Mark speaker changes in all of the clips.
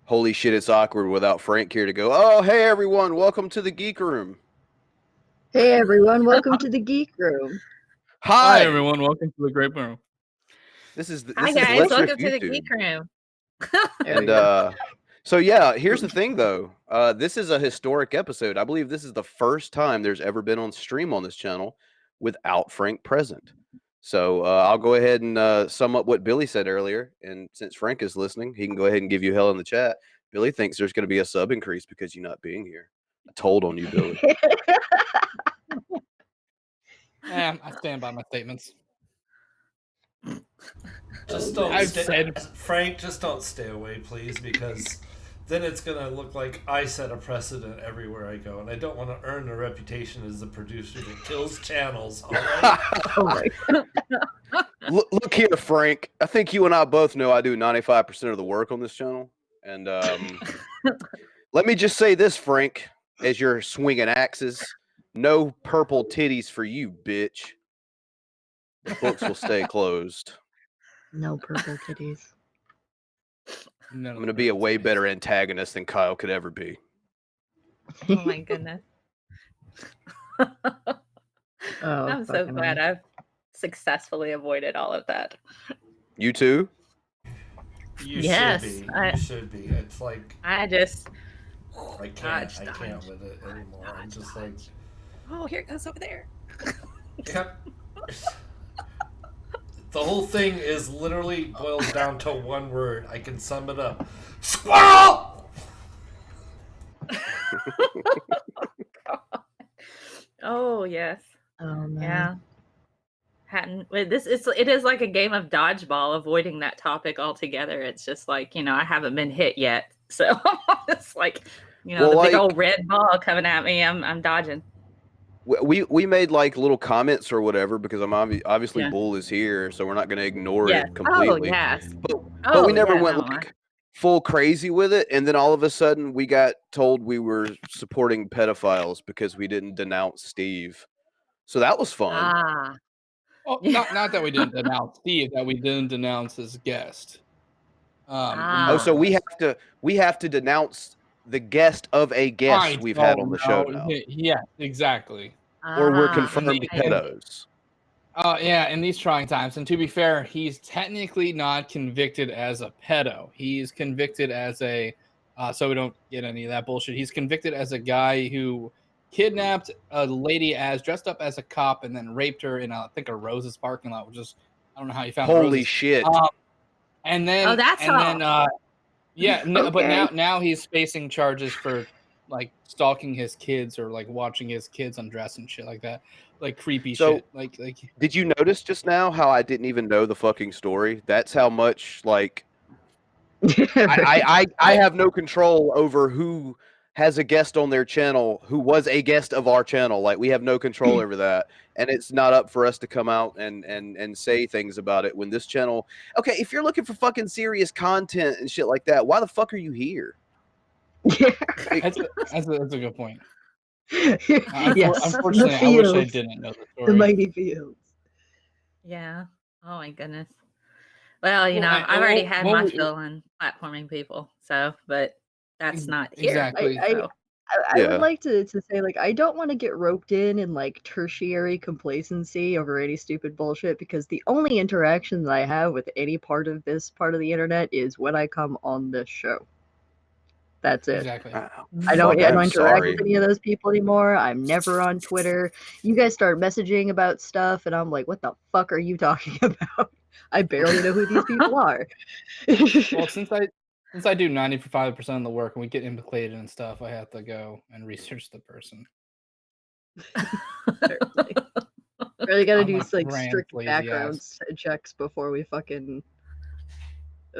Speaker 1: Holy shit, it's awkward without Frank here to go, oh, hey, everyone, welcome to the Geek Room.
Speaker 2: Hey, everyone, welcome to the Geek Room.
Speaker 3: Hi,
Speaker 1: Hi.
Speaker 3: everyone, welcome to the Great Room.
Speaker 4: Hi, guys, welcome to the Geek Room.
Speaker 1: And, so, yeah, here's the thing, though. This is a historic episode. I believe this is the first time there's ever been on stream on this channel without Frank present. So I'll go ahead and sum up what Billy said earlier. And since Frank is listening, he can go ahead and give you hell in the chat. Billy thinks there's going to be a sub increase because you not being here. I told on you, Billy.
Speaker 3: I stand by my statements.
Speaker 5: Just don't Frank, just don't stay away, please, because then it's going to look like I set a precedent everywhere I go, and I don't want to earn a reputation as the producer that kills channels. All right?
Speaker 2: Oh my God.
Speaker 1: Look here, Frank. I think you and I both know I do 95% of the work on this channel. And let me just say this, Frank, as you're swinging axes, no purple titties for you, bitch. The books will stay closed.
Speaker 2: No purple titties.
Speaker 3: No,
Speaker 1: I'm going to be a way better antagonist than Kyle could ever be.
Speaker 4: Oh my goodness. I'm so glad I've successfully avoided all of that.
Speaker 1: You too?
Speaker 5: You
Speaker 4: Yes,
Speaker 5: should be. You should be. It's like
Speaker 4: I just
Speaker 5: I can't with it anymore. I'm just like,
Speaker 4: oh, here it goes over there.
Speaker 5: The whole thing is literally boils down to one word. I can sum it up. Squirrel!
Speaker 4: Oh yes.
Speaker 2: Oh man.
Speaker 4: Yeah. It is like a game of dodgeball, avoiding that topic altogether. It's just like, I haven't been hit yet. So it's like, the big old red ball coming at me. I'm dodging.
Speaker 1: We made like little comments or whatever because I'm obviously Bull is here, so we're not going to ignore it completely.
Speaker 4: Oh yes.
Speaker 1: But we never went like full crazy with it, and then all of a sudden we got told we were supporting pedophiles because we didn't denounce Steve. So that was fun.
Speaker 3: Well, not that we didn't denounce Steve, that we didn't denounce his guest.
Speaker 1: So we have to denounce the guest of a guest we've had on the show now.
Speaker 3: Yeah, exactly.
Speaker 1: Or we're confirmed pedos.
Speaker 3: Yeah, in these trying times. And to be fair, he's technically not convicted as a pedo. He's convicted as a, so we don't get any of that bullshit. He's convicted as a guy who kidnapped a lady dressed up as a cop and then raped her in, I think, a Rose's parking lot, which is, I don't know how you found
Speaker 1: Holy
Speaker 3: Rose's.
Speaker 1: Shit.
Speaker 3: And then, but now he's facing charges for like stalking his kids or like watching his kids undress and shit like that, like creepy shit. Like,
Speaker 1: did you notice just now how I didn't even know the fucking story? That's how much like I have no control over who has a guest on their channel who was a guest of our channel. Like we have no control over that. And it's not up for us to come out and say things about it when this channel. Okay, if you're looking for fucking serious content and shit like that, why the fuck are you here?
Speaker 3: That's a good point.
Speaker 2: Yes,
Speaker 3: unfortunately, I wish I didn't know the story.
Speaker 2: The mighty fields.
Speaker 4: Yeah. Oh my goodness. Well, I've already had my fill on platforming people. So, but that's not here.
Speaker 3: Exactly.
Speaker 2: I would like to say, like, I don't want to get roped in like tertiary complacency over any stupid bullshit because the only interaction that I have with any part of this part of the internet is when I come on this show. That's it.
Speaker 3: Exactly.
Speaker 2: I don't interact with any of those people anymore. I'm never on Twitter. You guys start messaging about stuff, and I'm like, what the fuck are you talking about? I barely know who these people are.
Speaker 3: Well, since I do 95% of the work and we get implicated and stuff, I have to go and research the person.
Speaker 2: Really got to do like strict background checks before we fucking.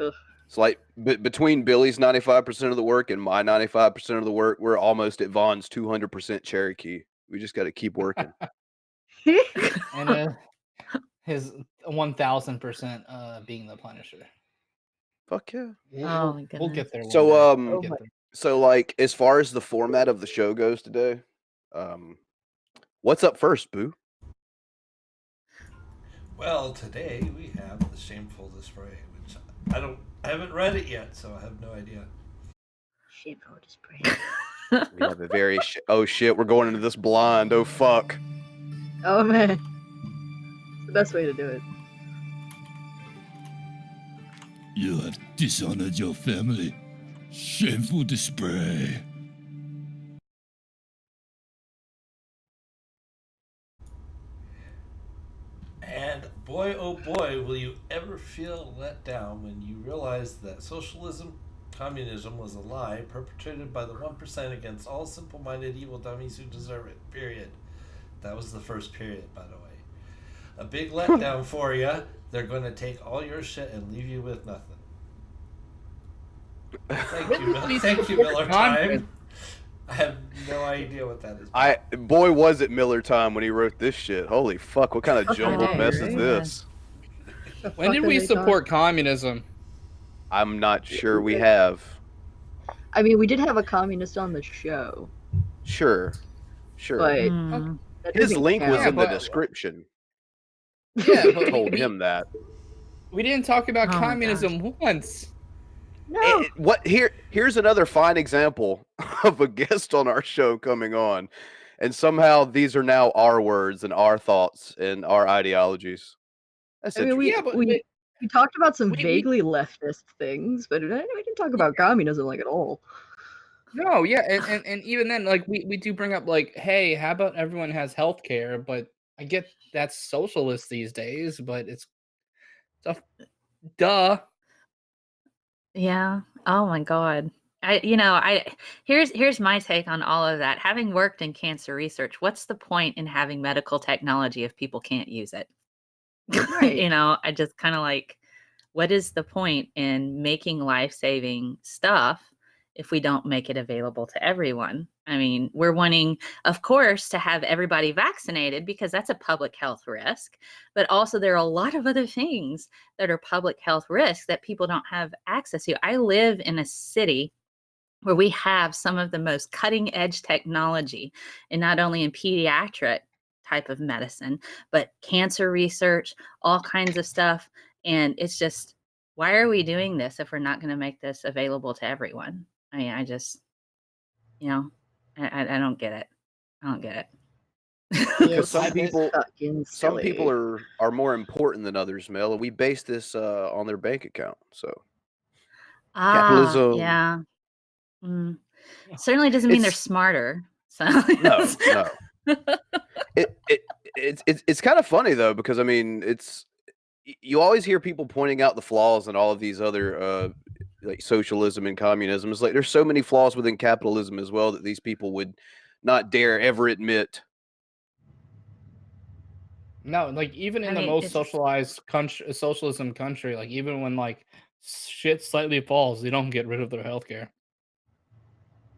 Speaker 2: Ugh.
Speaker 1: It's like between Billy's 95% of the work and my 95% of the work, we're almost at Vaughn's 200% Cherokee. We just got to keep working.
Speaker 3: And his 1000% being the Punisher.
Speaker 1: Fuck yeah.
Speaker 3: We'll get there.
Speaker 1: So like as far as the format of the show goes today, what's up first, Boo?
Speaker 5: Well, today we have the Shameful Display, which I haven't read it yet, so I have no idea.
Speaker 2: Shameful display.
Speaker 1: We have a very oh shit, we're going into this blind. Oh fuck.
Speaker 2: Oh man, it's the best way to do it.
Speaker 6: You have dishonored your family. Shameful display.
Speaker 5: And boy, oh boy, will you ever feel let down when you realize that socialism, communism was a lie perpetrated by the 1% against all simple-minded evil dummies who deserve it, period. That was the first period, by the way. A big letdown for you. They're going to take all your shit and leave you with nothing. Thank you, Miller Time. I have no idea what that is.
Speaker 1: Boy, was it Miller Time when he wrote this shit. Holy fuck, what kind of jumbled mess is this?
Speaker 3: When did we support communism?
Speaker 1: I'm not sure we have.
Speaker 2: I mean, we did have a communist on the show.
Speaker 1: Sure.
Speaker 2: But
Speaker 1: his link was in the description.
Speaker 3: Yeah, but
Speaker 1: told him that.
Speaker 3: We didn't talk about communism once.
Speaker 2: No.
Speaker 1: Here's another fine example of a guest on our show coming on, and somehow these are now our words and our thoughts and our ideologies. That's
Speaker 2: we talked about some vaguely leftist things, but we didn't talk about communism like at all.
Speaker 3: No, yeah, and even then, like we do bring up like, hey, how about everyone has health care? But I get that's socialist these days, but it's duh.
Speaker 4: Yeah. Oh my God. Here's my take on all of that. Having worked in cancer research, what's the point in having medical technology if people can't use it?
Speaker 2: Right.
Speaker 4: I just kind of like, what is the point in making life-saving stuff if we don't make it available to everyone? I mean, we're wanting, of course, to have everybody vaccinated because that's a public health risk. But also there are a lot of other things that are public health risks that people don't have access to. I live in a city where we have some of the most cutting edge technology, and not only in pediatric type of medicine, but cancer research, all kinds of stuff. And it's just, why are we doing this if we're not going to make this available to everyone? I mean, I just, I don't get it. I don't get it.
Speaker 1: Because some people are more important than others, Mel, and we base this on their bank account. So capitalism.
Speaker 4: Yeah. Certainly doesn't mean they're smarter. So
Speaker 1: no. It's kind of funny though, because I mean, you always hear people pointing out the flaws in all of these other like socialism and communism. It's like there's so many flaws within capitalism as well that these people would not dare ever admit.
Speaker 3: No, like even in the most socialized socialism country, like even when like shit slightly falls, they don't get rid of their healthcare.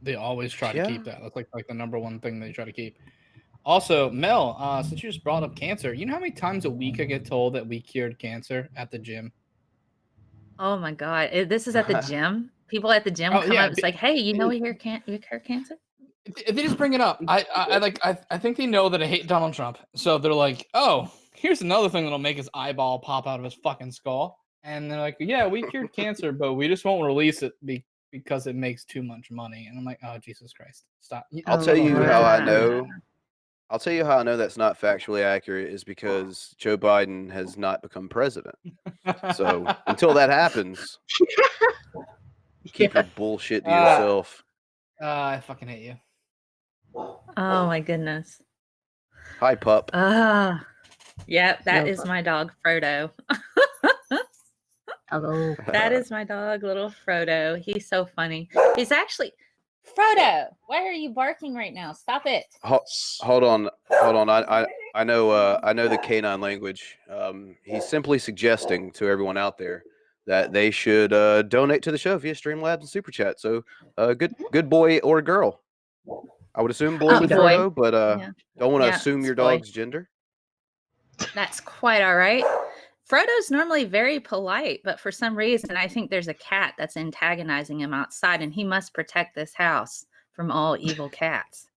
Speaker 3: They always try to keep that. That's like the number one thing they try to keep. Also, Mel, since you just brought up cancer, you know how many times a week I get told that we cured cancer at the gym?
Speaker 4: Oh my God. This is at the gym? People at the gym come up, it's like, hey, you cure cancer?
Speaker 3: They just bring it up. I think they know that I hate Donald Trump. So they're like, oh, here's another thing that'll make his eyeball pop out of his fucking skull. And they're like, yeah, we cured cancer, but we just won't release it because it makes too much money. And I'm like, oh, Jesus Christ. Stop.
Speaker 1: I'll tell you how I know. I'll tell you how I know that's not factually accurate is because Joe Biden has not become president. So until that happens, keep your bullshit to yourself.
Speaker 3: I fucking hate you.
Speaker 4: Oh my goodness.
Speaker 1: Hi, pup.
Speaker 4: Yeah, that is my dog, Frodo.
Speaker 2: Hello.
Speaker 4: That is my dog, little Frodo. He's so funny. He's actually... Frodo, why are you barking right now? Stop it.
Speaker 1: Hold on. I know the canine language. He's simply suggesting to everyone out there that they should donate to the show via Streamlabs and Super Chat. So good boy or girl. I would assume boy with Frodo, but don't want to assume your dog's gender.
Speaker 4: That's quite all right. Frodo's normally very polite, but for some reason, I think there's a cat that's antagonizing him outside, and he must protect this house from all evil cats.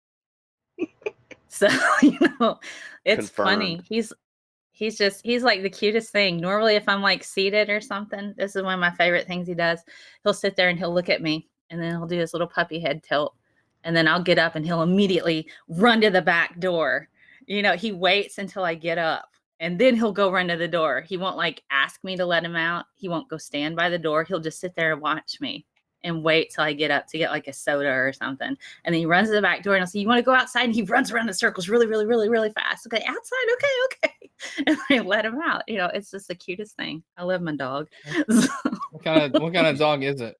Speaker 4: So, it's funny. He's like the cutest thing. Normally, if I'm like seated or something, this is one of my favorite things he does. He'll sit there and he'll look at me, and then he'll do his little puppy head tilt, and then I'll get up and he'll immediately run to the back door. You know, he waits until I get up and then he'll go run to the door. He won't like ask me to let him out. He won't go stand by the door. He'll just sit there and watch me and wait till I get up to get like a soda or something. And then he runs to the back door and I'll say, you want to go outside? And he runs around in circles really, really, really, really fast. Okay, outside. Okay. And I let him out. You know, it's just the cutest thing. I love my dog.
Speaker 3: What kind of dog is it?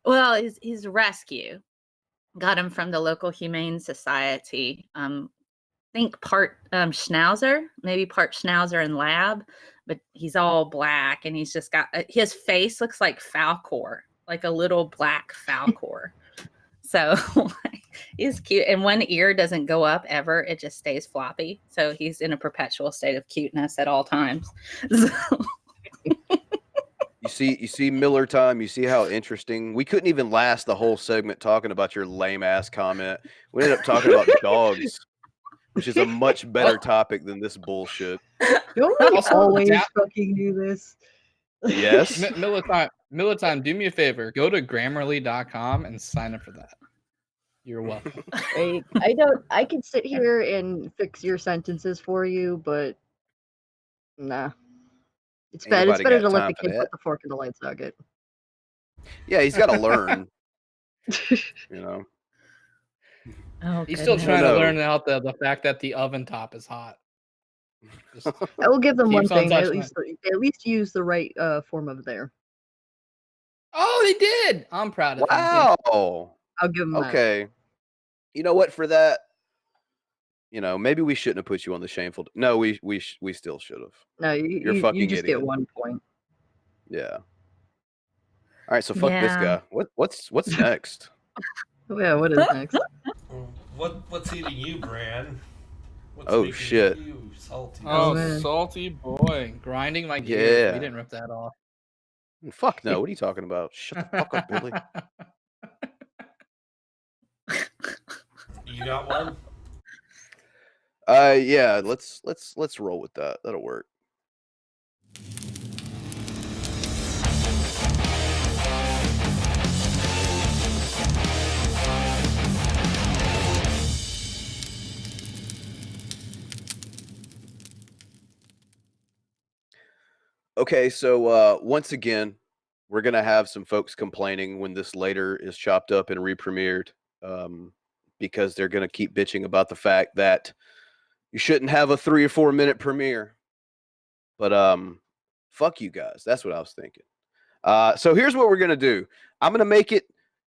Speaker 4: Well, he's a rescue. Got him from the local humane society. I think part Schnauzer, maybe part Schnauzer and Lab, but he's all black and he's just got his face looks like Falcor, like a little black Falcor. So he's cute, and one ear doesn't go up ever; it just stays floppy. So he's in a perpetual state of cuteness at all times. So.
Speaker 1: You see Miller time. You see how interesting. We couldn't even last the whole segment talking about your lame ass comment. We ended up talking about dogs, which is a much better topic than this bullshit.
Speaker 2: Don't we always fucking do this?
Speaker 1: Yes.
Speaker 3: Miller time, do me a favor. Go to Grammarly.com and sign up for that. You're welcome.
Speaker 2: I can sit here and fix your sentences for you, but nah. It's better to let the kid put the fork in the light socket.
Speaker 1: Yeah, he's got to learn. You know.
Speaker 4: Oh,
Speaker 3: he's still trying to learn out the fact that the oven top is hot.
Speaker 2: I will give them one thing. At least use the right form of there.
Speaker 3: Oh, they did. I'm proud of them.
Speaker 1: Wow.
Speaker 2: I'll give them
Speaker 1: okay. That. You know what? For that, you know, maybe we shouldn't have put you on the shameful. No, we still should have.
Speaker 2: No, you're fucking you just idiot. Get 1 point.
Speaker 1: Yeah. All right, so fuck this guy. What's next?
Speaker 2: Yeah, what is next?
Speaker 5: What's eating you, Bran?
Speaker 1: Oh shit!
Speaker 5: You salty?
Speaker 3: Oh, salty boy, grinding my gears. Yeah, we didn't rip that off.
Speaker 1: Fuck no! What are you talking about? Shut the fuck up, Billy.
Speaker 5: You got one?
Speaker 1: Yeah. Let's roll with that. That'll work. Okay, so once again, we're going to have some folks complaining when this later is chopped up and re-premiered because they're going to keep bitching about the fact that you shouldn't have a 3 or 4 minute premiere. But fuck you guys. That's what I was thinking. So here's what we're going to do. I'm going to make it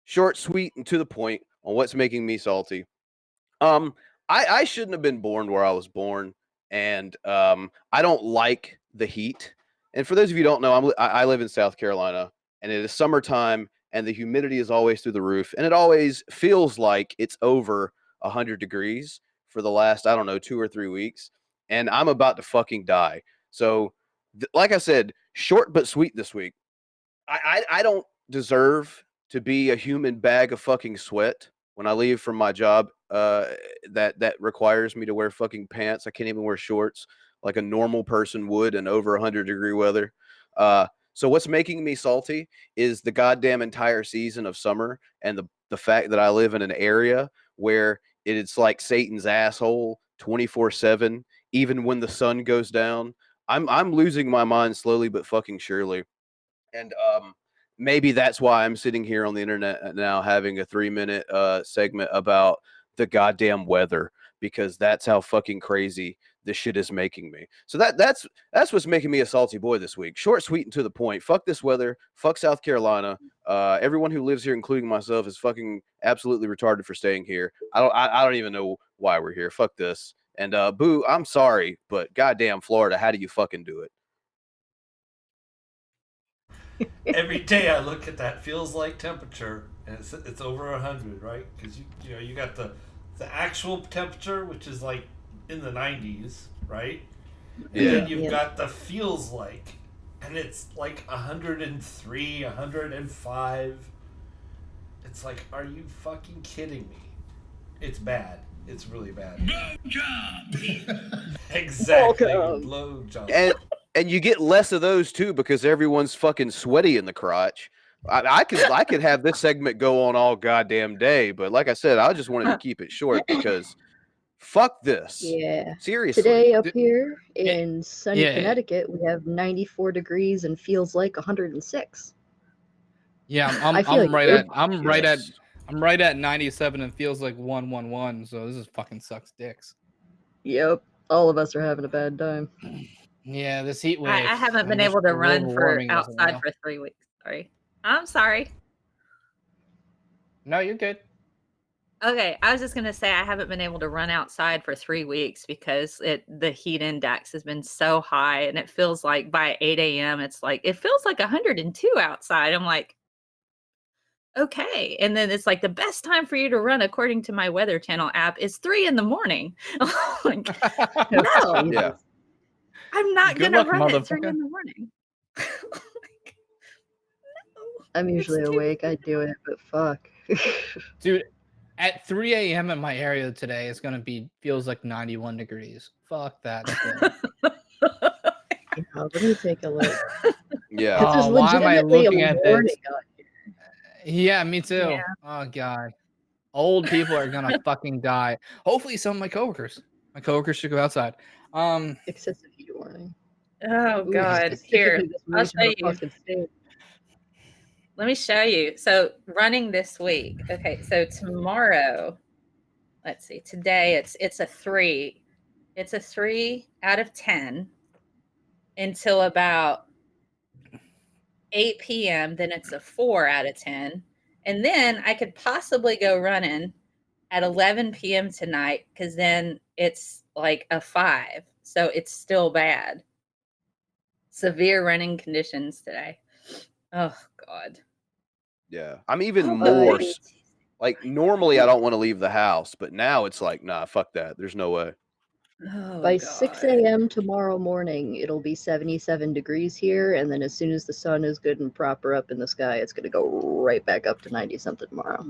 Speaker 1: short, sweet, and to the point on what's making me salty. I shouldn't have been born where I was born, and I don't like the heat. And for those of you who don't know, I live in South Carolina, and it is summertime, and the humidity is always through the roof, and it always feels like it's over 100 degrees for the last, I don't know, 2 or 3 weeks, and I'm about to fucking die. So, like I said, short but sweet this week. I don't deserve to be a human bag of fucking sweat when I leave from my job that requires me to wear fucking pants. I can't even wear shorts like a normal person would in over 100-degree weather. So what's making me salty is the goddamn entire season of summer and the fact that I live in an area where it's like Satan's asshole 24/7, even when the sun goes down. I'm losing my mind slowly but fucking surely. And maybe that's why I'm sitting here on the internet now having a 3-minute segment about the goddamn weather, because that's how fucking crazy this shit is making me. So that's what's making me a salty boy this week. Short, sweet, and to the point. Fuck this weather. Fuck South Carolina. Everyone who lives here, including myself, is fucking absolutely retarded for staying here. I don't even know why we're here. Fuck this. And Boo, I'm sorry, but goddamn Florida, how do you fucking do
Speaker 5: it? Every day I look at that feels like temperature, and it's over 100, right? Because you got the actual temperature, which is like in the 90s, right? And then you've got the feels like, and it's like 103, 105. It's like, are you fucking kidding me? It's bad. It's really bad.
Speaker 6: Blow job.
Speaker 5: Exactly. Blow job.
Speaker 1: And you get less of those too because everyone's fucking sweaty in the crotch. I could have this segment go on all goddamn day, but like I said, I just wanted to keep it short because fuck this.
Speaker 2: Yeah.
Speaker 1: Seriously.
Speaker 2: Today up here in sunny
Speaker 3: yeah.
Speaker 2: Connecticut, we have 94 degrees and feels like 106.
Speaker 3: Yeah,
Speaker 2: I feel
Speaker 3: I'm
Speaker 2: like
Speaker 3: right
Speaker 2: you're-
Speaker 3: at I'm right
Speaker 1: Yes.
Speaker 3: at I'm right at 97 and feels like 111. So this is fucking sucks dicks.
Speaker 2: Yep. All of us are having a bad time.
Speaker 3: Yeah, this heat wave.
Speaker 4: I haven't been
Speaker 3: and this
Speaker 4: able to run
Speaker 3: global
Speaker 4: for
Speaker 3: warming doesn't
Speaker 4: outside
Speaker 3: know.
Speaker 4: for 3 weeks. Sorry. I'm sorry.
Speaker 3: No, you're good.
Speaker 4: Okay, I was just gonna say I haven't been able to run outside for 3 weeks because the heat index has been so high, and it feels like by 8 a.m. it feels like 102 outside. I'm like, okay, and then it's like the best time for you to run, according to my Weather Channel app, is 3 in the morning. Like, no,
Speaker 1: Yeah.
Speaker 4: I'm not
Speaker 3: Good
Speaker 4: gonna
Speaker 3: luck,
Speaker 4: run at 3
Speaker 3: motherfucker.
Speaker 4: in the morning. Like, no,
Speaker 2: I'm usually
Speaker 4: it's too-
Speaker 2: awake. I do it, but fuck.
Speaker 3: Dude, at 3 a.m. in my area today, it's gonna be feels like 91 degrees. Fuck that.
Speaker 2: Yeah, let me take a look.
Speaker 1: Yeah.
Speaker 2: Because there's
Speaker 3: why am I
Speaker 2: legitimately
Speaker 3: looking
Speaker 2: a
Speaker 3: at
Speaker 2: warning
Speaker 3: this?
Speaker 2: on here.
Speaker 3: Yeah, me too.
Speaker 4: Yeah.
Speaker 3: Oh god, old people are gonna fucking die. Hopefully, some of my coworkers should go outside.
Speaker 2: Excessive heat warning.
Speaker 4: Oh
Speaker 2: Ooh,
Speaker 4: God!
Speaker 2: specifically
Speaker 4: Here,
Speaker 2: this
Speaker 4: I'll
Speaker 2: region
Speaker 4: show
Speaker 2: of
Speaker 4: you.
Speaker 2: fucking state.
Speaker 4: Let me show you. So running this week. Okay, so tomorrow, let's see. Today it's a 3. It's a 3 out of 10 until about 8 p.m. Then it's a 4 out of 10. And then I could possibly go running at 11 p.m. tonight because then it's like a 5. So it's still bad. Severe running conditions today. Oh God.
Speaker 1: Yeah. I'm even
Speaker 4: Oh,
Speaker 1: more
Speaker 4: boy.
Speaker 1: like normally I don't want to leave the house, but now it's like, nah, fuck that. There's no way.
Speaker 4: Oh,
Speaker 2: By
Speaker 4: God.
Speaker 2: 6 a.m. tomorrow morning, it'll be 77 degrees here, and then as soon as the sun is good and proper up in the sky, it's going to go right back up to 90-something tomorrow.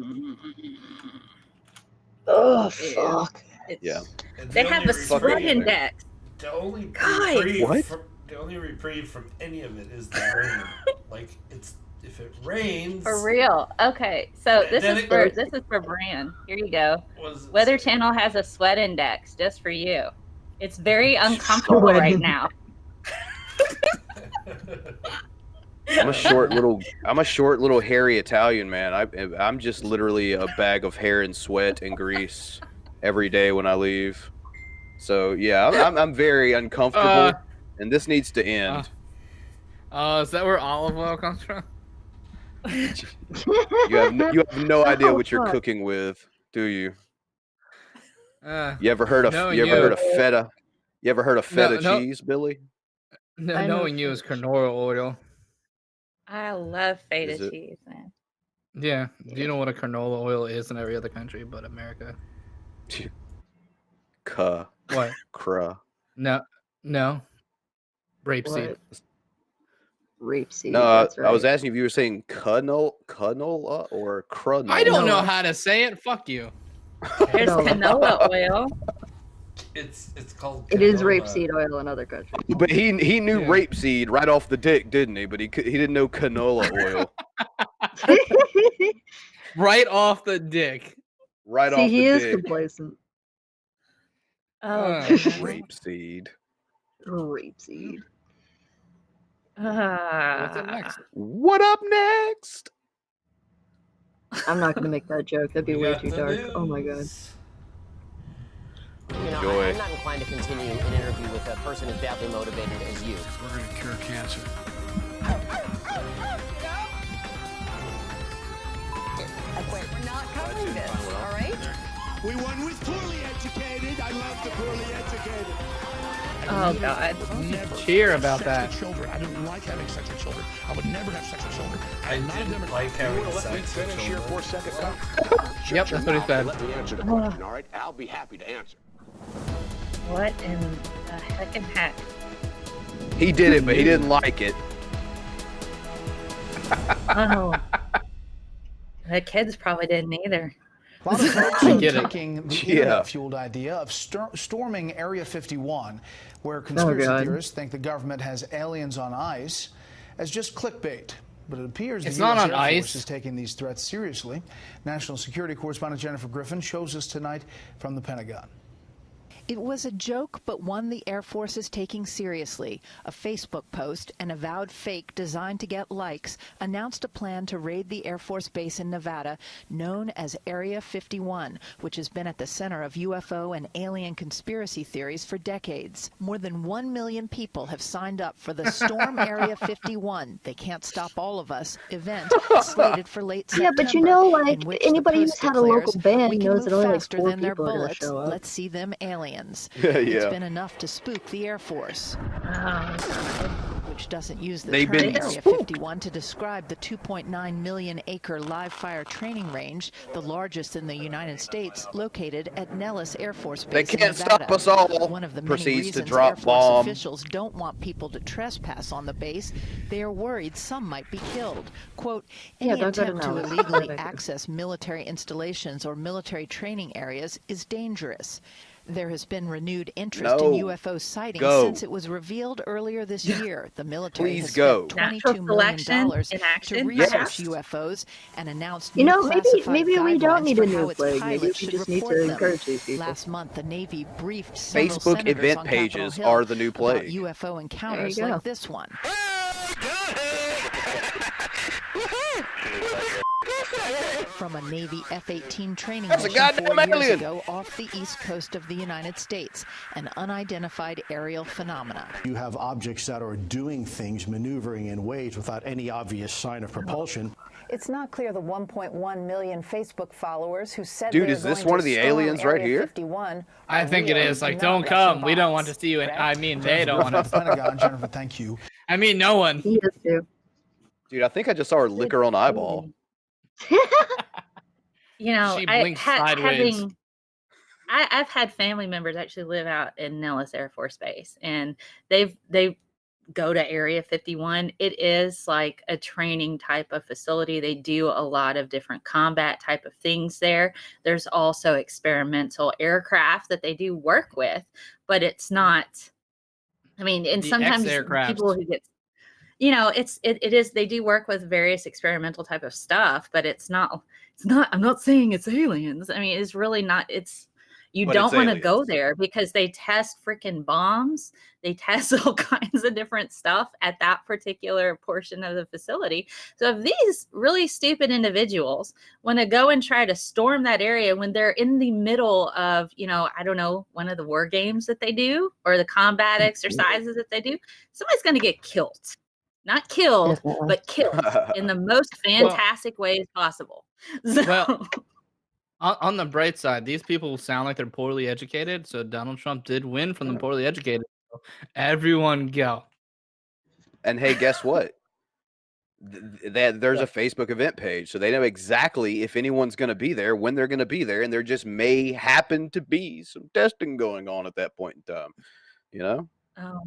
Speaker 2: Oh, fuck.
Speaker 4: It's,
Speaker 1: Yeah.
Speaker 5: And
Speaker 4: They
Speaker 5: the
Speaker 4: have
Speaker 5: only
Speaker 4: a sweat
Speaker 5: reprieve-
Speaker 4: index.
Speaker 5: The only
Speaker 4: Guys.
Speaker 5: reprieve
Speaker 1: What?
Speaker 5: from the only reprieve from any of it is the rain. Like it's if it rains
Speaker 4: For real. Okay, so this
Speaker 5: Then
Speaker 4: is
Speaker 5: it
Speaker 4: for
Speaker 5: goes-
Speaker 4: Bran. Here you go.
Speaker 5: was
Speaker 4: Weather Channel has a sweat index just for you. It's very uncomfortable
Speaker 2: Sweat
Speaker 4: right
Speaker 2: index.
Speaker 4: now.
Speaker 1: I'm a short little hairy Italian man. I'm just literally a bag of hair and sweat and grease every day when I leave. So yeah, I'm very uncomfortable, and this needs to end.
Speaker 3: Is that where olive oil comes from?
Speaker 1: You have no idea
Speaker 2: Oh,
Speaker 1: what you're
Speaker 2: fuck.
Speaker 1: cooking with, do you?
Speaker 3: Uh,
Speaker 1: You ever heard of
Speaker 3: knowing
Speaker 1: feta? You ever heard of feta
Speaker 3: No.
Speaker 1: cheese, Billy?
Speaker 3: no,
Speaker 2: I know
Speaker 3: knowing you is
Speaker 2: feta
Speaker 3: canola oil.
Speaker 4: I love feta
Speaker 1: Is it?
Speaker 4: cheese, man.
Speaker 3: Yeah. Do you know what a canola oil is in every other country but America?
Speaker 1: Cuh,
Speaker 3: What?
Speaker 1: cruh.
Speaker 3: No. Rapeseed.
Speaker 2: What? Rapeseed,
Speaker 1: No,
Speaker 2: that's right.
Speaker 1: I was asking if you were saying canola or crunola.
Speaker 3: I don't know
Speaker 2: Canola.
Speaker 3: how to say it. Fuck you.
Speaker 4: There's canola oil.
Speaker 5: it's called
Speaker 2: It is
Speaker 5: canola.
Speaker 2: rapeseed oil in other countries.
Speaker 1: But he knew
Speaker 3: Yeah.
Speaker 1: rapeseed right off the dick, didn't he? But he didn't know canola oil
Speaker 3: Right off the dick.
Speaker 1: right
Speaker 2: See,
Speaker 1: off
Speaker 2: he
Speaker 1: the
Speaker 2: is
Speaker 1: dick.
Speaker 2: complacent.
Speaker 4: Oh,
Speaker 3: goodness.
Speaker 1: Rapeseed.
Speaker 2: Rapeseed.
Speaker 3: What's up next?
Speaker 1: What up next?
Speaker 2: I'm not going to make that joke. That'd be
Speaker 5: We
Speaker 2: way
Speaker 5: got
Speaker 2: too
Speaker 5: the
Speaker 2: dark. Oh my god.
Speaker 5: news.
Speaker 7: You know,
Speaker 1: Enjoy.
Speaker 7: I'm not inclined to continue an interview with a person as badly motivated as you.
Speaker 6: We're going to cure cancer.
Speaker 8: We're not covering this, all right?
Speaker 6: We won with poorly educated. I love the poorly educated.
Speaker 4: Oh, God.
Speaker 3: Cheer about that.
Speaker 6: Children. I don't like having sex with children. I would never have sex with children.
Speaker 5: I didn't like having sex with children.
Speaker 3: Yep, that's what he said.
Speaker 9: Let me answer the question, all right? I'll be happy to answer.
Speaker 4: What in the heckin' heck?
Speaker 1: He did it, but he didn't like it.
Speaker 4: Oh. The kids probably didn't either.
Speaker 10: A lot of folks
Speaker 3: I
Speaker 10: are
Speaker 3: get it.
Speaker 10: taking the
Speaker 1: Yeah.
Speaker 10: internet-fueled idea of storming Area 51, where conspiracy
Speaker 2: God.
Speaker 10: theorists think the government has aliens on ice, as just clickbait. But it appears
Speaker 3: It's
Speaker 10: the
Speaker 3: not
Speaker 10: U.S.
Speaker 3: on
Speaker 10: Air
Speaker 3: ice.
Speaker 10: Force is taking these threats seriously. National Security Correspondent Jennifer Griffin shows us tonight from the Pentagon.
Speaker 11: It was a joke, but one the Air Force is taking seriously. A Facebook post, an avowed fake designed to get likes, announced a plan to raid the Air Force base in Nevada, known as Area 51, which has been at the center of UFO and alien conspiracy theories for decades. More than 1 million people have signed up for the Storm Area 51, They Can't Stop All of Us event slated for late September.
Speaker 2: Yeah, but you know, like,
Speaker 11: in which
Speaker 2: anybody
Speaker 11: the
Speaker 2: who's
Speaker 11: post
Speaker 2: had a local
Speaker 11: declares,
Speaker 2: band
Speaker 11: "We can
Speaker 2: knows
Speaker 11: move
Speaker 2: that only like
Speaker 11: faster
Speaker 2: 4
Speaker 11: than their
Speaker 2: people are going to
Speaker 11: bullets.
Speaker 2: show up.
Speaker 11: Let's see them aliens."
Speaker 1: Yeah.
Speaker 11: It's been enough to spook the Air Force, which doesn't use the
Speaker 1: They've
Speaker 11: term
Speaker 1: been
Speaker 11: Area
Speaker 1: spooked.
Speaker 11: 51 to describe the 2.9 million acre live fire training range, the largest in the United States, located at Nellis Air Force
Speaker 1: They
Speaker 11: Base in
Speaker 1: can't
Speaker 11: Nevada.
Speaker 1: stop us all.
Speaker 11: One of the many
Speaker 1: Proceeds to
Speaker 11: reasons
Speaker 1: drop
Speaker 11: Air Force
Speaker 1: bomb.
Speaker 11: officials don't want people to trespass on the base, they are worried some might be killed. Quote,
Speaker 2: Yeah,
Speaker 11: any
Speaker 2: don't go to
Speaker 11: attempt to
Speaker 2: Nellis.
Speaker 11: illegally
Speaker 2: Good idea.
Speaker 11: access military installations or military training areas is dangerous. There has been renewed interest in
Speaker 1: No.
Speaker 11: UFO sightings
Speaker 1: Go.
Speaker 11: since it was revealed earlier this year. The military
Speaker 1: Please
Speaker 11: has
Speaker 1: go.
Speaker 11: spent
Speaker 4: Natural
Speaker 11: $22 million
Speaker 4: selection in
Speaker 11: to
Speaker 4: action,
Speaker 11: research
Speaker 4: perhaps?
Speaker 11: UFOs and announced
Speaker 2: You
Speaker 11: new
Speaker 2: know, maybe
Speaker 11: classified
Speaker 2: we don't
Speaker 11: guidelines
Speaker 2: need
Speaker 11: for
Speaker 2: a
Speaker 11: how
Speaker 2: new
Speaker 11: its
Speaker 2: flag. Maybe
Speaker 11: pilots
Speaker 2: we
Speaker 11: should
Speaker 2: just need
Speaker 11: report
Speaker 2: to
Speaker 11: them.
Speaker 2: encourage these people.
Speaker 11: Last month, the Navy briefed several
Speaker 1: Facebook
Speaker 11: senators
Speaker 1: event
Speaker 11: on Capitol
Speaker 1: pages
Speaker 11: Hill
Speaker 1: are the new
Speaker 11: about
Speaker 1: plague.
Speaker 11: UFO encounters
Speaker 2: go.
Speaker 11: like this one. From a Navy F-18 training
Speaker 1: That's a
Speaker 11: mission
Speaker 1: goddamn
Speaker 11: 4 years
Speaker 1: alien.
Speaker 11: ago off the east coast of the United States, an unidentified aerial phenomena.
Speaker 12: You have objects that are doing things, maneuvering in ways without any obvious sign of propulsion.
Speaker 13: It's not clear the 1.1 million Facebook followers who said
Speaker 1: Dude,
Speaker 13: they're
Speaker 1: is this
Speaker 13: going
Speaker 1: one
Speaker 13: to
Speaker 1: of the
Speaker 13: storm
Speaker 1: aliens right
Speaker 13: Area
Speaker 1: here?
Speaker 13: 51
Speaker 3: I think it
Speaker 13: real,
Speaker 3: is. Like,
Speaker 13: not
Speaker 3: don't
Speaker 13: Russian
Speaker 3: come. We don't
Speaker 13: bots,
Speaker 3: want to see you. And
Speaker 13: correct?
Speaker 3: I mean, they don't want to.
Speaker 10: Pentagon, Jennifer, thank you.
Speaker 3: I mean, no one.
Speaker 2: He is too.
Speaker 1: Dude, I think I just saw her lick her own eyeball.
Speaker 4: You know,
Speaker 3: She blinked sideways.
Speaker 4: I've had family members actually live out in Nellis Air Force Base, and they go to Area 51. It is like a training type of facility. They do a lot of different combat type of things there. There's also experimental aircraft that they do work with, but it's not. I mean, and
Speaker 3: The
Speaker 4: sometimes
Speaker 3: X-aircraft.
Speaker 4: people who get, you know, it is. They do work with various experimental type of stuff, but it's not. I'm not saying it's aliens. I mean, it's really not. You
Speaker 1: But
Speaker 4: don't
Speaker 1: it's
Speaker 4: want to go
Speaker 1: aliens.
Speaker 4: there because they test freaking bombs. They test all kinds of different stuff at that particular portion of the facility. So if these really stupid individuals want to go and try to storm that area when they're in the middle of, you know, I don't know, one of the war games that they do or the combat exercises that they do, somebody's going to get killed. Not killed,
Speaker 2: Definitely.
Speaker 4: but killed in the most fantastic ways possible. So,
Speaker 3: Well, on the bright side, these people sound like they're poorly educated. So Donald Trump did win from the poorly educated. So everyone go.
Speaker 1: And hey, guess what? There's a Facebook event page, so they know exactly if anyone's going to be there, when they're going to be there, and there just may happen to be some testing going on at that point in time. You know,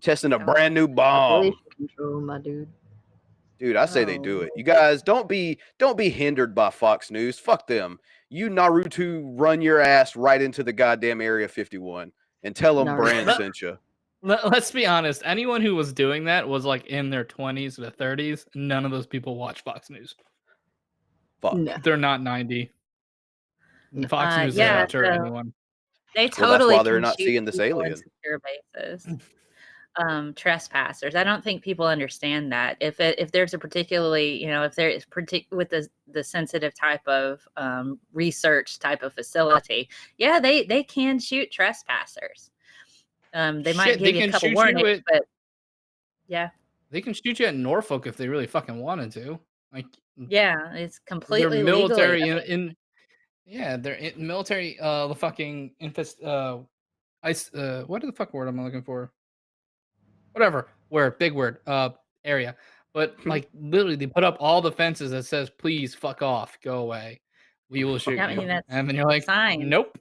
Speaker 1: testing a brand new bomb.
Speaker 2: Population control, my dude.
Speaker 1: Dude, I say they do it. You guys don't be hindered by Fox News. Fuck them. You Naruto run your ass right into the goddamn Area 51 and tell them Bran sent you.
Speaker 3: Let's be honest. Anyone who was doing that was like in their 20s to 30s. None of those people watch Fox News.
Speaker 1: Fuck.
Speaker 2: No.
Speaker 3: They're not 90. Fox News
Speaker 4: yeah,
Speaker 3: doesn't hurt
Speaker 4: so
Speaker 3: anyone.
Speaker 4: they
Speaker 1: Well, that's
Speaker 4: totally
Speaker 1: why they're
Speaker 4: can
Speaker 1: not
Speaker 4: shoot
Speaker 1: seeing this
Speaker 4: people in
Speaker 1: alien.
Speaker 4: secure bases. Trespassers. I don't think people understand that. If there's a particularly, you know, if there is with the sensitive type of research type of facility, yeah, they can shoot trespassers. They might give you a couple warnings, but yeah,
Speaker 3: they can shoot you at Norfolk if they really fucking wanted to. Like,
Speaker 4: yeah, it's completely
Speaker 3: they're military
Speaker 4: legally.
Speaker 3: they're in military. The fucking ice. What is the fuck word I'm looking for? Whatever word, big word, area. But like literally, they put up all the fences that says, "Please fuck off, go away. We will shoot
Speaker 4: I
Speaker 3: you."
Speaker 4: mean, that's
Speaker 3: And then you're like,
Speaker 4: sign.
Speaker 3: "Nope."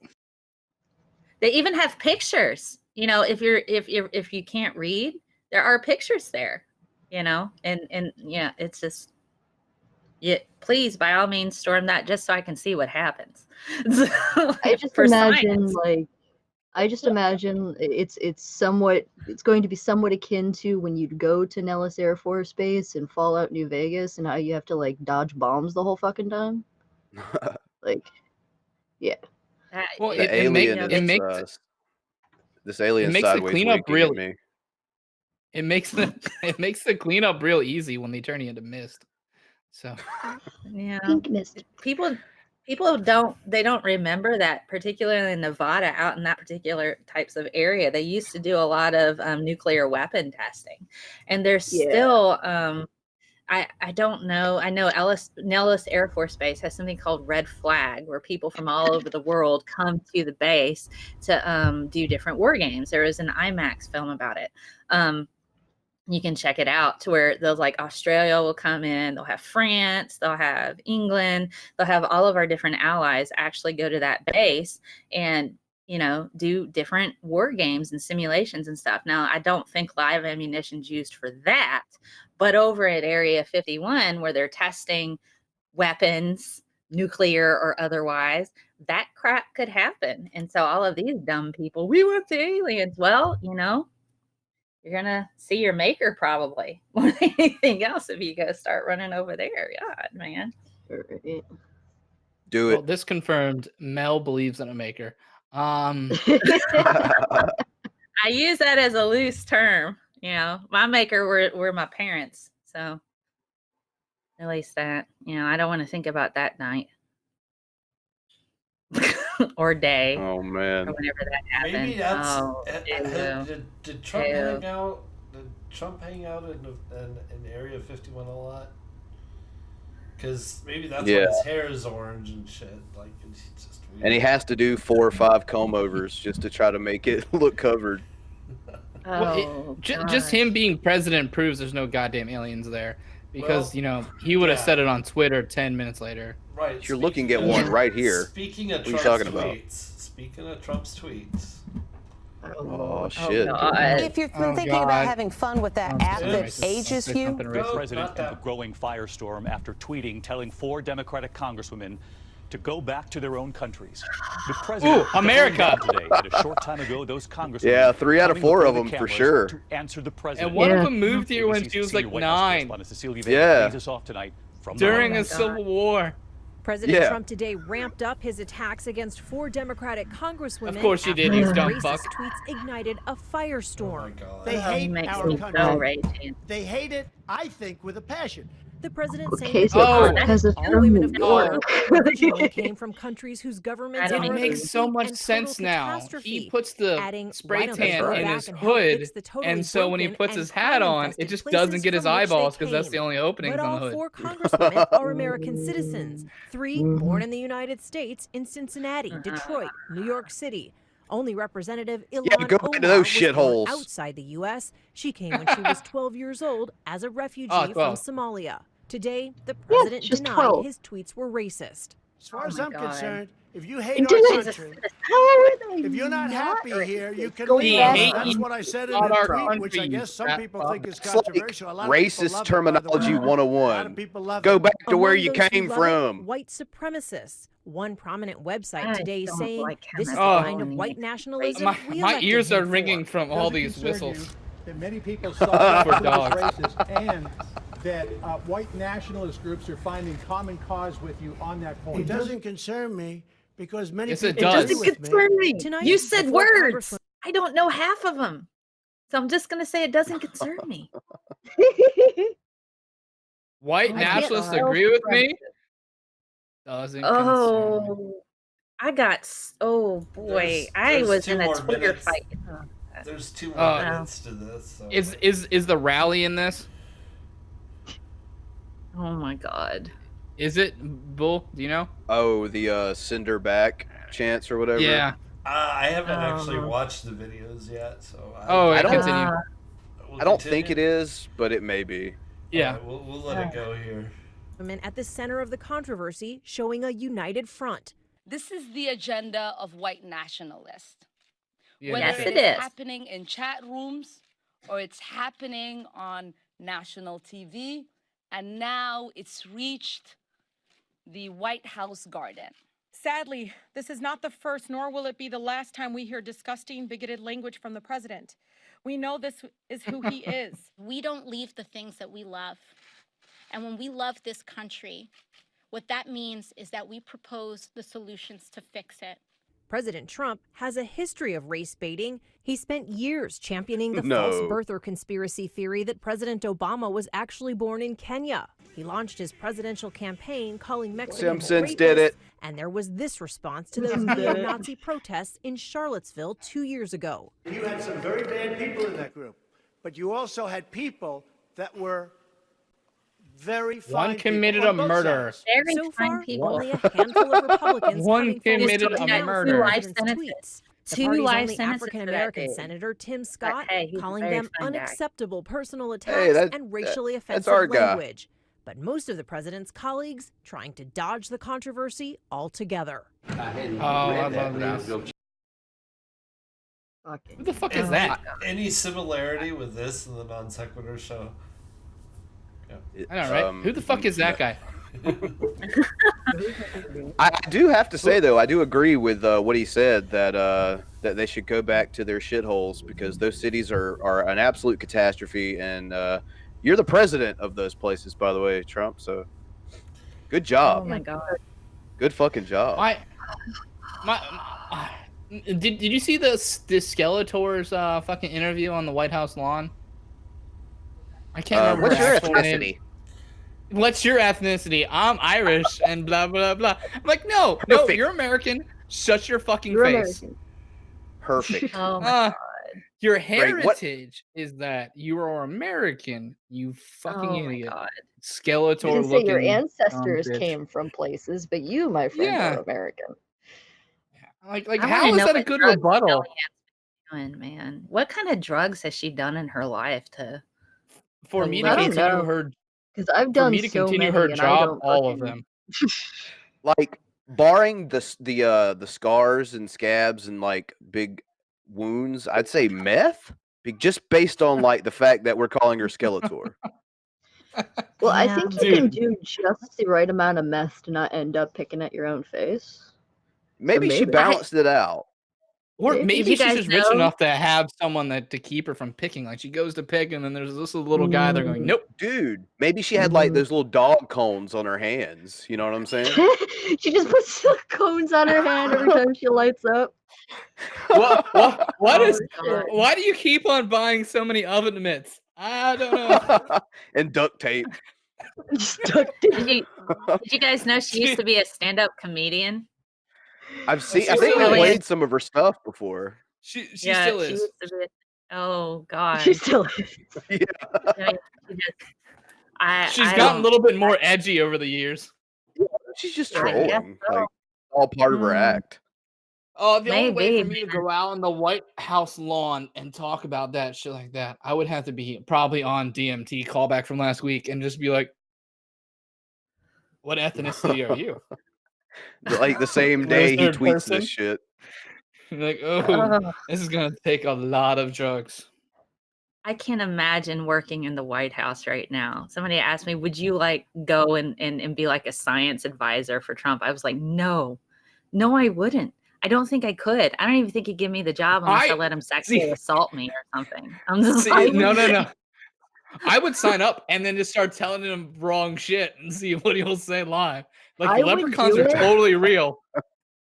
Speaker 4: They even have pictures. You know, if you can't read, there are pictures there. You know, and yeah, it's just, yeah. Please, by all means, storm that just so I can see what happens.
Speaker 2: I just
Speaker 4: For
Speaker 2: imagine
Speaker 4: science.
Speaker 2: like I just imagine it's going to be somewhat akin to when you'd go to Nellis Air Force Base in Fallout New Vegas and how you have to like dodge bombs the whole fucking time. Like, yeah.
Speaker 3: Well,
Speaker 1: The alien this alien
Speaker 3: makes the
Speaker 1: sideways
Speaker 3: cleanup
Speaker 1: winking
Speaker 3: real.
Speaker 1: at me.
Speaker 3: It makes the cleanup real easy when they turn you into mist. So
Speaker 4: Yeah,
Speaker 2: pink mist.
Speaker 4: People don't remember that, particularly in Nevada, out in that particular types of area. They used to do a lot of nuclear weapon testing, and there's still I don't know. I know Nellis Air Force Base has something called Red Flag, where people from all over the world come to the base to do different war games. There is an IMAX film about it. You can check it out, to where they'll like Australia will come in, they'll have France, they'll have England, they'll have all of our different allies actually go to that base and, you know, do different war games and simulations and stuff. Now, I don't think live ammunition's used for that, but over at Area 51, where they're testing weapons, nuclear or otherwise, that crap could happen. And so all of these dumb people, we want the aliens. Well, you know, you're gonna see your maker probably more than anything else if you go start running over there. God, man.
Speaker 1: Do it.
Speaker 3: Well, this confirmed Mel believes in a maker.
Speaker 4: I use that as a loose term. You know, my maker were my parents. So at least that, you know, I don't want to think about that night. Or day.
Speaker 1: Oh man.
Speaker 4: Or whenever that happened.
Speaker 5: Maybe that's
Speaker 4: ew.
Speaker 5: did Trump hang out? Did Trump hang out in Area 51 a lot? Because maybe that's why his hair is orange and shit. Like, it's just weird.
Speaker 1: And he has to do 4 or 5 comb overs just to try to make it look covered.
Speaker 3: Just him being president proves there's no goddamn aliens there, because you know he would have said it on Twitter 10 minutes later.
Speaker 5: Right.
Speaker 1: You're looking at one right here.
Speaker 5: Speaking of
Speaker 1: what are you
Speaker 5: Trump's
Speaker 1: talking about?
Speaker 5: tweets. Speaking of Trump's tweets.
Speaker 1: Oh shit.
Speaker 13: If you're thinking about having fun with that app that ages you.
Speaker 14: The president and the growing firestorm after tweeting, telling 4 Democratic congresswomen to go back to their own countries. The president
Speaker 3: America
Speaker 14: today, and a short time ago, those congresswomen
Speaker 1: 3 out of 4 of them for sure.
Speaker 14: to answer the president.
Speaker 3: And one of them moved here when she was like 9.
Speaker 14: Leads us off tonight from
Speaker 3: during a civil war.
Speaker 15: President Trump today ramped up his attacks against 4 Democratic congresswomen.
Speaker 3: Of course he did, you dumb
Speaker 15: racist
Speaker 3: fuck.
Speaker 15: tweets ignited a firestorm.
Speaker 16: They hate our country. They hate it, I think, with a passion.
Speaker 15: The president
Speaker 2: Okay,
Speaker 15: saying
Speaker 2: so
Speaker 15: that
Speaker 2: has a
Speaker 15: all
Speaker 2: film
Speaker 15: women
Speaker 2: in
Speaker 15: of
Speaker 2: New
Speaker 15: color
Speaker 2: York.
Speaker 15: originally came from countries whose governments
Speaker 3: It
Speaker 15: are
Speaker 3: makes so
Speaker 15: complete
Speaker 3: much
Speaker 15: and
Speaker 3: sense
Speaker 15: total
Speaker 3: now.
Speaker 15: catastrophe.
Speaker 3: He puts the
Speaker 15: Adding,
Speaker 3: spray
Speaker 15: why don't they
Speaker 3: tan
Speaker 15: go
Speaker 3: in
Speaker 15: back
Speaker 3: his
Speaker 15: and help
Speaker 3: hood,
Speaker 15: fix the totally
Speaker 3: and so when he
Speaker 15: broken
Speaker 3: puts his
Speaker 15: and
Speaker 3: hat on, it
Speaker 15: crime-infested
Speaker 3: just
Speaker 15: places
Speaker 3: doesn't get his
Speaker 15: from which they
Speaker 3: eyeballs because that's the
Speaker 15: came.
Speaker 3: only openings
Speaker 15: But
Speaker 3: on
Speaker 15: all
Speaker 3: the hood.
Speaker 15: 4 congresswomen are American citizens. 3 born in the United States in Cincinnati, Detroit, New York City. Only Representative Ilhan
Speaker 1: go back to
Speaker 15: Omar
Speaker 1: those
Speaker 15: was born
Speaker 1: shitholes.
Speaker 15: outside the U.S. She came when she was 12 years old as a refugee from
Speaker 3: 12.
Speaker 15: Somalia. Today, the president
Speaker 2: she's
Speaker 15: denied
Speaker 2: 12.
Speaker 15: his tweets were racist.
Speaker 16: As far as I'm concerned, if you hate
Speaker 2: And
Speaker 16: our
Speaker 2: Jesus,
Speaker 16: country,
Speaker 2: how are they
Speaker 16: if you're not happy
Speaker 2: racist?
Speaker 16: here, you can
Speaker 2: Going
Speaker 16: leave.
Speaker 2: back-
Speaker 16: That's what I said in
Speaker 3: Not
Speaker 16: the
Speaker 3: our
Speaker 16: tweet, which I
Speaker 3: country,
Speaker 16: guess some
Speaker 3: fat
Speaker 16: people
Speaker 3: fuck.
Speaker 16: think is
Speaker 1: It's like
Speaker 16: controversial. A lot of people
Speaker 1: racist
Speaker 16: love it, by the
Speaker 1: terminology
Speaker 16: way. A lot
Speaker 1: 101.
Speaker 16: of people love
Speaker 1: Go
Speaker 16: it.
Speaker 1: back to where
Speaker 15: Among
Speaker 1: you
Speaker 15: those who
Speaker 1: came
Speaker 15: love it,
Speaker 1: from.
Speaker 15: white supremacists. One prominent website
Speaker 4: I
Speaker 15: today
Speaker 4: don't
Speaker 15: saying
Speaker 4: like
Speaker 15: this is the
Speaker 3: Oh.
Speaker 15: kind of white nationalism we
Speaker 3: My
Speaker 15: elected
Speaker 3: ears
Speaker 15: him
Speaker 3: are
Speaker 15: for.
Speaker 3: ringing from all
Speaker 17: Doesn't
Speaker 3: these
Speaker 17: concern
Speaker 3: whistles.
Speaker 17: you that many people saw
Speaker 3: For
Speaker 17: that
Speaker 3: dogs.
Speaker 17: racist, and that white nationalist groups are finding common cause with you on that point.
Speaker 16: It doesn't concern me because many
Speaker 3: Yes, it
Speaker 16: people
Speaker 3: does.
Speaker 16: agree
Speaker 4: It doesn't
Speaker 16: with me.
Speaker 4: concern me.
Speaker 15: Tonight,
Speaker 4: You said
Speaker 15: before
Speaker 4: words. I don't know half of them. So I'm just going to say it doesn't concern me.
Speaker 3: White
Speaker 4: I get
Speaker 3: nationalists
Speaker 4: so
Speaker 3: agree with me.
Speaker 4: frustrated.
Speaker 3: Doesn't concern me.
Speaker 4: Oh, I got, oh boy. I
Speaker 5: There's
Speaker 4: was
Speaker 5: 2
Speaker 4: in a
Speaker 5: more
Speaker 4: Twitter
Speaker 5: minutes.
Speaker 4: fight.
Speaker 5: There's 2 more
Speaker 3: Oh.
Speaker 5: minutes to this. So.
Speaker 3: Is the rally in this?
Speaker 4: Oh my God.
Speaker 3: Is it Bull? Do you know?
Speaker 1: Oh, the send her back chance or whatever.
Speaker 3: Yeah.
Speaker 5: I haven't actually watched the videos yet, so
Speaker 1: I don't
Speaker 3: continue.
Speaker 1: I don't think it is, but it may be.
Speaker 3: Yeah.
Speaker 5: Right, we'll let it go here.
Speaker 15: Women at the center of the controversy, showing a united front.
Speaker 18: This is the agenda of white nationalists.
Speaker 3: Yeah,
Speaker 18: Whether
Speaker 4: yes,
Speaker 18: it
Speaker 4: it
Speaker 18: is
Speaker 4: is.
Speaker 18: happening in chat rooms or it's happening on national TV, and now it's reached the White House garden.
Speaker 19: Sadly, this is not the first, nor will it be the last time we hear disgusting, bigoted language from the president. We know this is who he is.
Speaker 20: We don't leave the things that we love. And when we love this country, what that means is that we propose the solutions to fix it.
Speaker 15: President Trump has a history of race baiting. He spent years championing the false birther conspiracy theory that President Obama was actually born in Kenya. He launched his presidential campaign calling Mexicans
Speaker 1: Simpsons did it.
Speaker 15: And there was this response to those neo-Nazi protests in Charlottesville 2 years ago.
Speaker 16: You had some very bad people in that group, but you also had people that were very fine.
Speaker 3: One committed a murder.
Speaker 15: So far, only a handful of Republicans
Speaker 3: One committed a murder.
Speaker 15: Two life sentences. African-American Senator Tim Scott calling them unacceptable personal attacks and racially offensive language. But most of the president's colleagues trying to dodge the controversy altogether.
Speaker 3: I love these. Who the fuck is that?
Speaker 5: Any similarity with this in the non sequitur show?
Speaker 3: Yeah. I know, right? Who the fuck is that guy?
Speaker 1: I do have to say though, I do agree with what he said that that they should go back to their shitholes because those cities are an absolute catastrophe, and you're the president of those places, by the way, Trump. So good job.
Speaker 4: Oh my god.
Speaker 1: Good fucking job.
Speaker 3: Did you see this Skeletor's fucking interview on the White House lawn? I can't remember.
Speaker 1: What's your ethnicity?
Speaker 3: What's your ethnicity? I'm Irish and blah blah blah. I'm like, no, you're American. Shut your fucking face.
Speaker 2: American.
Speaker 1: Perfect.
Speaker 4: Oh my god.
Speaker 3: Your heritage is that you are American. You fucking idiot.
Speaker 4: God.
Speaker 3: Skeletor
Speaker 2: You can say
Speaker 3: looking.
Speaker 2: your ancestors came from places, but you, my friend, are American.
Speaker 3: Like how is that a good rebuttal?
Speaker 4: Man, what kind of drugs has she done in her life to?
Speaker 3: For me to continue her,
Speaker 2: because I've done so many,
Speaker 3: her
Speaker 2: and
Speaker 3: job, all of them.
Speaker 1: Like barring the scars and scabs and like big wounds, I'd say meth, just based on like the fact that we're calling her Skeletor.
Speaker 2: Well, I think you can do just the right amount of meth to not end up picking at your own face.
Speaker 1: Maybe she balanced it out.
Speaker 3: Or maybe she's just rich enough to have someone to keep her from picking. Like she goes to pick, and then there's this little guy there going, nope.
Speaker 1: Dude, maybe she had like those little dog cones on her hands. You know what I'm saying?
Speaker 2: She just puts the cones on her hand every time she lights up.
Speaker 3: Why do you keep on buying so many oven mitts? I don't know.
Speaker 1: And duct tape.
Speaker 4: Did you guys know she used to be a stand-up comedian?
Speaker 1: I think we played some of her stuff before.
Speaker 3: She still is.
Speaker 4: Oh god.
Speaker 2: She still is.
Speaker 1: Yeah.
Speaker 3: She's gotten a little bit more edgy over the years.
Speaker 1: Yeah, she's just trolling. Like all part of her act.
Speaker 3: Oh, the only way for me to go out on the White House lawn and talk about that shit like that, I would have to be probably on DMT callback from last week and just be like, what ethnicity are you?
Speaker 1: Like the same day he tweets this shit.
Speaker 3: Like, this is gonna take a lot of drugs.
Speaker 4: I can't imagine working in the White House right now. Somebody asked me, would you like go and be like a science advisor for Trump? I was like, no, I wouldn't. I don't think I could. I don't even think he'd give me the job unless I let him sexually assault me or something. I'm just like,
Speaker 3: no. I would sign up and then just start telling him wrong shit and see what he'll say live. Like leprechauns are totally real.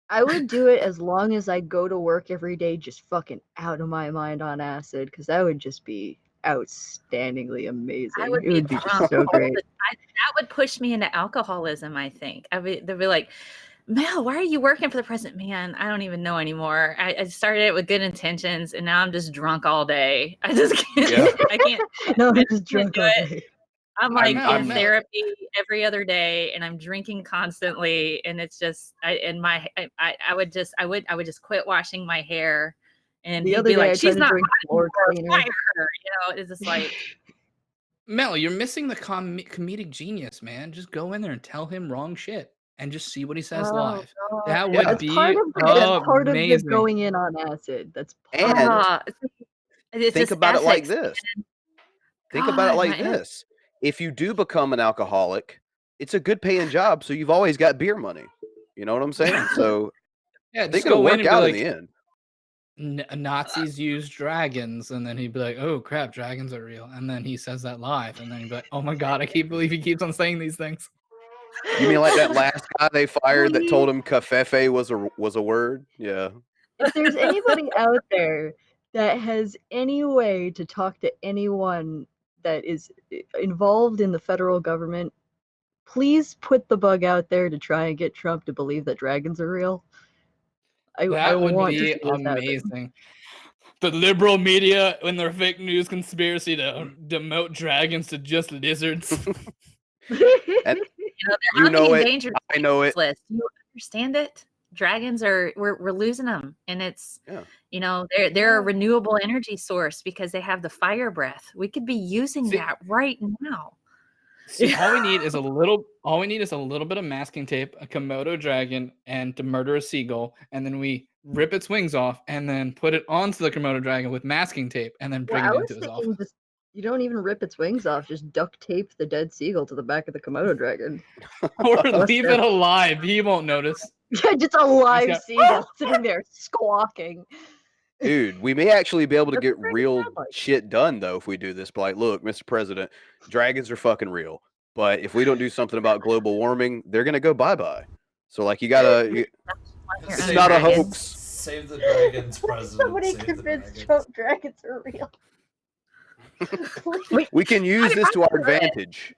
Speaker 2: I would do it as long as I go to work every day just fucking out of my mind on acid, because that would just be outstandingly amazing. It would be just so great.
Speaker 4: That would push me into alcoholism, I think. They'd be like, Mel, why are you working for the president? Man, I don't even know anymore. I started it with good intentions, and now I'm just drunk all day. I just can't. Yeah. I can't.
Speaker 2: No, I'm just drunk all day.
Speaker 4: I'm like in therapy every other day, and I'm drinking constantly, and it's just I would just quit washing my hair, and he'd be like, she's not fire her, you know. It's just like,
Speaker 3: Mel, you're missing the comedic genius, man. Just go in there and tell him wrong shit and just see what he says live.
Speaker 2: God.
Speaker 3: That would be
Speaker 2: part of this going in on acid. That's
Speaker 1: think about it like this. Think about it like this. If you do become an alcoholic, it's a good paying job, so you've always got beer money. You know what I'm saying? So
Speaker 3: Yeah,
Speaker 1: they
Speaker 3: just
Speaker 1: could
Speaker 3: go in
Speaker 1: work
Speaker 3: and be
Speaker 1: out
Speaker 3: like,
Speaker 1: in the end.
Speaker 3: Nazis use dragons, and then he'd be like, "Oh crap, dragons are real," and then he says that live, and then he'd be like, "Oh my god, I can't believe he keeps on saying these things."
Speaker 1: You mean like that last guy they fired that told him cafefe was a word? Yeah.
Speaker 2: If there's anybody out there that has any way to talk to anyone that is involved in the federal government, please put the bug out there to try and get Trump to believe that dragons are real.
Speaker 3: That would
Speaker 2: want to
Speaker 3: be
Speaker 2: see this happen.
Speaker 3: amazing. The liberal media, in their fake news conspiracy to demote dragons to just lizards.
Speaker 1: And
Speaker 4: they're on the
Speaker 1: it.
Speaker 4: endangered
Speaker 1: I know it.
Speaker 4: list. You understand it? Dragons we're losing them, and it's they're a renewable energy source because they have the fire breath. We could be using that right now.
Speaker 3: See, all we need is a little bit of masking tape, a Komodo dragon, and to murder a seagull, and then we rip its wings off and then put it onto the Komodo dragon with masking tape and then bring it into his office.
Speaker 2: You don't even rip its wings off, just duct tape the dead seagull to the back of the Komodo dragon.
Speaker 3: Or leave it alive. He won't notice.
Speaker 2: Yeah, just a live seagull sitting there squawking.
Speaker 1: Dude, we may actually be able to get real shit done, though, if we do this. Like, look, Mr. President, dragons are fucking real. But if we don't do something about global warming, they're going to go bye-bye. So, like, you got to... It's not a hoax.
Speaker 5: Save the dragons, President.
Speaker 2: Somebody convinced Trump dragons are real.
Speaker 1: We can use this to our advantage.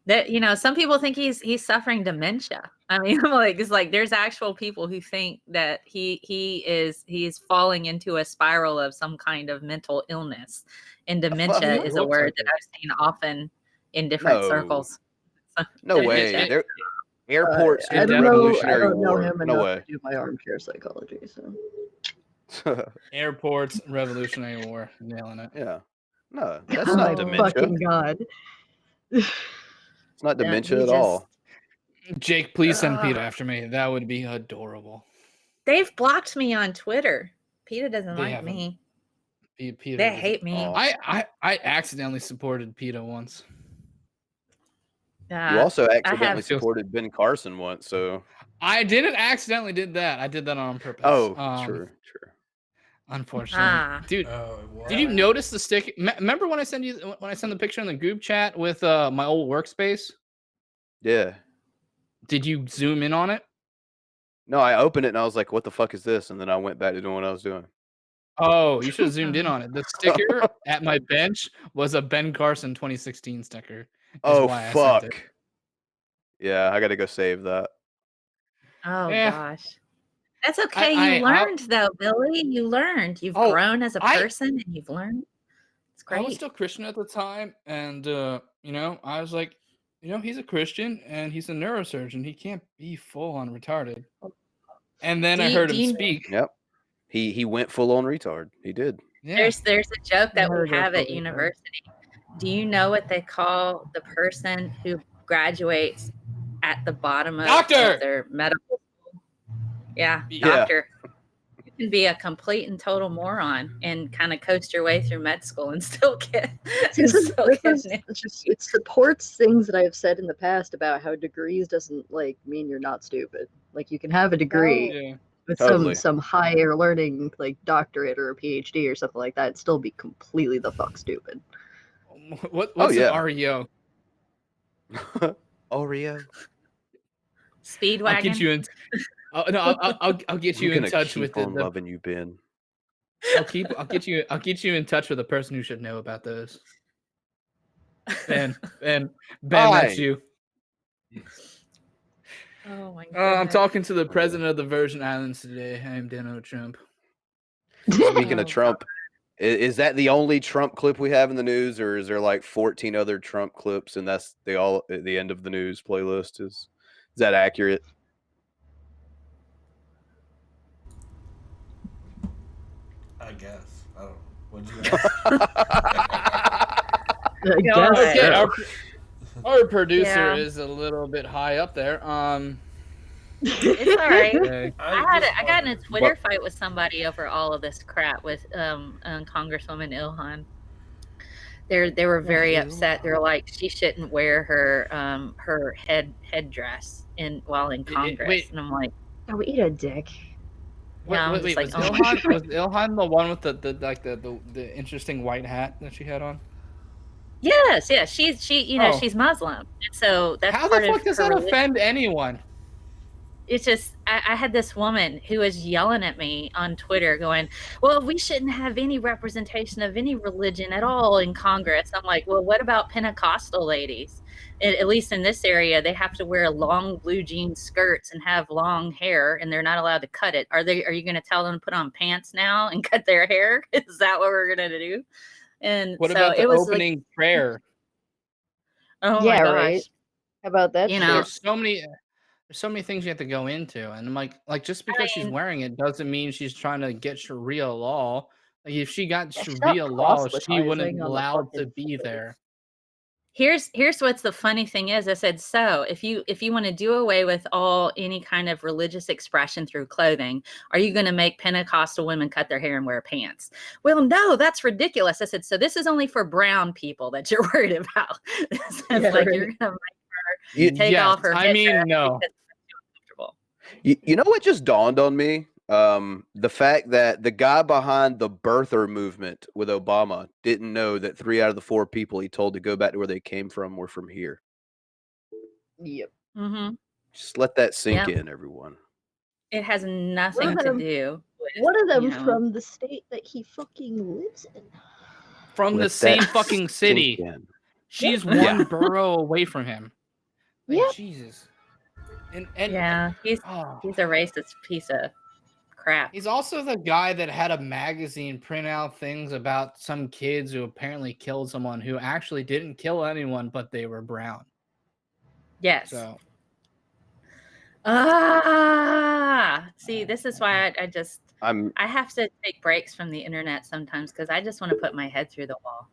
Speaker 4: That some people think he's suffering dementia. I mean, it's like there's actual people who think that he is falling into a spiral of some kind of mental illness, and dementia is a word that I've seen often in different circles.
Speaker 1: No way. Airports in the Revolutionary War. No way.
Speaker 2: To do my armchair psychology. So
Speaker 3: airports, Revolutionary War, nailing it.
Speaker 1: Yeah. No, that's not dementia.
Speaker 2: Fucking God.
Speaker 1: It's not dementia at all.
Speaker 3: Jake, please send PETA after me. That would be adorable.
Speaker 4: They've blocked me on Twitter. PETA doesn't like me.
Speaker 3: PETA
Speaker 4: they hate me.
Speaker 3: I accidentally supported PETA once.
Speaker 1: You also accidentally supported Ben Carson once, so
Speaker 3: I didn't accidentally did that. I did that on purpose.
Speaker 1: Oh, true.
Speaker 3: Unfortunately, dude. Did you notice the stick? Remember when I sent the picture in the group chat with my old workspace?
Speaker 1: Yeah.
Speaker 3: Did you zoom in on it?
Speaker 1: No, I opened it and I was like, "What the fuck is this?" And then I went back to doing what I was doing.
Speaker 3: Oh, you should have zoomed in on it. The sticker at my bench was a Ben Carson 2016 sticker.
Speaker 1: Oh fuck! Yeah, I got to go save that.
Speaker 4: Oh gosh. That's okay. You learned though, Billy. You learned. You've grown as a person and you've learned. It's great.
Speaker 3: I was still Christian at the time, and I was like, he's a Christian and he's a neurosurgeon. He can't be full on retarded. And then I heard him speak.
Speaker 1: Yep. He went full on retard. He did.
Speaker 4: Yeah. There's a joke that we have at university. Do you know what they call the person who graduates at the bottom of their medical school? Yeah, doctor. You can be a complete and total moron and kind of coast your way through med school and still get.
Speaker 2: It supports things that I've said in the past about how degrees doesn't mean you're not stupid. Like you can have a degree with some higher learning, like doctorate or a PhD or something like that, and still be completely the fuck stupid.
Speaker 3: What's an REO?
Speaker 1: Oreo.
Speaker 4: Speedwagon.
Speaker 3: I'll get you in. I'll get you in touch with the
Speaker 1: loving you, Ben.
Speaker 3: I'll get you in touch with a person who should know about those. Ben, that's you.
Speaker 4: Oh my god.
Speaker 3: I'm talking to the president of the Virgin Islands today. I'm Donald Trump.
Speaker 1: Speaking of Trump, is that the only Trump clip we have in the news, or is there like 14 other Trump clips and that's the end of the news playlist? Is that accurate?
Speaker 5: I guess. I don't know. What'd you
Speaker 3: ask? Our producer is a little bit high up there.
Speaker 4: It's all right. I got in a Twitter fight with somebody over all of this crap with Congresswoman Ilhan. They were very upset. They're like, she shouldn't wear her headdress while in Congress. And I'm like,
Speaker 2: oh, eat a dick.
Speaker 4: Yeah,
Speaker 3: wait,
Speaker 4: like,
Speaker 3: was Ilhan the one with the interesting white hat that she had on?
Speaker 4: Yes, she's Muslim, so that's
Speaker 3: how
Speaker 4: part
Speaker 3: the fuck
Speaker 4: of
Speaker 3: does
Speaker 4: her
Speaker 3: that
Speaker 4: religion.
Speaker 3: offend anyone?
Speaker 4: It's just I had this woman who was yelling at me on Twitter going, well, we shouldn't have any representation of any religion at all in Congress. I'm like, well, what about Pentecostal ladies? At least in this area, they have to wear long blue jean skirts and have long hair, and they're not allowed to cut it. Are you going to tell them to put on pants now and cut their hair? Is that what we're going to do? And
Speaker 3: what
Speaker 4: so
Speaker 3: about the
Speaker 4: it was
Speaker 3: opening prayer?
Speaker 4: Oh my gosh.
Speaker 2: Right. How about that?
Speaker 3: There's so many things you have to go into, and I'm like just because she's wearing it doesn't mean she's trying to get Sharia law. Like if she got Sharia law, she wouldn't be allowed to be there.
Speaker 4: Here's what's the funny thing is. I said, so if you want to do away with any kind of religious expression through clothing, are you going to make Pentecostal women cut their hair and wear pants? Well, no, that's ridiculous. I said, so this is only for brown people that you're worried about. You're going to make her take off her headdress.
Speaker 3: No.
Speaker 1: You know what just dawned on me? The fact that the guy behind the birther movement with Obama didn't know that 3 out of the 4 people he told to go back to where they came from were from here.
Speaker 2: Yep.
Speaker 4: Mm-hmm.
Speaker 1: Just let that sink in, everyone.
Speaker 4: It has nothing to do with,
Speaker 2: one of them from the state that he fucking lives in.
Speaker 3: From the same fucking city. She's one borough away from him. Like, Jesus. And
Speaker 4: he's a racist piece of crap.
Speaker 3: He's also the guy that had a magazine print out things about some kids who apparently killed someone who actually didn't kill anyone, but they were brown.
Speaker 4: Yes.
Speaker 3: So.
Speaker 4: See, this is why I have to take breaks from the internet sometimes because I just want to put my head through the wall.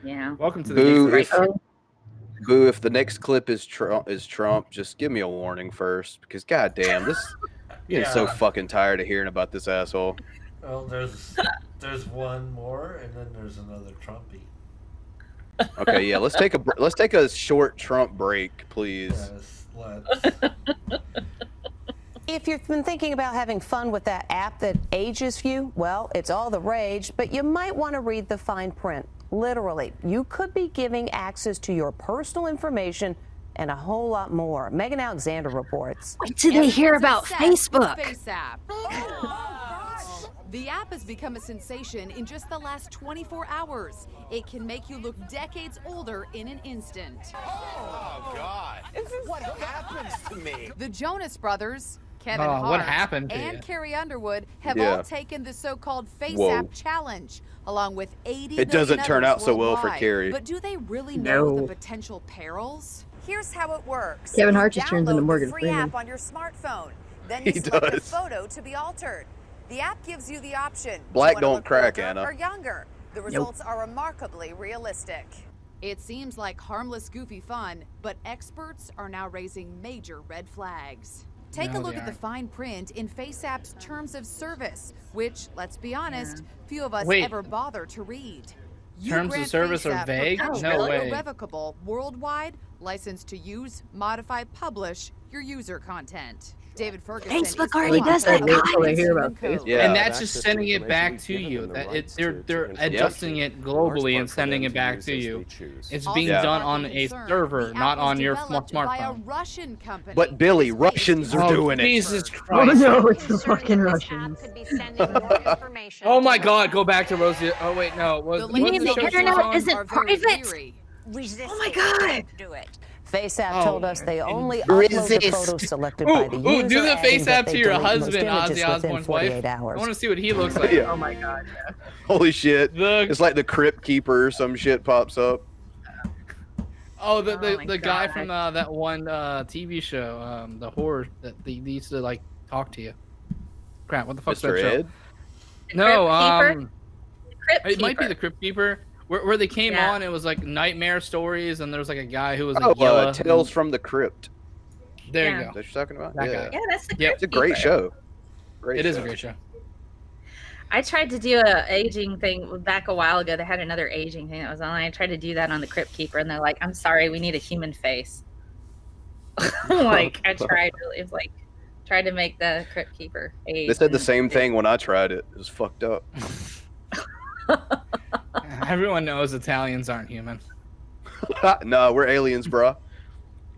Speaker 4: Yeah.
Speaker 3: Welcome to the
Speaker 1: Boo, if the next clip is Trump, just give me a warning first, because goddamn, this I'm getting so fucking tired of hearing about this asshole.
Speaker 5: Well, there's one more, and then there's another Trumpy.
Speaker 1: Okay, yeah, let's take a short Trump break, please.
Speaker 5: Yes, let's.
Speaker 13: If you've been thinking about having fun with that app that ages you, well, it's all the rage, but you might want to read the fine print. Literally, you could be giving access to your personal information and a whole lot more. Megan Alexander reports.
Speaker 4: Wait till they hear about Facebook.
Speaker 21: The app has become a sensation in just the last 24 hours. It can make you look decades older in an instant.
Speaker 9: Oh, God. What happens to me?
Speaker 21: The Jonas brothers, Kevin Hart,
Speaker 3: what happened to
Speaker 21: and
Speaker 3: you?
Speaker 21: Carrie Underwood have all taken the so-called Face App challenge, along with 80
Speaker 1: It doesn't turn out so well for Carrie.
Speaker 21: But do they really know the potential perils?
Speaker 8: Here's how it works.
Speaker 2: Kevin Hart just turns into Morgan
Speaker 8: free
Speaker 2: Freeman.
Speaker 8: app on your smartphone. Then you select a photo to be altered. The app gives you the option.
Speaker 1: Black
Speaker 8: to
Speaker 1: don't
Speaker 8: look
Speaker 1: crack,
Speaker 8: older
Speaker 1: Anna.
Speaker 8: Or younger. The results are remarkably realistic.
Speaker 21: It seems like harmless, goofy fun, but experts are now raising major red flags. Take a look at the fine print in FaceApp's terms of service, which, let's be honest, few of us ever bother to read.
Speaker 3: Terms of service are vague? No way.
Speaker 21: Irrevocable, worldwide, licensed to use, modify, publish your user content. David Ferguson.
Speaker 4: Facebook already does that.
Speaker 3: And that's just sending it back to you. They're adjusting it globally and sending it back to you. It's being done on a server, not on your smartphone.
Speaker 1: But Billy, Russians are doing it.
Speaker 3: Jesus Christ!
Speaker 2: Oh no, it's the fucking Russians.
Speaker 3: Oh my God! Go back to Rosie. Oh wait, no.
Speaker 4: You mean the internet isn't private? Oh my God!
Speaker 8: Do it.
Speaker 13: FaceApp told us they only upload the photos selected by the user.
Speaker 3: Do the FaceApp to your
Speaker 13: delete most
Speaker 3: husband,
Speaker 13: images
Speaker 3: Ozzy
Speaker 13: within
Speaker 3: Osbourne's
Speaker 13: 48
Speaker 3: wife.
Speaker 13: hours.
Speaker 3: I want to see what he looks like.
Speaker 2: Oh my God. Yeah.
Speaker 1: Holy shit! It's like the Crypt Keeper or some shit pops up.
Speaker 3: Oh, the guy from that one TV show, the horror that they used to like talk to you. Crap! What the fuck's that show? No, it might be the Crypt Keeper. Where they came on, it was like nightmare stories, and there was like a guy who was like yellow.
Speaker 1: Tales from the Crypt.
Speaker 3: There you go.
Speaker 1: That's what you're talking about?
Speaker 3: That guy.
Speaker 4: Yeah, that's the
Speaker 1: It's a great show.
Speaker 3: It is a great show.
Speaker 4: I tried to do a aging thing back a while ago. They had another aging thing that was online. I tried to do that on the Crypt Keeper, and they're like, "I'm sorry, we need a human face." Like I tried. It was like tried to make the Crypt Keeper age.
Speaker 1: They said the same thing when I tried it. It was fucked up.
Speaker 3: Everyone knows Italians aren't human.
Speaker 1: No, we're aliens, bro.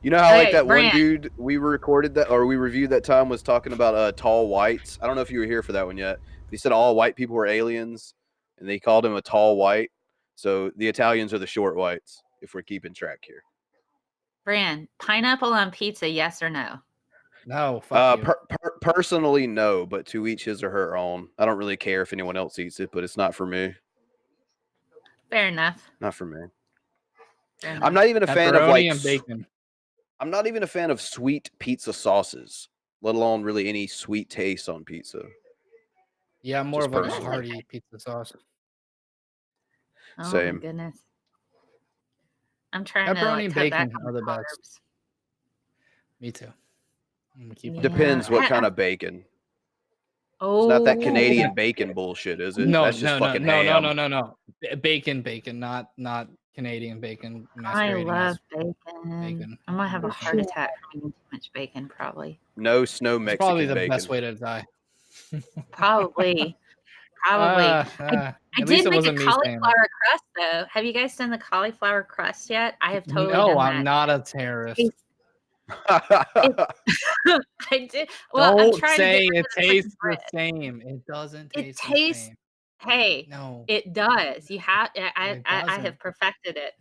Speaker 1: You know how like that
Speaker 4: Bran.
Speaker 1: one dude we recorded that or we reviewed that time was talking about tall whites. I don't know if you were here for that one yet. He said all white people were aliens, and they called him a tall white. So the Italians are the short whites, if we're keeping track here.
Speaker 4: Bran, pineapple on pizza, yes or no?
Speaker 3: No. Fuck you.
Speaker 1: Personally, no, but to each his or her own. I don't really care if anyone else eats it, but it's not for me.
Speaker 4: Fair enough.
Speaker 1: Not for me. I'm not even a fan of like bacon. I'm not even a fan of sweet pizza sauces, let alone really any sweet taste on pizza.
Speaker 3: Yeah, I'm more of a hearty pizza sauce.
Speaker 4: Oh
Speaker 1: Same.
Speaker 4: my goodness. I'm trying to
Speaker 3: Pepperoni
Speaker 4: like,
Speaker 3: and
Speaker 4: cut back
Speaker 3: bacon
Speaker 4: on
Speaker 3: are the
Speaker 4: carbs.
Speaker 3: best. Me too. I'm gonna keep
Speaker 1: Depends what kind of bacon. It's not that Canadian bacon bullshit, is it?
Speaker 3: No,
Speaker 1: That's just
Speaker 3: no,
Speaker 1: fucking
Speaker 3: no,
Speaker 1: ham.
Speaker 3: no. Bacon, not Canadian bacon.
Speaker 4: I love bacon. I'm gonna have a heart
Speaker 2: Yeah.
Speaker 4: attack from eating too much bacon, probably.
Speaker 1: No snow Mexican
Speaker 3: Probably the
Speaker 1: bacon.
Speaker 3: best way to die.
Speaker 4: Probably. I did make a cauliflower crust though. Have you guys done the cauliflower crust yet? I have totally done
Speaker 3: No,
Speaker 4: that.
Speaker 3: I'm not a terrorist.
Speaker 4: I did. Well, I'm
Speaker 3: Don't
Speaker 4: trying
Speaker 3: say
Speaker 4: to get
Speaker 3: it
Speaker 4: rid of
Speaker 3: tastes the
Speaker 4: bread.
Speaker 3: same. It doesn't
Speaker 4: It
Speaker 3: taste the
Speaker 4: tastes.
Speaker 3: same.
Speaker 4: Hey,
Speaker 3: No.
Speaker 4: it does. You have. I
Speaker 3: doesn't.
Speaker 4: have perfected it.
Speaker 3: It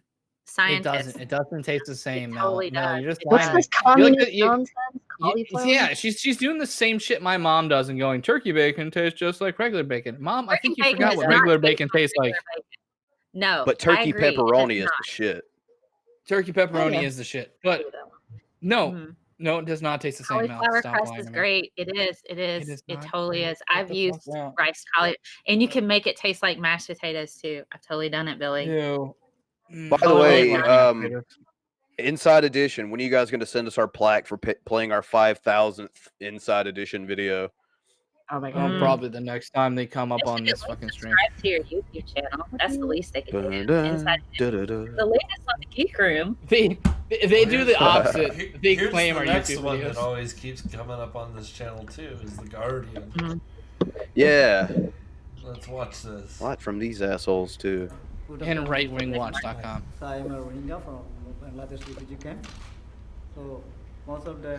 Speaker 4: Scientists.
Speaker 3: doesn't. It doesn't taste the same.
Speaker 4: totally
Speaker 3: No,
Speaker 4: does.
Speaker 3: you're just
Speaker 2: What's
Speaker 3: lying.
Speaker 2: this
Speaker 3: You're like
Speaker 2: communist nonsense? Cauliflower?
Speaker 3: Yeah, she's doing the same shit my mom does and going, turkey bacon tastes just like regular bacon. Mom, I think you
Speaker 4: bacon
Speaker 3: forgot
Speaker 4: does
Speaker 3: what
Speaker 4: not
Speaker 3: regular
Speaker 4: taste
Speaker 3: bacon tastes like.
Speaker 4: No,
Speaker 1: But
Speaker 4: I
Speaker 1: turkey
Speaker 4: agree. It does
Speaker 1: pepperoni is
Speaker 4: not.
Speaker 1: the shit.
Speaker 3: Turkey pepperoni
Speaker 2: yeah.
Speaker 3: is the shit. But no, no, it does not taste the same.
Speaker 4: Cauliflower
Speaker 3: Stop
Speaker 4: crust
Speaker 3: lying
Speaker 4: is
Speaker 3: to me.
Speaker 4: great. It is. It is.
Speaker 3: is
Speaker 4: It
Speaker 3: not.
Speaker 4: totally is.
Speaker 3: What
Speaker 4: I've
Speaker 3: the
Speaker 4: used
Speaker 3: fuck's that?
Speaker 4: rice cauliflower, and you can make it taste like mashed potatoes too. I've totally done it, Billy.
Speaker 3: Ew.
Speaker 1: By the
Speaker 4: Totally
Speaker 1: way,
Speaker 4: done.
Speaker 1: Inside Edition, when are you guys going to send us our plaque for playing our 5,000th Inside Edition video?
Speaker 2: Oh my god.
Speaker 3: Probably the next time they come up
Speaker 4: They
Speaker 3: on
Speaker 4: should
Speaker 3: this
Speaker 4: at least
Speaker 3: fucking stream.
Speaker 4: subscribe to your YouTube channel. That's the least they can do. Inside
Speaker 1: Dun-dun-dun-dun-dun.
Speaker 4: the latest on the Geek Room.
Speaker 3: They do the opposite. They
Speaker 5: Here's
Speaker 3: claim
Speaker 5: the
Speaker 3: our
Speaker 5: next
Speaker 3: YouTube
Speaker 5: one
Speaker 3: videos.
Speaker 5: that always keeps coming up on this channel too is The Guardian.
Speaker 1: Yeah.
Speaker 5: Let's watch this.
Speaker 1: What from these assholes too?
Speaker 3: And rightwingwatch.com.
Speaker 7: So I am a Rohingya from Bangladesh refugee camp. So most of the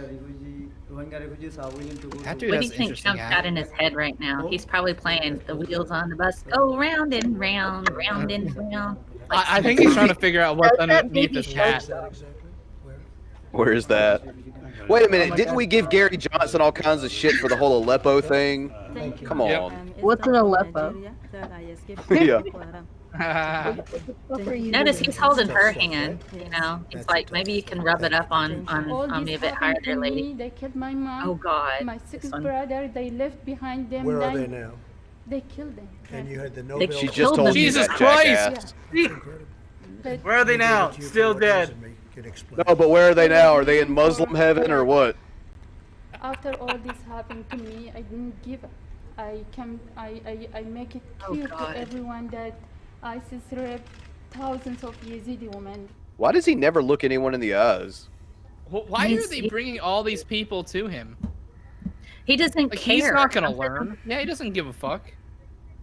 Speaker 7: Rohingya refugees are willing to go
Speaker 3: That
Speaker 7: to...
Speaker 3: dude
Speaker 4: What do
Speaker 3: has
Speaker 4: you think
Speaker 3: interesting
Speaker 4: Trump's got in his head right now? He's probably playing the wheels on the bus go round and round, round and round.
Speaker 3: I think he's trying to figure out what's underneath his hat.
Speaker 1: Where is that? Wait a minute, didn't we give Gary Johnson all kinds of shit for the whole Aleppo thing? Come on.
Speaker 2: What's an Aleppo?
Speaker 1: Yeah.
Speaker 4: Notice he's holding her hand. You know, it's like maybe you can rub it up on me a bit higher there, lady.
Speaker 22: They killed my mom.
Speaker 4: Oh God.
Speaker 22: My six brother. They left behind them.
Speaker 16: Where are they now?
Speaker 22: They killed them.
Speaker 16: And you had the
Speaker 4: They
Speaker 16: Nobel.
Speaker 1: She just told you
Speaker 3: Jesus
Speaker 1: that,
Speaker 3: Christ!
Speaker 1: jackass.
Speaker 3: Where are they now? Still dead.
Speaker 1: No, but where are they now? Are they in Muslim heaven or what?
Speaker 22: After all this happened to me, I didn't give up. I make it clear to everyone that ISIS raped thousands of Yazidi women.
Speaker 1: Why does he never look anyone in the eyes?
Speaker 3: Well, why are they bringing all these people to him?
Speaker 4: He doesn't
Speaker 3: Like,
Speaker 4: care.
Speaker 3: he's not gonna learn. Yeah, he doesn't give a fuck.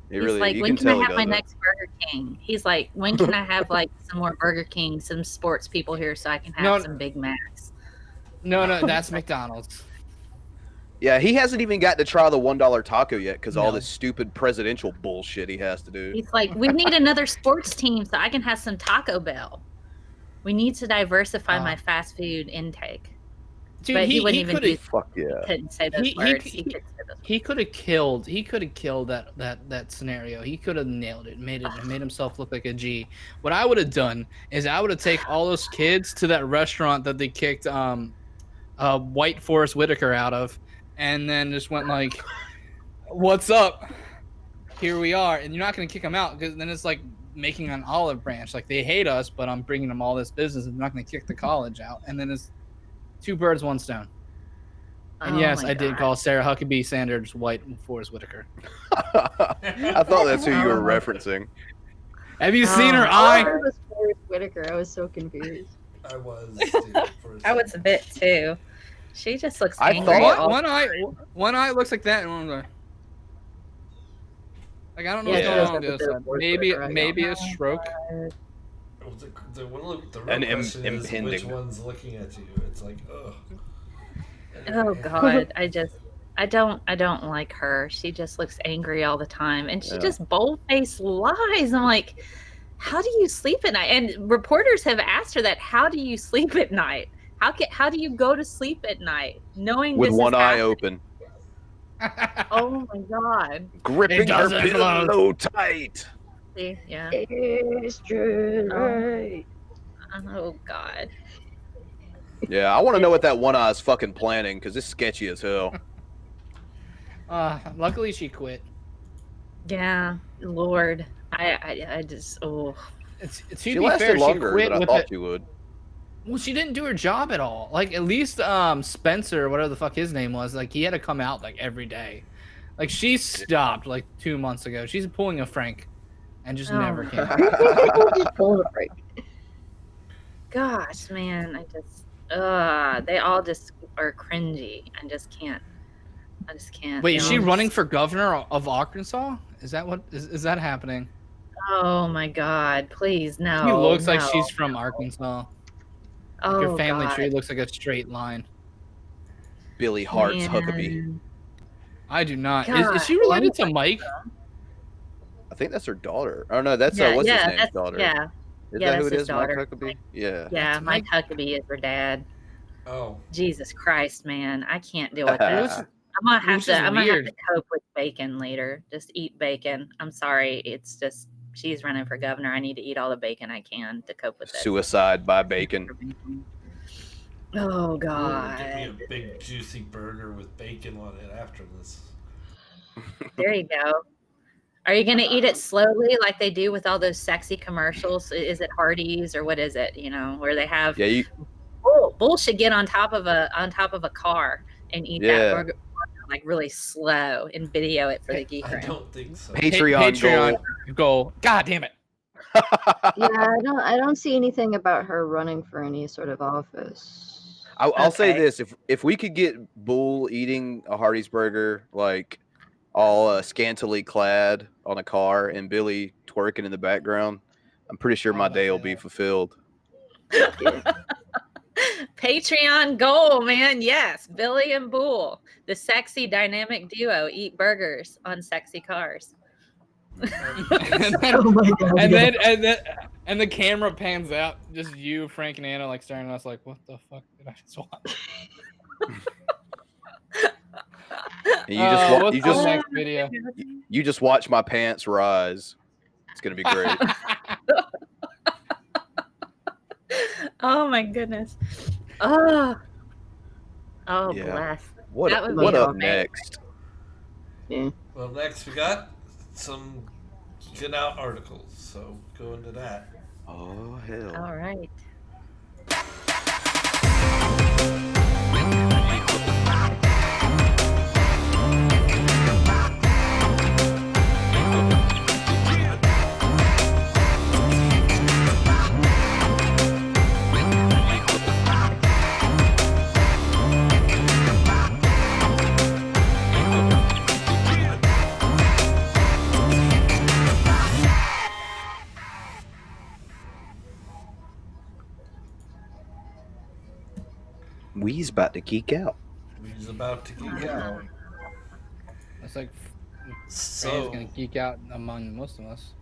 Speaker 1: He
Speaker 4: He's like, when can I have my next Burger King? He's like, when can I have like some more Burger King, some sports people here so I can have some Big Macs?
Speaker 3: No, that's McDonald's.
Speaker 1: Yeah, he hasn't even got to try the $1 taco yet because all this stupid presidential bullshit he has to do.
Speaker 4: He's like, we need another sports team so I can have some Taco Bell. We need to diversify my fast food intake.
Speaker 3: Dude,
Speaker 4: but he wouldn't
Speaker 3: he
Speaker 4: even
Speaker 3: could've-
Speaker 4: do.
Speaker 1: Fuck yeah.
Speaker 4: Couldn't say those words. He could say those words.
Speaker 3: He could have killed. He could have killed that scenario. He could have nailed it. Made himself look like a G. What I would have done is I would have taken all those kids to that restaurant that they kicked White Forest Whitaker out of, and then just went like, "What's up? Here we are." And you're not gonna kick them out because then it's like making an olive branch. Like they hate us, but I'm bringing them all this business, and I'm not gonna kick the college out. And then it's two birds, one stone. And yes, I did call Sarah Huckabee Sanders white and Forrest Whitaker.
Speaker 1: I thought that's who you were referencing.
Speaker 3: Have you seen her
Speaker 2: I
Speaker 3: eye?
Speaker 2: thought it was Forrest Whitaker. I was so confused.
Speaker 5: I was.
Speaker 4: I was a bit too. She just looks
Speaker 3: I
Speaker 4: angry.
Speaker 3: thought one eye looks like that, and one eye. Like I don't know what's going on the other side. Maybe a stroke.
Speaker 5: The real
Speaker 1: An
Speaker 5: question is which
Speaker 1: impending.
Speaker 5: one's looking at you. It's like, ugh.
Speaker 4: Oh God, I don't like her. She just looks angry all the time, and she just bold-faced lies. I'm like, how do you sleep at night? And reporters have asked her that. How do you sleep at night? How do you go to sleep at night knowing
Speaker 1: With
Speaker 4: this
Speaker 1: one
Speaker 4: is
Speaker 1: eye
Speaker 4: happening?
Speaker 1: open,
Speaker 4: Oh my God,
Speaker 1: gripping her pillow tight.
Speaker 4: See, yeah.
Speaker 2: It's true. Right.
Speaker 4: Oh God.
Speaker 1: Yeah, I want to know what that one eye is fucking planning because it's sketchy as hell.
Speaker 3: Luckily she quit.
Speaker 4: Yeah, Lord, I just
Speaker 1: She lasted longer than I thought she would.
Speaker 3: Well, she didn't do her job at all. Like at least Spencer, whatever the fuck his name was, like he had to come out like every day. Like she stopped like 2 months ago. She's pulling a Frank, and just never came.
Speaker 2: Just pulling a Frank.
Speaker 4: Gosh, man, they all just are cringy. I just can't.
Speaker 3: Wait, is she running for governor of Arkansas? Is that what is that happening?
Speaker 4: Oh my God! Please no.
Speaker 3: She looks like
Speaker 4: no.
Speaker 3: she's from Arkansas. Like your family tree looks like a straight line.
Speaker 1: Billy Hart's Huckabee.
Speaker 3: I do not. Is she related to Mike?
Speaker 1: I think that's her daughter. Oh no, that's what's his name's daughter.
Speaker 4: Yeah.
Speaker 1: Is
Speaker 4: Yeah,
Speaker 1: that who
Speaker 4: that's
Speaker 1: it
Speaker 4: his
Speaker 1: is?
Speaker 4: daughter.
Speaker 1: Mike Huckabee? Yeah.
Speaker 4: Yeah, Mike Huckabee is her dad.
Speaker 5: Oh.
Speaker 4: Jesus Christ, man. I can't deal with that. I'm gonna have to cope with bacon later. Just eat bacon. I'm sorry. It's just she's running for governor. I need to eat all the bacon I can to cope with it.
Speaker 1: Suicide by bacon.
Speaker 4: Oh God.
Speaker 5: Give me a big juicy burger with bacon on it after this.
Speaker 4: There you go. Are you gonna eat it slowly like they do with all those sexy commercials? Is it Hardee's or what is it? You know, where they have Bull should get on top of a car and eat that burger like really slow and video it for the Geek Room.
Speaker 5: I don't think so.
Speaker 1: Patreon
Speaker 3: goal. God damn it.
Speaker 2: Yeah, I don't see anything about her running for any sort of office.
Speaker 1: I'll say this: if we could get Bull eating a Hardee's burger, like all scantily clad on a car, and Billy twerking in the background, I'm pretty sure my day will be fulfilled.
Speaker 4: Patreon goal, man. Yes, Billy and Bull, the sexy dynamic duo, eat burgers on sexy cars.
Speaker 3: And then, and the camera pans out, just you, Frank, and Anna like staring at us like, what the fuck did I just watch?
Speaker 1: And you just watch my pants rise. It's gonna be great.
Speaker 4: Oh my goodness. Oh
Speaker 1: Yeah.
Speaker 4: bless.
Speaker 1: What up next?
Speaker 2: Yeah.
Speaker 5: Well, next we got some Get Out articles, so go into that.
Speaker 1: Oh hell!
Speaker 4: All right.
Speaker 1: We's about to geek out.
Speaker 5: We's about to geek out.
Speaker 3: It's like Fran's gonna geek out among most of us.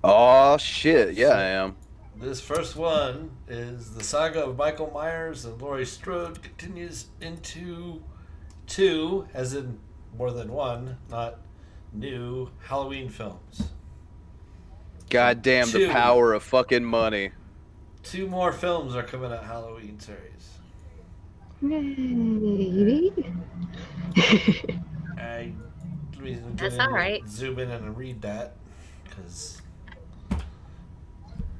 Speaker 1: Oh shit! Yeah, I am.
Speaker 5: This first one is the saga of Michael Myers and Laurie Strode continues into 2, as in more than one, not new Halloween films.
Speaker 1: God damn the
Speaker 5: 2.
Speaker 1: power of fucking money.
Speaker 5: 2 more films are coming out Halloween series.
Speaker 4: That's all right.
Speaker 5: Zoom in and read that because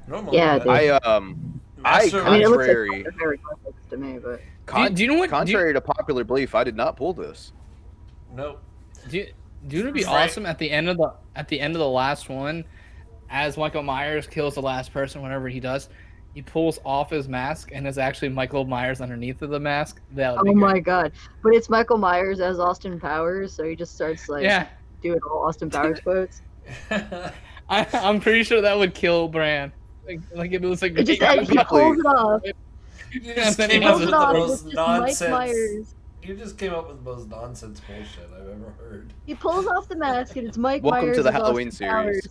Speaker 5: normally
Speaker 2: Yeah,
Speaker 1: I
Speaker 2: I mean, it looks
Speaker 1: contrary.
Speaker 2: like very complex to me, but
Speaker 3: Do you know what?
Speaker 1: Contrary to popular belief, I did not pull this.
Speaker 5: Nope.
Speaker 3: Do you know it'd be awesome at the end of the last one, as Michael Myers kills the last person, whenever he does, he pulls off his mask and it's actually Michael Myers underneath of the mask.
Speaker 2: Oh my god! But it's Michael Myers as Austin Powers, so he just starts like doing all Austin Powers quotes.
Speaker 3: I'm pretty sure that would kill Bran. Like it was like
Speaker 2: It just he pulls it off.
Speaker 5: You just came up with the most nonsense. You just came up with the most nonsense bullshit I've ever heard.
Speaker 2: He pulls off the mask and it's Mike
Speaker 1: Welcome
Speaker 2: Myers
Speaker 1: to the
Speaker 2: as
Speaker 1: Halloween
Speaker 2: Austin
Speaker 1: series.
Speaker 2: Powers.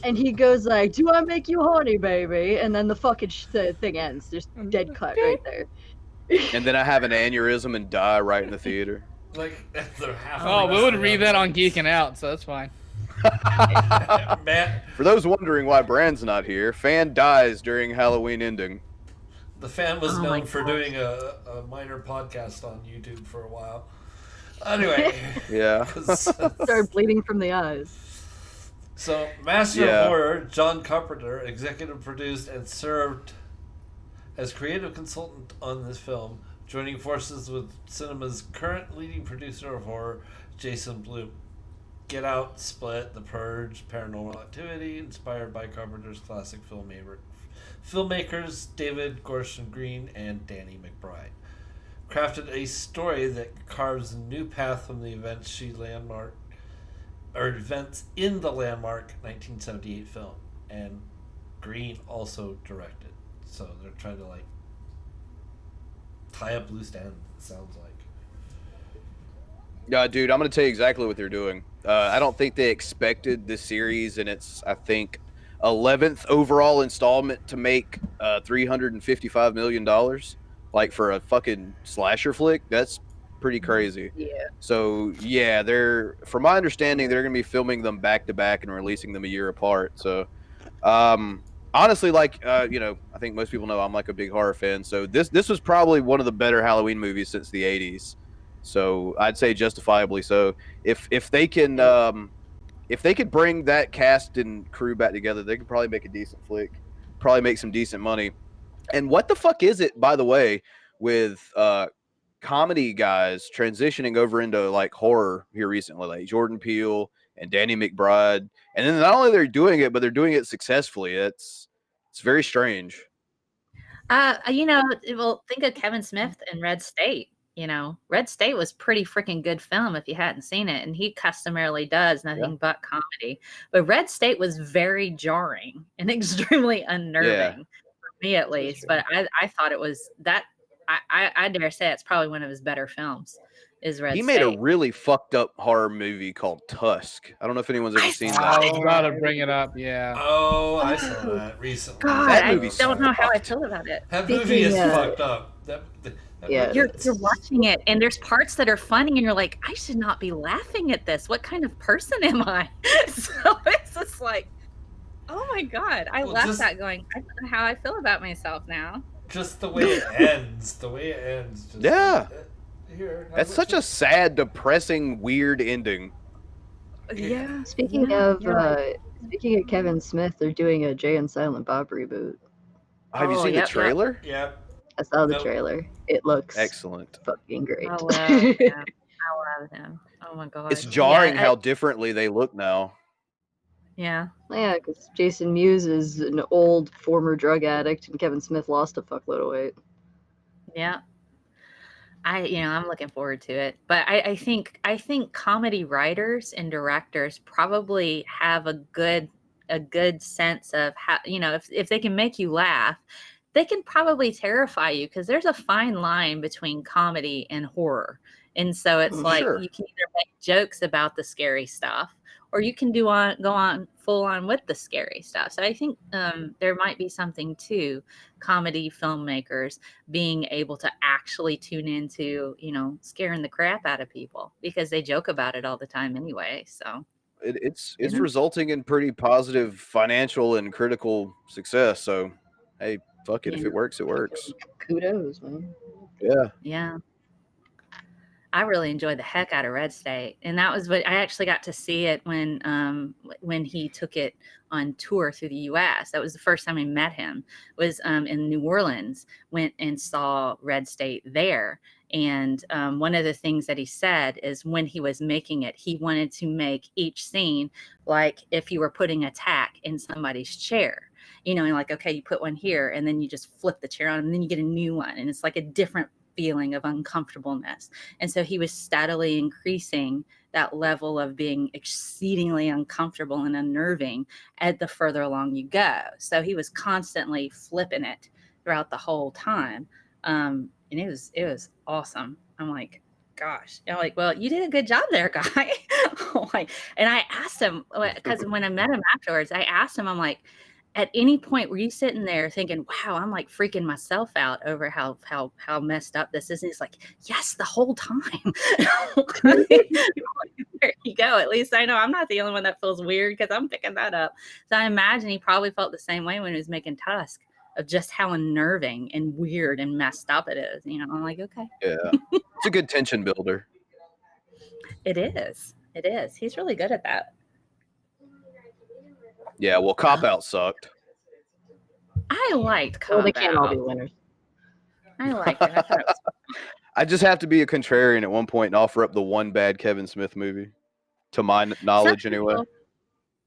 Speaker 2: And he goes like, "Do I make you horny, baby?" And then the fucking thing ends. There's dead cut right there.
Speaker 1: And then I have an aneurysm and die right in the theater.
Speaker 5: Like they're half.
Speaker 3: Oh, we would read that on Geeking Out, so that's fine.
Speaker 1: For those wondering why Bran's not here, fan dies during Halloween ending.
Speaker 5: The fan was known for doing a minor podcast on YouTube for a while. Anyway.
Speaker 1: Yeah.
Speaker 2: Started bleeding from the eyes.
Speaker 5: So, Master of Horror, John Carpenter, executive produced and served as creative consultant on this film, joining forces with cinema's current leading producer of horror, Jason Blum. Get Out, Split, The Purge, Paranormal Activity, inspired by Carpenter's classic filmmakers David Gorson Green and Danny McBride. Crafted a story that carves a new path from the events events in the landmark 1978 film, and Green also directed. So they're trying to like tie up loose ends, it sounds like.
Speaker 1: Yeah, dude, I'm gonna tell you exactly what they're doing. I don't think they expected this series and its, I think, 11th overall installment to make $355 million. Like for a fucking slasher flick, that's pretty crazy.
Speaker 2: Yeah.
Speaker 1: So yeah, from my understanding, they're gonna be filming them back to back and releasing them a year apart. So, honestly, like I think most people know I'm like a big horror fan. So this was probably one of the better Halloween movies since the '80s. So I'd say justifiably so. If they can bring that cast and crew back together, they could probably make a decent flick, probably make some decent money. And what the fuck is it, by the way, with comedy guys transitioning over into like horror here recently, like Jordan Peele and Danny McBride, and then not only they're doing it, but they're doing it successfully. It's very strange.
Speaker 4: Well, think of Kevin Smith and Red State. Red State was pretty freaking good film if you hadn't seen it, and he customarily does nothing but comedy. But Red State was very jarring and extremely unnerving for me, at least. But I thought it was that. I dare say it's probably one of his better films. Is Red State.
Speaker 1: He made a really fucked up horror movie called Tusk. I don't know if anyone's ever seen that.
Speaker 3: I was about to bring it up. Yeah.
Speaker 5: Oh, I saw that recently.
Speaker 4: God, I don't know how I feel about it.
Speaker 5: That movie is fucked up.
Speaker 4: You're watching it, and there's parts that are funny, and you're like, I should not be laughing at this. What kind of person am I? So it's just like, oh my god, I left that going, I don't know how I feel about myself now.
Speaker 5: Just the way it ends. Just
Speaker 1: yeah.
Speaker 5: Here,
Speaker 1: that's such a sad, depressing, weird ending.
Speaker 2: Yeah. Speaking of Kevin Smith, they're doing a Jay and Silent Bob reboot.
Speaker 1: Have you seen the trailer?
Speaker 5: Yep.
Speaker 2: I saw the trailer. It looks
Speaker 1: excellent.
Speaker 2: Fucking great.
Speaker 4: I love him. I love him. Oh my god.
Speaker 1: It's jarring how differently they look now.
Speaker 4: Yeah.
Speaker 2: Yeah, because Jason Mewes is an old former drug addict, and Kevin Smith lost a fuckload of weight.
Speaker 4: Yeah. I'm looking forward to it. But I think comedy writers and directors probably have a good sense of how, if they can make you laugh, they can probably terrify you, because there's a fine line between comedy and horror. And so it's you can either make jokes about the scary stuff, or you can go on full on with the scary stuff. So I think there might be something to comedy filmmakers being able to actually tune into, scaring the crap out of people, because they joke about it all the time anyway. So
Speaker 1: it's resulting in pretty positive financial and critical success. So, hey, fuck it. If it works, it works.
Speaker 2: Kudos, man.
Speaker 1: Yeah.
Speaker 4: Yeah. I really enjoyed the heck out of Red State, and that was what I actually got to see it when he took it on tour through the U.S. That was the first time I met him. Was in New Orleans. Went and saw Red State there, and one of the things that he said is when he was making it, he wanted to make each scene like if you were putting a tack in somebody's chair. You know, and like, okay, you put one here, and then you just flip the chair on, and then you get a new one, and it's like a different feeling of uncomfortableness. And so he was steadily increasing that level of being exceedingly uncomfortable and unnerving at the further along you go. So he was constantly flipping it throughout the whole time. And it was awesome. I'm like, gosh, I'm like, well, you did a good job there, guy. And I asked him, because when I met him afterwards, I asked him, I'm like, at any point were you sitting there thinking, wow, I'm like freaking myself out over how messed up this is? And he's like, yes, the whole time. There you go. At least I know I'm not the only one that feels weird because I'm picking that up. So I imagine he probably felt the same way when he was making Tusk, of just how unnerving and weird and messed up it is. You know, I'm like, okay.
Speaker 1: Yeah. It's a good tension builder.
Speaker 4: It is. It is. He's really good at that.
Speaker 1: Yeah, well, Cop Out sucked.
Speaker 4: I liked Cop Out.
Speaker 2: Well, they can't all be winners.
Speaker 4: I liked it. I thought it was
Speaker 1: I just have to be a contrarian at one point and offer up the one bad Kevin Smith movie, to my knowledge anyway.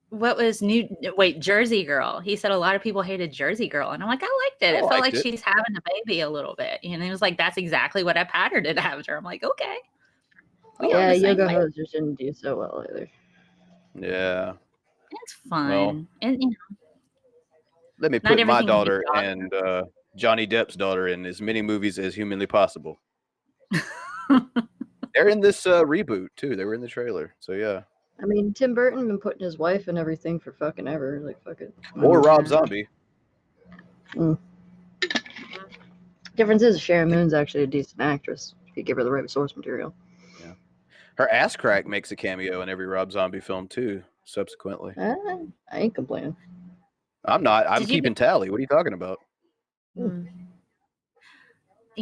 Speaker 4: What was new? Wait, Jersey Girl. He said a lot of people hated Jersey Girl, and I'm like, I liked it. It felt like she's having a baby a little bit, and he was like, that's exactly what I patterned it after. I'm like, okay.
Speaker 2: Yeah, Yoga Hosers didn't do so well either.
Speaker 1: Yeah.
Speaker 4: It's fun.
Speaker 1: Well,
Speaker 4: and you know,
Speaker 1: let me put my daughter and Johnny Depp's daughter in as many movies as humanly possible. They're in this reboot too. They were in the trailer. So yeah.
Speaker 2: I mean, Tim Burton been putting his wife in everything for fucking ever. Like, fuck it.
Speaker 1: Or Rob Zombie.
Speaker 2: Difference is Sharon Moon's actually a decent actress if you give her the right source material.
Speaker 1: Yeah. Her ass crack makes a cameo in every Rob Zombie film too. Subsequently,
Speaker 2: I ain't complaining.
Speaker 1: I'm not. I'm keeping tally. What are you talking about?
Speaker 4: You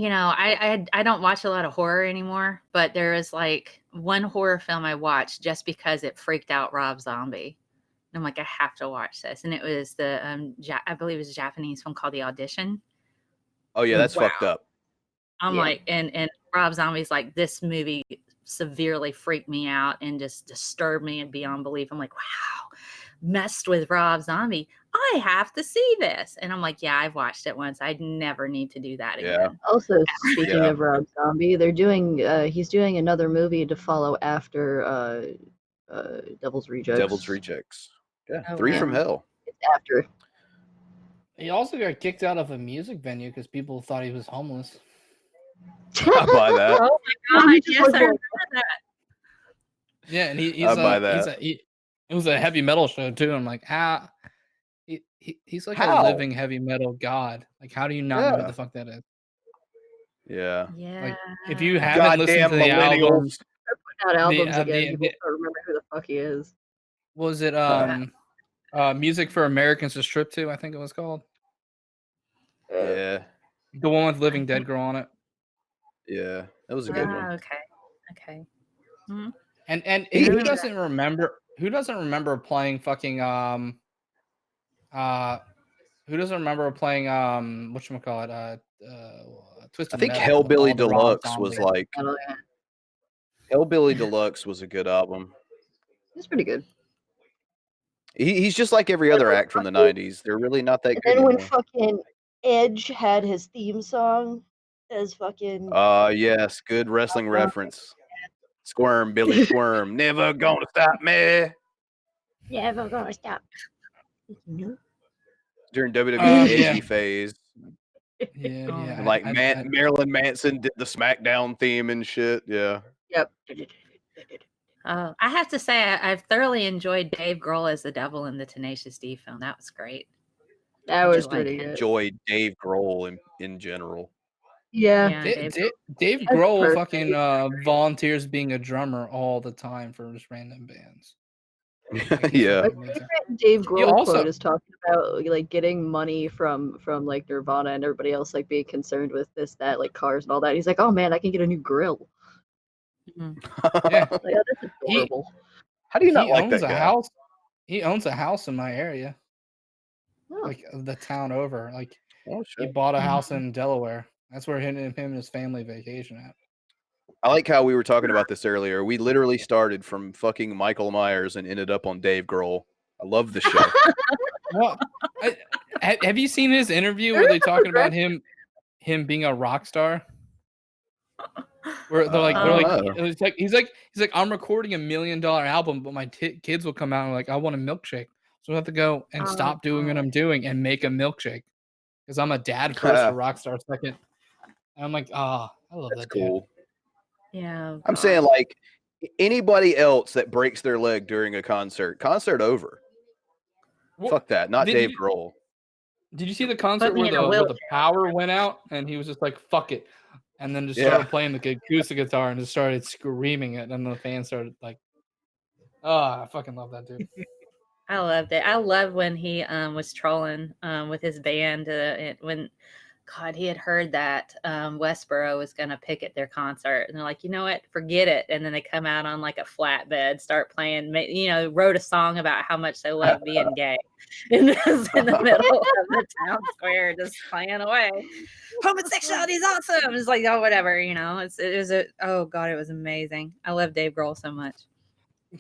Speaker 4: know, I don't watch a lot of horror anymore, but there was like one horror film I watched just because it freaked out Rob Zombie. And I'm like, I have to watch this, and it was the I believe it was a Japanese film called The Audition.
Speaker 1: Oh yeah, that's fucked up.
Speaker 4: I'm like, and Rob Zombie's like, this movie severely freaked me out and just disturbed me and beyond belief. I'm like, wow, messed with Rob Zombie. I have to see this. And I'm like, yeah, I've watched it once. I'd never need to do that again.
Speaker 2: Also, speaking of Rob Zombie, they're doing he's doing another movie to follow after Devil's Rejects.
Speaker 1: Devil's Rejects. Yeah, 3 from Hell.
Speaker 2: It's after.
Speaker 3: He also got kicked out of a music venue because people thought he was homeless.
Speaker 1: I buy that.
Speaker 4: Oh my god! Yes, I remember that.
Speaker 3: Yeah, and he's it was a heavy metal show too. I'm like, how? He's like a living heavy metal god. Like, how do you not know what the fuck that is?
Speaker 1: Yeah.
Speaker 4: Yeah.
Speaker 3: Like, if you haven't listened to the albums,
Speaker 2: putting out albums again, people don't remember who the fuck he is.
Speaker 3: Was it Music for Americans to Strip To? I think it was called.
Speaker 1: Yeah.
Speaker 3: The one with Living Dead Girl on it.
Speaker 1: Yeah, that was a good one.
Speaker 4: Okay. Mm-hmm.
Speaker 3: And who doesn't remember? Who doesn't remember playing fucking who doesn't remember playing whatchamacallit, Twisted
Speaker 1: I think
Speaker 3: Metal
Speaker 1: Hellbilly
Speaker 3: with all the Rob
Speaker 1: Deluxe was
Speaker 3: Zombie.
Speaker 1: like Hellbilly Deluxe was a good album.
Speaker 2: It's pretty good.
Speaker 1: He's just like every other act from the 90s. They're really not that good
Speaker 2: And then when
Speaker 1: anymore.
Speaker 2: fucking Edge had his theme song as fucking
Speaker 1: Yes, good wrestling reference. Squirm, Billy Squirm, never gonna stop me.
Speaker 2: Never gonna stop.
Speaker 1: During WWE phase.
Speaker 3: Yeah.
Speaker 1: And like Marilyn Manson did the SmackDown theme and shit. Yeah.
Speaker 2: Yep.
Speaker 4: I have to say, I've thoroughly enjoyed Dave Grohl as the devil in the Tenacious D film. That was great.
Speaker 2: That was pretty good.
Speaker 1: Enjoyed Dave Grohl in general.
Speaker 2: Yeah.
Speaker 3: Dave Grohl fucking volunteers being a drummer all the time for just random bands.
Speaker 1: Yeah.
Speaker 2: My favorite Dave Grohl quote is talking about like getting money from like Nirvana and everybody else like being concerned with this, that, like cars and all that. He's like, oh man, I can get a new grill.
Speaker 3: Yeah,
Speaker 2: Like, oh, that's adorable.
Speaker 1: How do you not
Speaker 3: he
Speaker 1: like
Speaker 3: owns
Speaker 1: that
Speaker 3: a
Speaker 1: guy?
Speaker 3: house. He owns a house in my area,
Speaker 2: Oh.
Speaker 3: like the town over. Like
Speaker 1: Oh,
Speaker 3: he
Speaker 1: shit.
Speaker 3: bought a house in Delaware. That's where him and his family vacation at.
Speaker 1: I like how we were talking about this earlier. We literally started from fucking Michael Myers and ended up on Dave Grohl. I love the show.
Speaker 3: Well, have you seen his interview where they talking about him being a rock star? Where they're like, he's like, I'm recording $1 million album, but my kids will come out and like, I want a milkshake, so I have to go and stop doing what I'm doing and make a milkshake because I'm a dad first, a rock star second. And I'm like, I love that.
Speaker 1: Cool.
Speaker 3: Dude.
Speaker 4: Yeah,
Speaker 1: I'm saying like anybody else that breaks their leg during a concert over.
Speaker 3: Well,
Speaker 1: fuck that, not Dave Grohl.
Speaker 3: Did you see the concert where the power went out and he was just like, fuck it, and then just started playing the acoustic guitar and just started screaming it, and the fans started like, I fucking love that dude.
Speaker 4: I loved it. I love when he was trolling with his band when he had heard that Westboro was going to picket their concert, and they're like, you know what, forget it. And then they come out on like a flatbed, start playing, wrote a song about how much they love being gay, and was in the middle of the town square just playing away. Homosexuality is awesome. It's like, oh, whatever, it was amazing. I love Dave Grohl so much.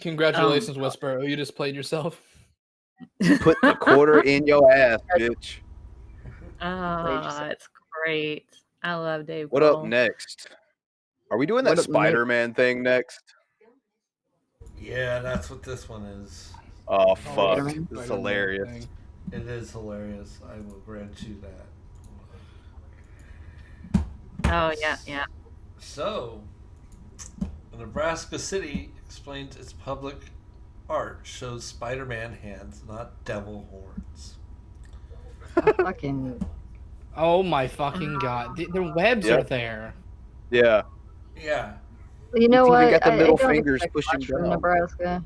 Speaker 3: Congratulations, Westboro. You just played yourself.
Speaker 1: Put the quarter in your ass, bitch.
Speaker 4: It's great. I love Dave.
Speaker 1: What up next? Are we doing that Spider-Man thing next?
Speaker 5: Yeah, that's what this one is.
Speaker 1: Oh fuck! This is hilarious.
Speaker 5: It is hilarious. I will grant you that.
Speaker 4: Oh yeah.
Speaker 5: So, Nebraska City explains its public art shows Spider-Man hands, not devil horns.
Speaker 3: Oh my fucking god! The webs are there.
Speaker 1: Yeah.
Speaker 5: Yeah.
Speaker 2: You know what?
Speaker 1: Got the middle
Speaker 2: I
Speaker 1: fingers
Speaker 2: don't
Speaker 1: pushing
Speaker 2: much from
Speaker 1: down.
Speaker 2: Nebraska.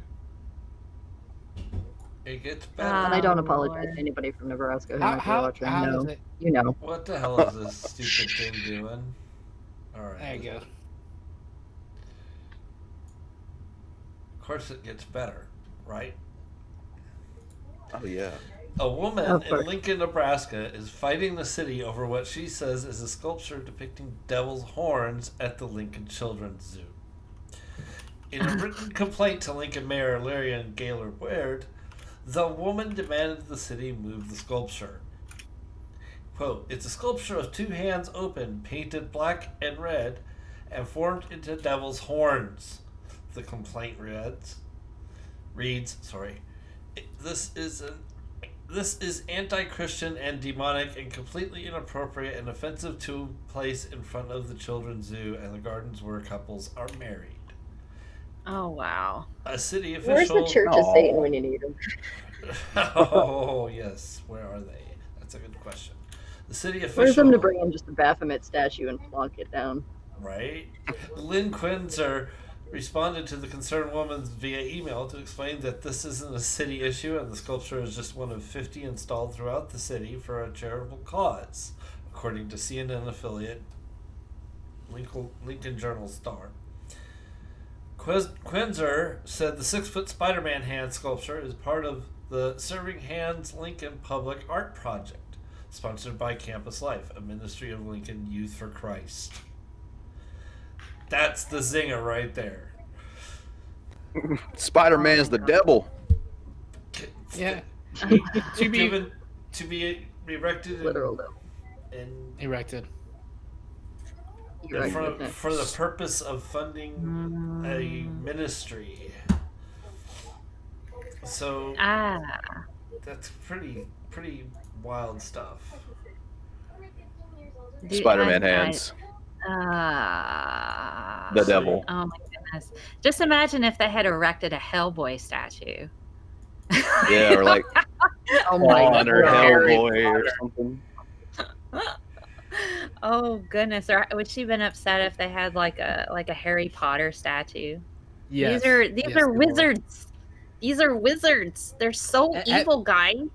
Speaker 5: It gets better.
Speaker 2: And I don't apologize to anybody from Nebraska who might be watching. You know.
Speaker 5: What the hell is this stupid thing doing? All right.
Speaker 3: There you go.
Speaker 5: Of course, it gets better, right?
Speaker 1: Oh yeah.
Speaker 5: A woman in Lincoln, Nebraska is fighting the city over what she says is a sculpture depicting devil's horns at the Lincoln Children's Zoo. In a written complaint to Lincoln Mayor Larian Gaylor Baird, the woman demanded the city move the sculpture. Quote, "It's a sculpture of two hands open, painted black and red, and formed into devil's horns," the complaint reads. This is anti-Christian and demonic and completely inappropriate and offensive to place in front of the children's zoo and the gardens where couples are married.
Speaker 4: Oh, wow.
Speaker 5: A city official...
Speaker 2: Where's the Church of Satan when you need them?
Speaker 5: Oh, yes. Where are they? That's a good question. The city official...
Speaker 2: Where's them to bring in just a Baphomet statue and plonk it down?
Speaker 5: Right? Lynn Quinzer responded to the concerned woman via email to explain that this isn't a city issue and the sculpture is just one of 50 installed throughout the city for a charitable cause, according to CNN affiliate Lincoln Journal-Star. Quinzer said the 6-foot Spider-Man hand sculpture is part of the Serving Hands Lincoln Public Art Project, sponsored by Campus Life, a ministry of Lincoln Youth for Christ. That's the zinger right there.
Speaker 1: Spider-Man's the devil.
Speaker 3: Yeah.
Speaker 5: to be erected
Speaker 2: literal devil.
Speaker 3: Erected.
Speaker 5: For the purpose of funding a ministry. So that's pretty wild stuff.
Speaker 1: Spider-Man hands. The devil.
Speaker 4: Oh my goodness. Just imagine if they had erected a Hellboy statue.
Speaker 1: Yeah, or like
Speaker 2: oh my
Speaker 1: God, or Hellboy or something.
Speaker 4: Oh goodness. Or would she have been upset if they had like a Harry Potter statue?
Speaker 3: Yes.
Speaker 4: These are wizards. These are wizards. They're so evil, guys.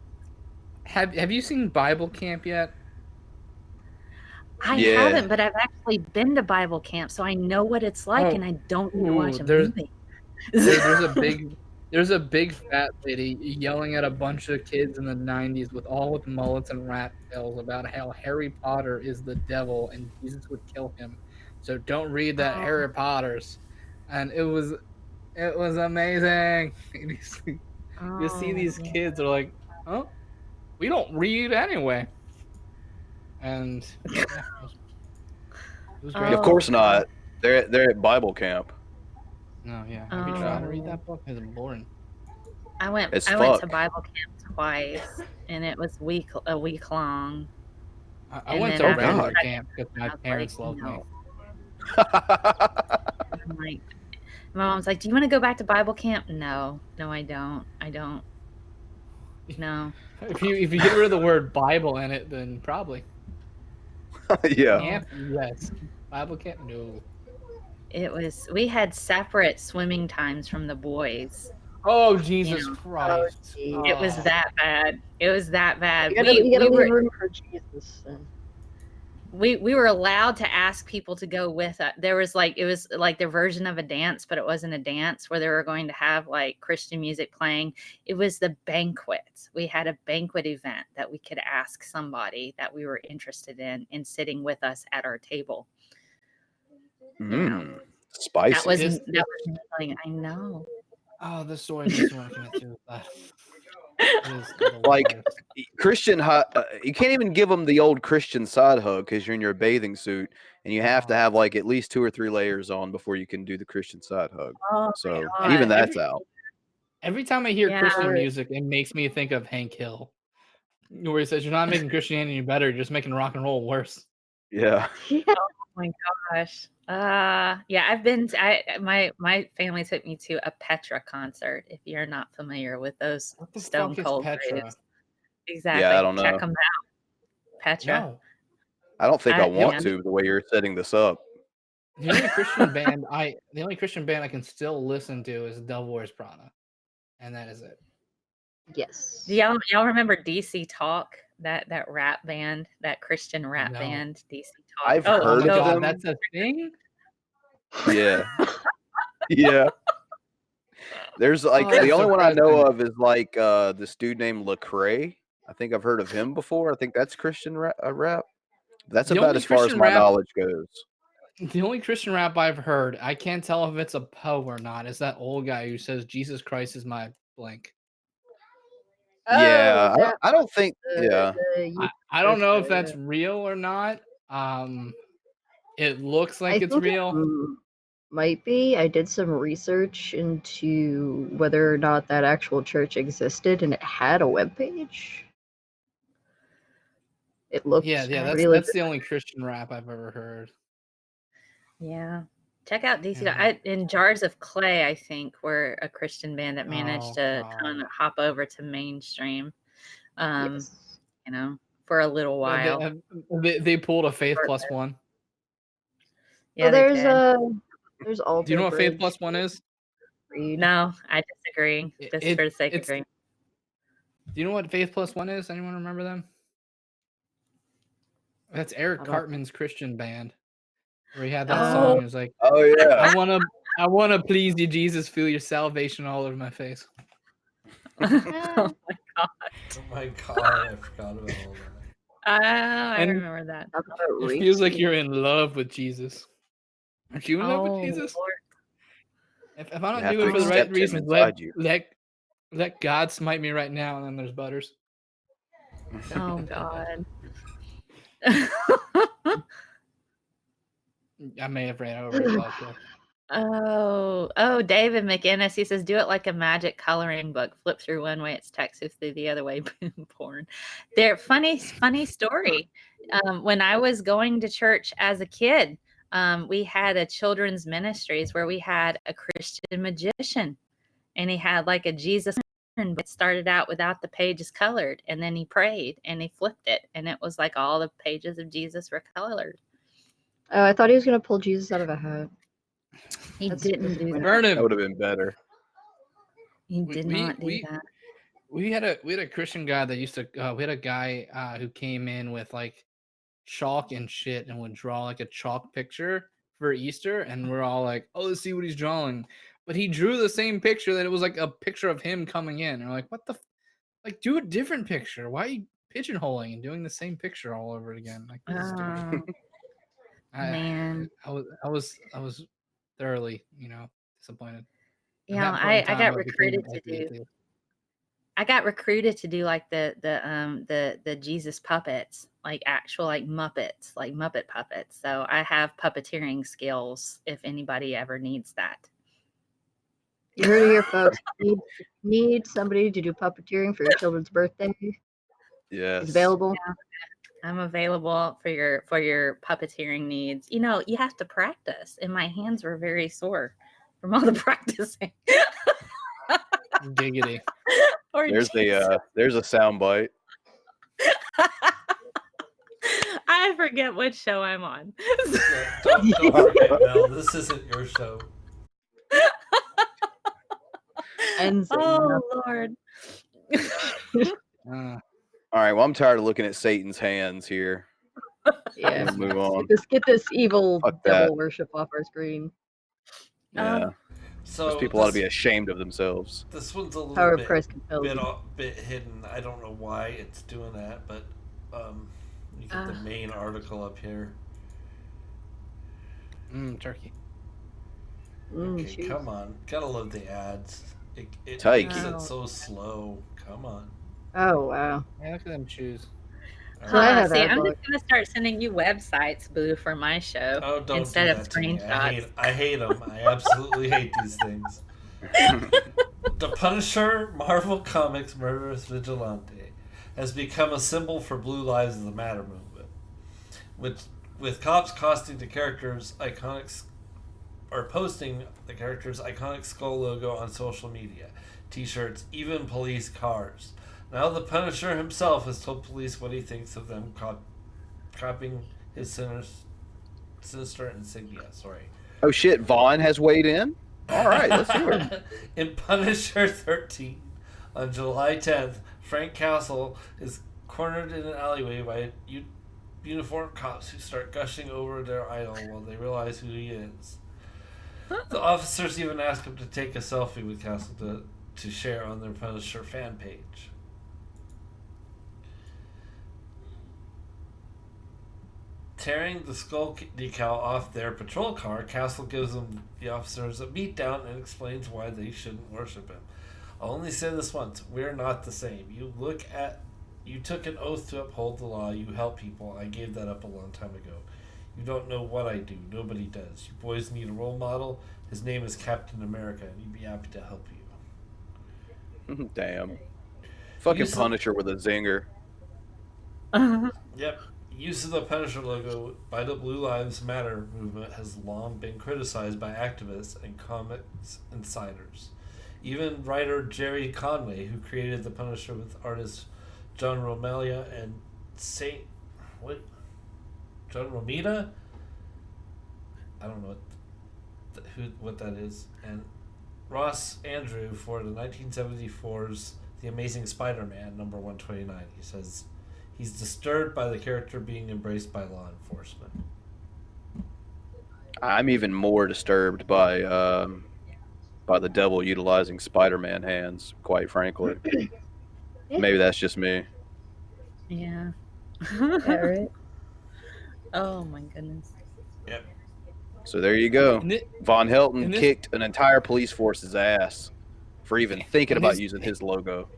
Speaker 3: Have you seen Bible Camp yet?
Speaker 4: I haven't, but I've actually been to Bible camp, so I know what it's like, and I don't need to watch a movie.
Speaker 3: There's a big fat lady yelling at a bunch of kids in the 90s with mullets and rat tails about how Harry Potter is the devil and Jesus would kill him. So don't read that Harry Potter's. And it was amazing. You see these kids are like, oh, we don't read anyway. And it was great.
Speaker 1: Of course not. They're at Bible camp.
Speaker 3: No, yeah. Have you tried to read that book? It's boring.
Speaker 4: I went to Bible camp twice, and it was a week long.
Speaker 3: I went to regular camp because my parents loved me.
Speaker 4: I'm like, my mom's like, "Do you want to go back to Bible camp?" No, I don't. No.
Speaker 3: If you get rid of the word Bible in it, then probably.
Speaker 1: Yeah.
Speaker 3: Camp, yes. Bible camp, no.
Speaker 4: We had separate swimming times from the boys.
Speaker 3: Oh, Jesus Christ.
Speaker 4: It was that bad. You
Speaker 2: gotta leave room for Jesus.
Speaker 4: We were allowed to ask people to go with us. It was like their version of a dance, but it wasn't a dance where they were going to have like Christian music playing. It was the banquet. We had a banquet event that we could ask somebody that we were interested in sitting with us at our table.
Speaker 1: Spicy.
Speaker 4: That was I know.
Speaker 3: Oh, the story doesn't want to commit to that.
Speaker 1: Like Christian, you can't even give them the old Christian side hug because you're in your bathing suit, and you have to have like at least 2 or 3 layers on before you can do the Christian side hug. So even that's out.
Speaker 3: Every time I hear Christian music, it makes me think of Hank Hill, where he says, "You're not making Christianity better; you're just making rock and roll worse."
Speaker 1: Yeah.
Speaker 4: Oh my gosh. I've been my family took me to a Petra concert. If you're not familiar with those Stone Cold Petra? Exactly.
Speaker 1: Yeah, I don't know.
Speaker 4: Check them out. Petra.
Speaker 3: No.
Speaker 1: I don't think I want to the way you're setting this up.
Speaker 3: The only Christian band I can still listen to is Devil Wears Prada, and that is it.
Speaker 2: Yes.
Speaker 4: Do y'all remember DC Talk? That rap band, that Christian rap band, DC Talk.
Speaker 1: I've heard of them.
Speaker 3: That's a thing.
Speaker 1: Yeah. Yeah. There's like the only one I know of is like this dude named Lecrae. I think I've heard of him before. I think that's Christian rap. That's about as far as my knowledge goes.
Speaker 3: The only Christian rap I've heard, I can't tell if it's a Poe or not, is that old guy who says Jesus Christ is my blank.
Speaker 1: Yeah, I don't think. Yeah,
Speaker 3: I don't know if that's real or not. It looks like it's real.
Speaker 2: Might be. I did some research into whether or not that actual church existed, and it had a webpage. It looked
Speaker 3: that's the only Christian rap I've ever heard.
Speaker 4: Yeah. Check out DC. In Jars of Clay, I think, were a Christian band that managed to kind of hop over to mainstream, for a little while.
Speaker 3: They pulled a Faith Plus One.
Speaker 2: Yeah, there's all.
Speaker 3: Do you know what Faith Plus One is?
Speaker 4: No, I disagree. Just for the sake of agreeing.
Speaker 3: Do you know what Faith Plus One is? Anyone remember them? That's Eric Cartman's Christian band. Where he had that song, it was like,
Speaker 1: "Oh yeah,
Speaker 3: I wanna please you, Jesus, feel your salvation all over my face."
Speaker 4: Oh my god!
Speaker 5: Oh my god! I forgot about all that.
Speaker 4: I remember that.
Speaker 3: It feels like you're in love with Jesus. Aren't you in love with Jesus?
Speaker 4: Lord.
Speaker 3: If I'm not doing it for the right reasons, let God smite me right now, and then there's Butters.
Speaker 4: Oh god.
Speaker 3: I may have ran over it.
Speaker 4: Oh, David McInnis, he says, do it like a magic coloring book. Flip through one way, it's Texas, through the other way, porn. They're funny story. When I was going to church as a kid, we had a children's ministries where we had a Christian magician, and he had like a Jesus. It started out without the pages colored, and then he prayed and he flipped it, and it was like all the pages of Jesus were colored.
Speaker 2: Oh, I thought he was gonna pull Jesus out of a hat.
Speaker 4: He didn't do that.
Speaker 3: Burn him.
Speaker 1: That would have been better.
Speaker 4: He did not do that.
Speaker 3: We had a Christian guy that used to. We had a guy who came in with like chalk and shit and would draw like a chalk picture for Easter, and we're all like, "Oh, let's see what he's drawing." But he drew the same picture that it was like a picture of him coming in. And we're like, "What the? Like, do a different picture. Why are you pigeonholing and doing the same picture all over again?" Like, this is stupid.
Speaker 4: Man,
Speaker 3: I was thoroughly, disappointed.
Speaker 4: Yeah, I got recruited to do. I got recruited to do like the Jesus puppets, like actual like Muppets, like Muppet puppets. So I have puppeteering skills if anybody ever needs that.
Speaker 2: You heard it here, folks. Need somebody to do puppeteering for your children's birthday?
Speaker 1: Yes.
Speaker 2: It's available.
Speaker 4: Yeah, I'm available for your puppeteering needs. You know, you have to practice, and my hands were very sore from all the practicing.
Speaker 3: Giggity.
Speaker 1: There's a sound bite.
Speaker 4: I forget which show I'm on.
Speaker 5: Don't forget, Mel. This isn't your show.
Speaker 4: Oh Lord.
Speaker 1: All right. Well, I'm tired of looking at Satan's hands here.
Speaker 2: Yeah.
Speaker 1: Let's move on.
Speaker 2: Let's get this evil
Speaker 1: Fuck
Speaker 2: devil
Speaker 1: that.
Speaker 2: worship off our screen.
Speaker 1: Yeah.
Speaker 5: So
Speaker 1: those people ought to be ashamed of themselves.
Speaker 5: This one's a
Speaker 2: Power
Speaker 5: little
Speaker 2: of Christ compels you.
Speaker 5: bit hidden. I don't know why it's doing that, but you get the main article up here.
Speaker 3: Turkey.
Speaker 5: Okay,
Speaker 2: shoot.
Speaker 5: come on. Gotta love the ads. It
Speaker 1: Take.
Speaker 5: makes it so slow. Come on.
Speaker 2: Oh wow.
Speaker 3: Yeah, look at them shoes.
Speaker 2: So I have
Speaker 4: See,
Speaker 2: that
Speaker 4: I'm
Speaker 2: book.
Speaker 4: just gonna start sending you websites, Boo, for my show
Speaker 5: Oh, don't
Speaker 4: instead
Speaker 5: do
Speaker 4: of
Speaker 5: that to me.
Speaker 4: screenshots.
Speaker 5: I hate them. I absolutely hate these things. The Punisher, Marvel Comics murderous vigilante, has become a symbol for Blue Lives Matter movement, with cops posting the character's iconic skull logo on social media, T-shirts, even police cars. Now the Punisher himself has told police what he thinks of them copying his sinister insignia. Sorry.
Speaker 1: Oh shit! Vaughn has weighed in. All right, let's hear it.
Speaker 5: In Punisher 13, on July 10th, Frank Castle is cornered in an alleyway by uniformed cops who start gushing over their idol while they realize who he is. The officers even ask him to take a selfie with Castle to share on their Punisher fan page. Tearing the skull decal off their patrol car, Castle gives the officers a beatdown and explains why they shouldn't worship him. I'll only say this once: we're not the same. You took an oath to uphold the law. You help people. I gave that up a long time ago. You don't know what I do. Nobody does. You boys need a role model. His name is Captain America, and he'd be happy to help you.
Speaker 1: Damn. Fucking Punisher with a zinger.
Speaker 5: Yep. Use of the Punisher logo by the Blue Lives Matter movement has long been criticized by activists and comics insiders. Even writer Jerry Conway, who created the Punisher with artists John Romita and John Romita? I don't know what that is. And Ross Andrew for the 1974's The Amazing Spider-Man, number 129. He says he's disturbed by the character being embraced by law enforcement.
Speaker 1: I'm even more disturbed by the devil utilizing Spider-Man hands, quite frankly. Maybe that's just me.
Speaker 4: Yeah. Yeah, right. Oh my goodness.
Speaker 5: Yep.
Speaker 1: So there you go. Von Helton kicked an entire police force's ass for even thinking about using his logo.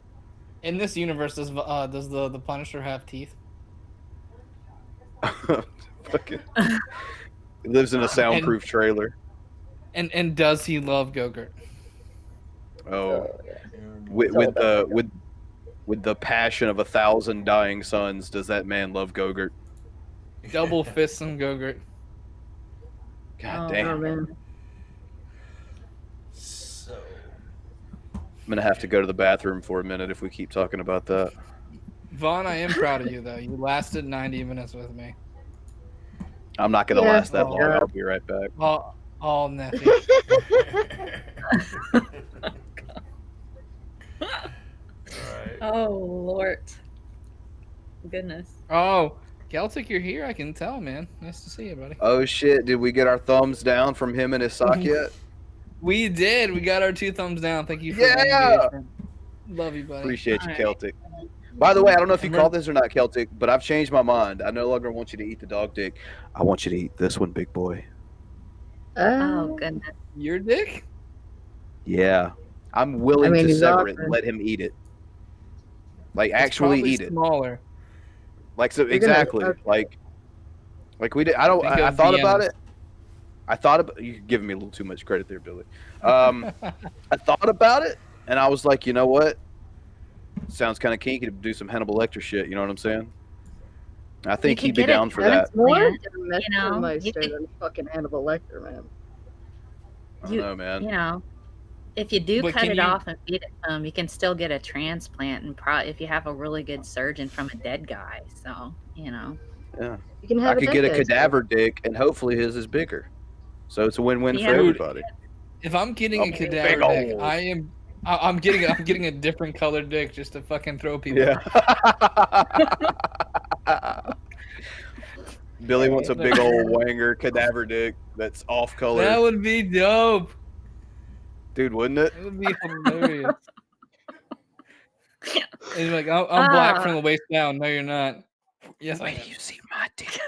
Speaker 3: In this universe, does the Punisher have teeth?
Speaker 1: Fucking. He lives in a soundproof trailer.
Speaker 3: And does he love Go-Gurt?
Speaker 1: Oh, with the passion of 1,000 dying suns, does that man love Go-Gurt?
Speaker 3: Double fists and Go-Gurt.
Speaker 1: God damn.
Speaker 2: Man.
Speaker 5: So
Speaker 1: I'm gonna have to go to the bathroom for a minute if we keep talking about that.
Speaker 3: Vaughn, I am proud of you though. You lasted 90 minutes with me.
Speaker 1: I'm not gonna last that long. I'll be right back.
Speaker 3: All Neffy.
Speaker 5: Right.
Speaker 4: Oh Lord. Goodness.
Speaker 3: Oh, Celtic, you're here. I can tell, man. Nice to see you, buddy.
Speaker 1: Oh shit! Did we get our thumbs down from him and his sock yet?
Speaker 3: We did. We got our 2 thumbs down. Thank you for that engagement. Love you, buddy.
Speaker 1: Appreciate you, Celtic. By the way, I don't know if you called this or not, Celtic, but I've changed my mind. I no longer want you to eat the dog dick. I want you to eat this one, big boy.
Speaker 4: Oh goodness.
Speaker 3: Your dick?
Speaker 1: Yeah, I'm willing to sever it and let him eat it. Like actually eat it.
Speaker 3: Smaller.
Speaker 1: Like so exactly. Like we did. I thought about it. I thought about you're giving me a little too much credit there, Billy. I thought about it, and I was like, you know what? Sounds kind of kinky to do some Hannibal Lecter shit. You know what I'm saying? I think he'd be down for that.
Speaker 2: More
Speaker 4: you
Speaker 2: than fucking Hannibal Lecter, man.
Speaker 1: I don't know, man.
Speaker 4: You know, if you do cut it off and feed it to him, you can still get a transplant, and if you have a really good surgeon from a dead guy. So you know.
Speaker 1: Yeah.
Speaker 2: You can have
Speaker 1: I could get a cadaver dick, and hopefully his is bigger. So it's a win-win for everybody.
Speaker 3: If I'm getting a cadaver dick, I'm getting a different colored dick just to fucking throw people.
Speaker 1: Yeah. Billy wants a big old wanger cadaver dick that's off color.
Speaker 3: That would be dope.
Speaker 1: Dude, wouldn't it?
Speaker 3: It would be hilarious. He's like, I'm black from the waist down. No, you're not. Yes,
Speaker 1: wait till you see my dick.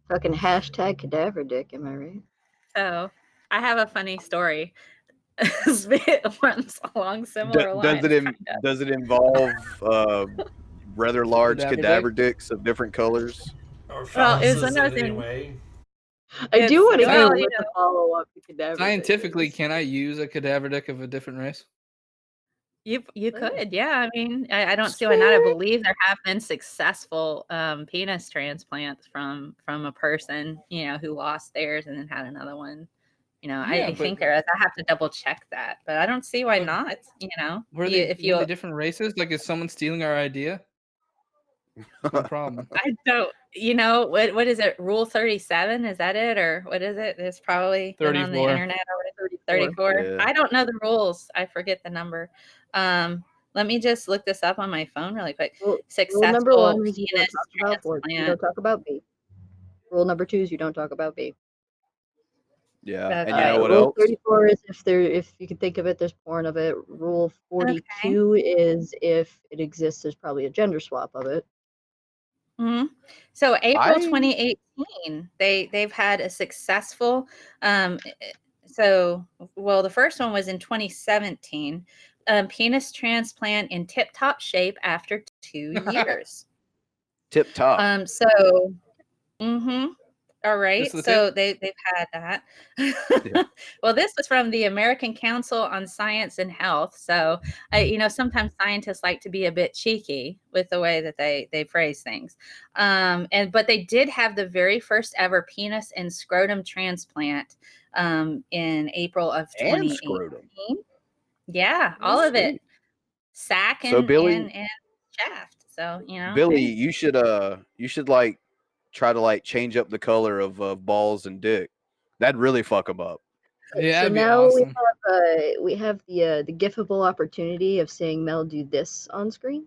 Speaker 2: Fucking hashtag cadaver dick, am I right?
Speaker 4: So, I have a funny story. It runs along similar lines.
Speaker 1: Does it involve rather large cadaver dicks of different colors?
Speaker 4: Well, it was another thing.
Speaker 5: Anyway.
Speaker 2: I do want to hear what the follow-up to cadaver.
Speaker 3: Scientifically, can I use a cadaver dick of a different race?
Speaker 4: You could, yeah. I mean, I don't see why not. I believe there have been successful penis transplants from a person, you know, who lost theirs and then had another one. You know,
Speaker 3: Yeah,
Speaker 4: I think there is. I have to double check that, but I don't see why not. You know,
Speaker 3: Were they different races? Like, is someone stealing our idea? No problem.
Speaker 4: I don't. You know what is it? Rule 37? Is that it, or what is it? It's probably been on the
Speaker 3: 34.
Speaker 4: internet already. 34.
Speaker 1: Yeah.
Speaker 4: I don't know the rules. I forget the number. Let me just look this up on my phone really quick. Successful
Speaker 2: number 1 is you
Speaker 4: penis
Speaker 2: don't talk about
Speaker 4: transplant.
Speaker 2: you don't talk about B. Rule number 2 is you don't talk about B.
Speaker 1: Yeah,
Speaker 4: Okay.
Speaker 1: and you know what
Speaker 2: Rule
Speaker 1: else?
Speaker 2: 34 is if you can think of it, there's porn of it. Rule 42 is if it exists, there's probably a gender swap of it.
Speaker 4: Mm-hmm. So April 2018, they've had a successful. The first one was in 2017. Penis transplant in tip-top shape after 2 years.
Speaker 1: Tip top.
Speaker 4: All right. So they've had that.
Speaker 1: Yeah.
Speaker 4: Well, this was from the American Council on Science and Health. So, sometimes scientists like to be a bit cheeky with the way that they phrase things. But they did have the very first ever penis and scrotum transplant in April of 2018. Yeah, all of it. Sack and shaft. So,
Speaker 1: Billy, you should like try to like change up the color of balls and dick. That'd really fuck them up.
Speaker 3: Yeah,
Speaker 2: so now awesome. we have the gifable opportunity of seeing Mel do this on screen.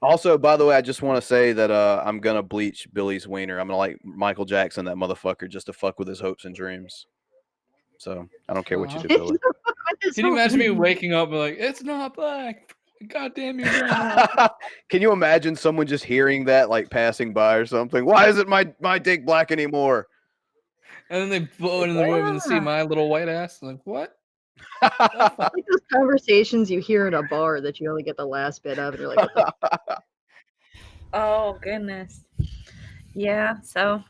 Speaker 1: Also, by the way, I just want to say that I'm gonna bleach Billy's wiener. I'm gonna like Michael Jackson that motherfucker just to fuck with his hopes and dreams. So I don't care what you do, Billy.
Speaker 3: Can you imagine me waking up and like, it's not black? God damn you.
Speaker 1: Can you imagine someone just hearing that, like passing by or something? Why isn't my dick black anymore?
Speaker 3: And then they blow it in the room and see my little white ass. Like, what?
Speaker 2: Like those conversations you hear in a bar that you only get the last bit of, and you're like, what the
Speaker 4: oh goodness. Yeah, so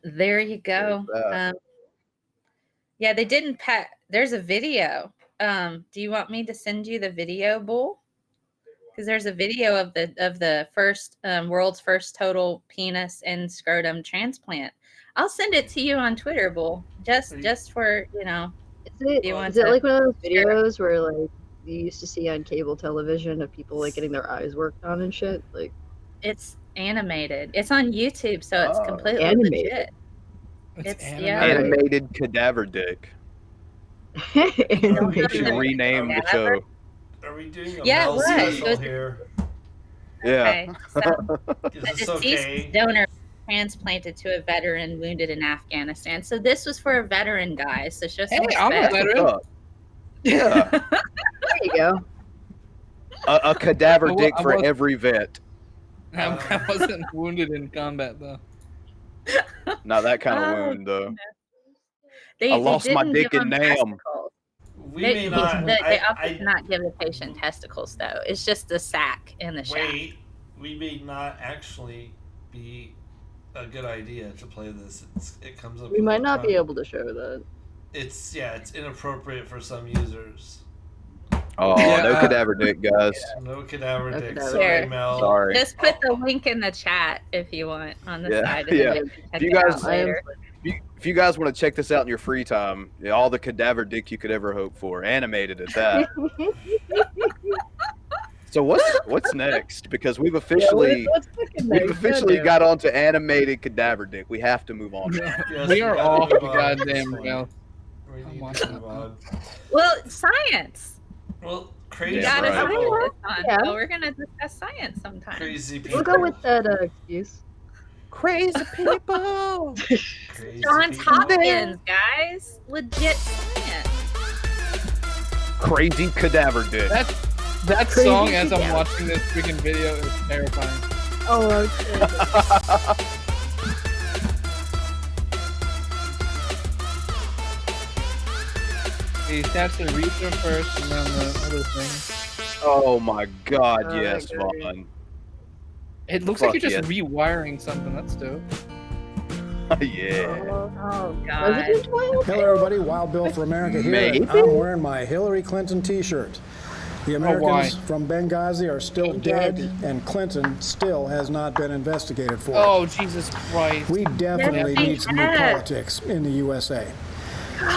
Speaker 4: there you go. Yeah, they didn't there's a video. Do you want me to send you the video, Bull? Because there's a video of the first world's first total penis and scrotum transplant. I'll send it to you on Twitter, Bull. Just for
Speaker 2: Is it like one of those videos where like you used to see on cable television of people like getting their eyes worked on and shit? Like,
Speaker 4: it's animated. It's on YouTube, so it's completely
Speaker 2: animated.
Speaker 4: legit.
Speaker 3: It's
Speaker 1: animated cadaver dick. You should rename the show.
Speaker 5: Are we doing a Mel special here?
Speaker 1: Yeah.
Speaker 4: So, a deceased donor transplanted to a veteran wounded in Afghanistan. So this was for a veteran, guys. So show some respect.
Speaker 3: I'm a veteran.
Speaker 1: Yeah.
Speaker 2: There you go.
Speaker 1: A cadaver dick for every vet.
Speaker 3: I wasn't wounded in combat though.
Speaker 1: Not that kind of wound though.
Speaker 4: They
Speaker 1: lost my
Speaker 4: didn't
Speaker 1: dick
Speaker 4: give
Speaker 1: in
Speaker 4: them
Speaker 1: Nam.
Speaker 4: testicles. They opted to not give the patient testicles though. It's just the sac in the shaft.
Speaker 5: Wait, we may not actually be a good idea to play this. It comes up.
Speaker 2: We might not be able to show that.
Speaker 5: It's inappropriate for some users.
Speaker 1: Oh, no cadaver dick, guys.
Speaker 5: No cadaver dick.
Speaker 4: Sorry,
Speaker 5: Mel.
Speaker 1: Sorry.
Speaker 4: Just put the link in the chat if you want on the side. And then you can check
Speaker 1: If you
Speaker 4: it out
Speaker 1: guys,
Speaker 4: later.
Speaker 1: if you guys want to check this out in your free time, all the cadaver dick you could ever hope for, animated at that. So what's next? Because we've officially got onto animated cadaver dick. We have to move on.
Speaker 5: Yes,
Speaker 3: we are off the
Speaker 5: move on.
Speaker 3: goddamn rail.
Speaker 5: We need to move on.
Speaker 4: Well, science.
Speaker 5: Well, crazy.
Speaker 4: You gotta
Speaker 5: people.
Speaker 4: focus on.
Speaker 2: Yeah.
Speaker 4: So we're gonna discuss science sometime.
Speaker 5: Crazy people.
Speaker 2: We'll go with that excuse.
Speaker 1: Crazy people.
Speaker 5: Crazy
Speaker 4: Johns
Speaker 5: people.
Speaker 4: Hopkins, guys. Legit science.
Speaker 1: Crazy cadaver dick.
Speaker 3: That song as I'm watching this freaking video is terrifying.
Speaker 2: Oh, okay.
Speaker 3: He taps the reaper first and then the other thing.
Speaker 1: Oh my god, yes, Vaughn.
Speaker 3: It looks like you're just rewiring something. That's dope.
Speaker 1: Yeah.
Speaker 4: Oh god.
Speaker 10: Hello everybody, Wild Bill for America here.
Speaker 1: Maybe?
Speaker 10: I'm wearing my Hillary Clinton t-shirt. The Americans
Speaker 3: why?
Speaker 10: from Benghazi are still dead, and Clinton still has not been investigated for it.
Speaker 3: Oh, Jesus Christ.
Speaker 10: We definitely
Speaker 4: Yes, they
Speaker 10: need some new
Speaker 4: have.
Speaker 10: politics in the USA.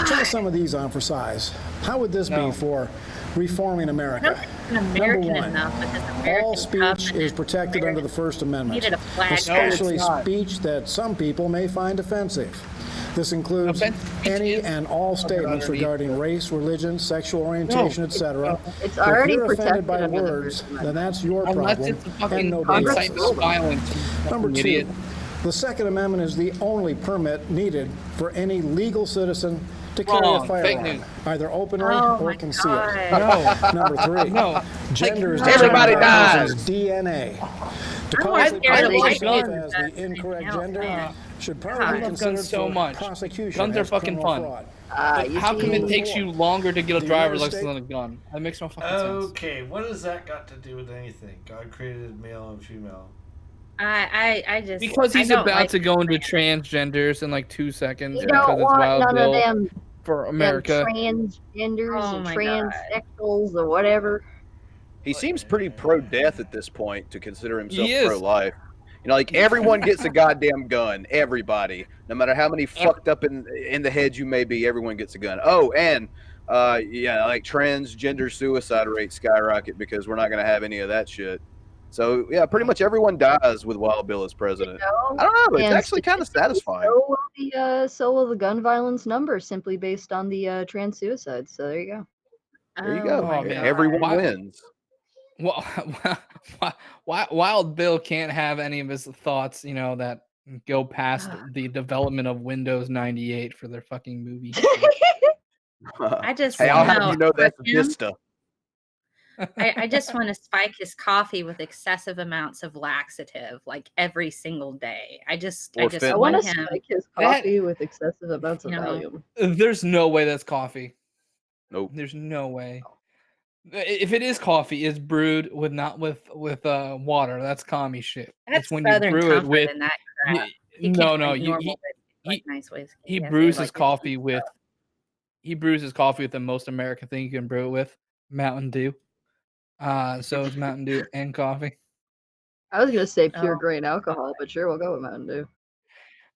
Speaker 10: Try some of these on for size. How would this be for reforming America?
Speaker 4: American
Speaker 10: Number one,
Speaker 4: enough because
Speaker 10: all
Speaker 4: American
Speaker 10: speech is protected under the First Amendment,
Speaker 4: needed a flag.
Speaker 10: especially
Speaker 3: No, it's not.
Speaker 10: speech that some people may find offensive. This includes any and all statements regarding race, religion, sexual orientation, etc.
Speaker 2: It's
Speaker 10: If
Speaker 2: already
Speaker 10: you're offended
Speaker 2: protected
Speaker 10: by
Speaker 2: under the
Speaker 10: words,
Speaker 2: First
Speaker 10: then that's your
Speaker 3: Unless
Speaker 10: problem
Speaker 3: it's a
Speaker 10: and
Speaker 3: fucking
Speaker 10: nobody
Speaker 3: incitement
Speaker 10: else's.
Speaker 3: to violence. you
Speaker 10: Number
Speaker 3: fucking
Speaker 10: two,
Speaker 3: idiot.
Speaker 10: the Second Amendment is the only permit needed for any legal citizen to carry
Speaker 3: Wrong.
Speaker 10: a
Speaker 3: Fake
Speaker 10: firearm,
Speaker 3: news.
Speaker 10: either openly
Speaker 4: Oh
Speaker 10: or
Speaker 4: my
Speaker 10: concealed.
Speaker 3: God.
Speaker 10: Number three,
Speaker 3: No.
Speaker 10: gender is
Speaker 1: Everybody
Speaker 10: determined by a
Speaker 1: dies.
Speaker 10: person's DNA. To
Speaker 4: I'm
Speaker 10: cause
Speaker 4: not
Speaker 10: it
Speaker 4: scared of
Speaker 10: to be
Speaker 4: white
Speaker 10: served
Speaker 4: men.
Speaker 10: as the incorrect gender
Speaker 3: Uh,
Speaker 10: should
Speaker 3: I
Speaker 10: probably be
Speaker 3: love
Speaker 10: considered
Speaker 3: guns so
Speaker 10: for
Speaker 3: much.
Speaker 10: prosecution
Speaker 3: Guns are
Speaker 10: as
Speaker 3: fucking
Speaker 10: criminal
Speaker 3: fun.
Speaker 10: fraud.
Speaker 3: But
Speaker 2: You
Speaker 3: how come it
Speaker 2: see-
Speaker 3: takes you longer to get a
Speaker 10: The
Speaker 3: driver's
Speaker 10: United
Speaker 3: license than a gun? That makes no fucking sense.
Speaker 5: Okay, what has that got to do with anything? God created male and female.
Speaker 4: I just
Speaker 3: Because he's
Speaker 4: I don't
Speaker 3: about
Speaker 4: like
Speaker 3: to go into transgenders in like 2 seconds
Speaker 2: You
Speaker 3: because
Speaker 2: don't
Speaker 3: it's
Speaker 2: want
Speaker 3: Wild
Speaker 2: none
Speaker 3: Bill
Speaker 2: of them
Speaker 3: for America.
Speaker 2: transgenders
Speaker 4: Oh
Speaker 2: and
Speaker 4: my God.
Speaker 2: transsexuals or whatever.
Speaker 1: He seems pretty pro-death at this point to consider himself
Speaker 3: He is.
Speaker 1: pro-life. You know, like everyone gets a goddamn gun. Everybody, no matter how many fucked up in the head you may be, everyone gets a gun. Oh, and yeah, like transgender suicide rates skyrocket because we're not gonna have any of that shit. So yeah, pretty much everyone dies with Wild Bill as president. I don't know. It's
Speaker 2: And
Speaker 1: actually kind of satisfying.
Speaker 2: So will the gun violence number simply based on the trans suicides. So there you go.
Speaker 1: There you go.
Speaker 3: Oh, man.
Speaker 1: Everyone
Speaker 3: Why-
Speaker 1: wins.
Speaker 3: Well, Wild Bill can't have any of his thoughts, you know, that go past the development of Windows 98 for their fucking movie.
Speaker 4: I just
Speaker 1: Hey, I'll have
Speaker 4: know
Speaker 1: you know that's
Speaker 4: him.
Speaker 1: Vista.
Speaker 4: I just want to spike his coffee with excessive amounts of laxative, like every single day. I just
Speaker 2: I
Speaker 1: fentanyl.
Speaker 2: want
Speaker 4: want
Speaker 2: to
Speaker 4: him.
Speaker 2: spike his coffee with excessive amounts of
Speaker 4: You know,
Speaker 2: Valium.
Speaker 3: There's no way that's coffee.
Speaker 1: Nope.
Speaker 3: There's no way. If it is coffee, it's brewed with not with water. That's commie shit.
Speaker 4: That's
Speaker 3: when
Speaker 4: Southern
Speaker 3: you brew it
Speaker 4: Comfort
Speaker 3: with.
Speaker 4: and that crap. He
Speaker 3: No,
Speaker 4: can't
Speaker 3: no,
Speaker 4: drink
Speaker 3: you,
Speaker 4: normal whiskey, like nice whiskey.
Speaker 3: he
Speaker 4: He has to
Speaker 3: brews
Speaker 4: have,
Speaker 3: his
Speaker 4: like, the
Speaker 3: coffee
Speaker 4: cheap
Speaker 3: with.
Speaker 4: stuff.
Speaker 3: He brews his coffee with the most American thing you can brew it with, Mountain Dew. So it's Mountain Dew and coffee.
Speaker 2: I was gonna say pure
Speaker 4: Oh.
Speaker 2: grain alcohol, but sure, we'll go with Mountain Dew.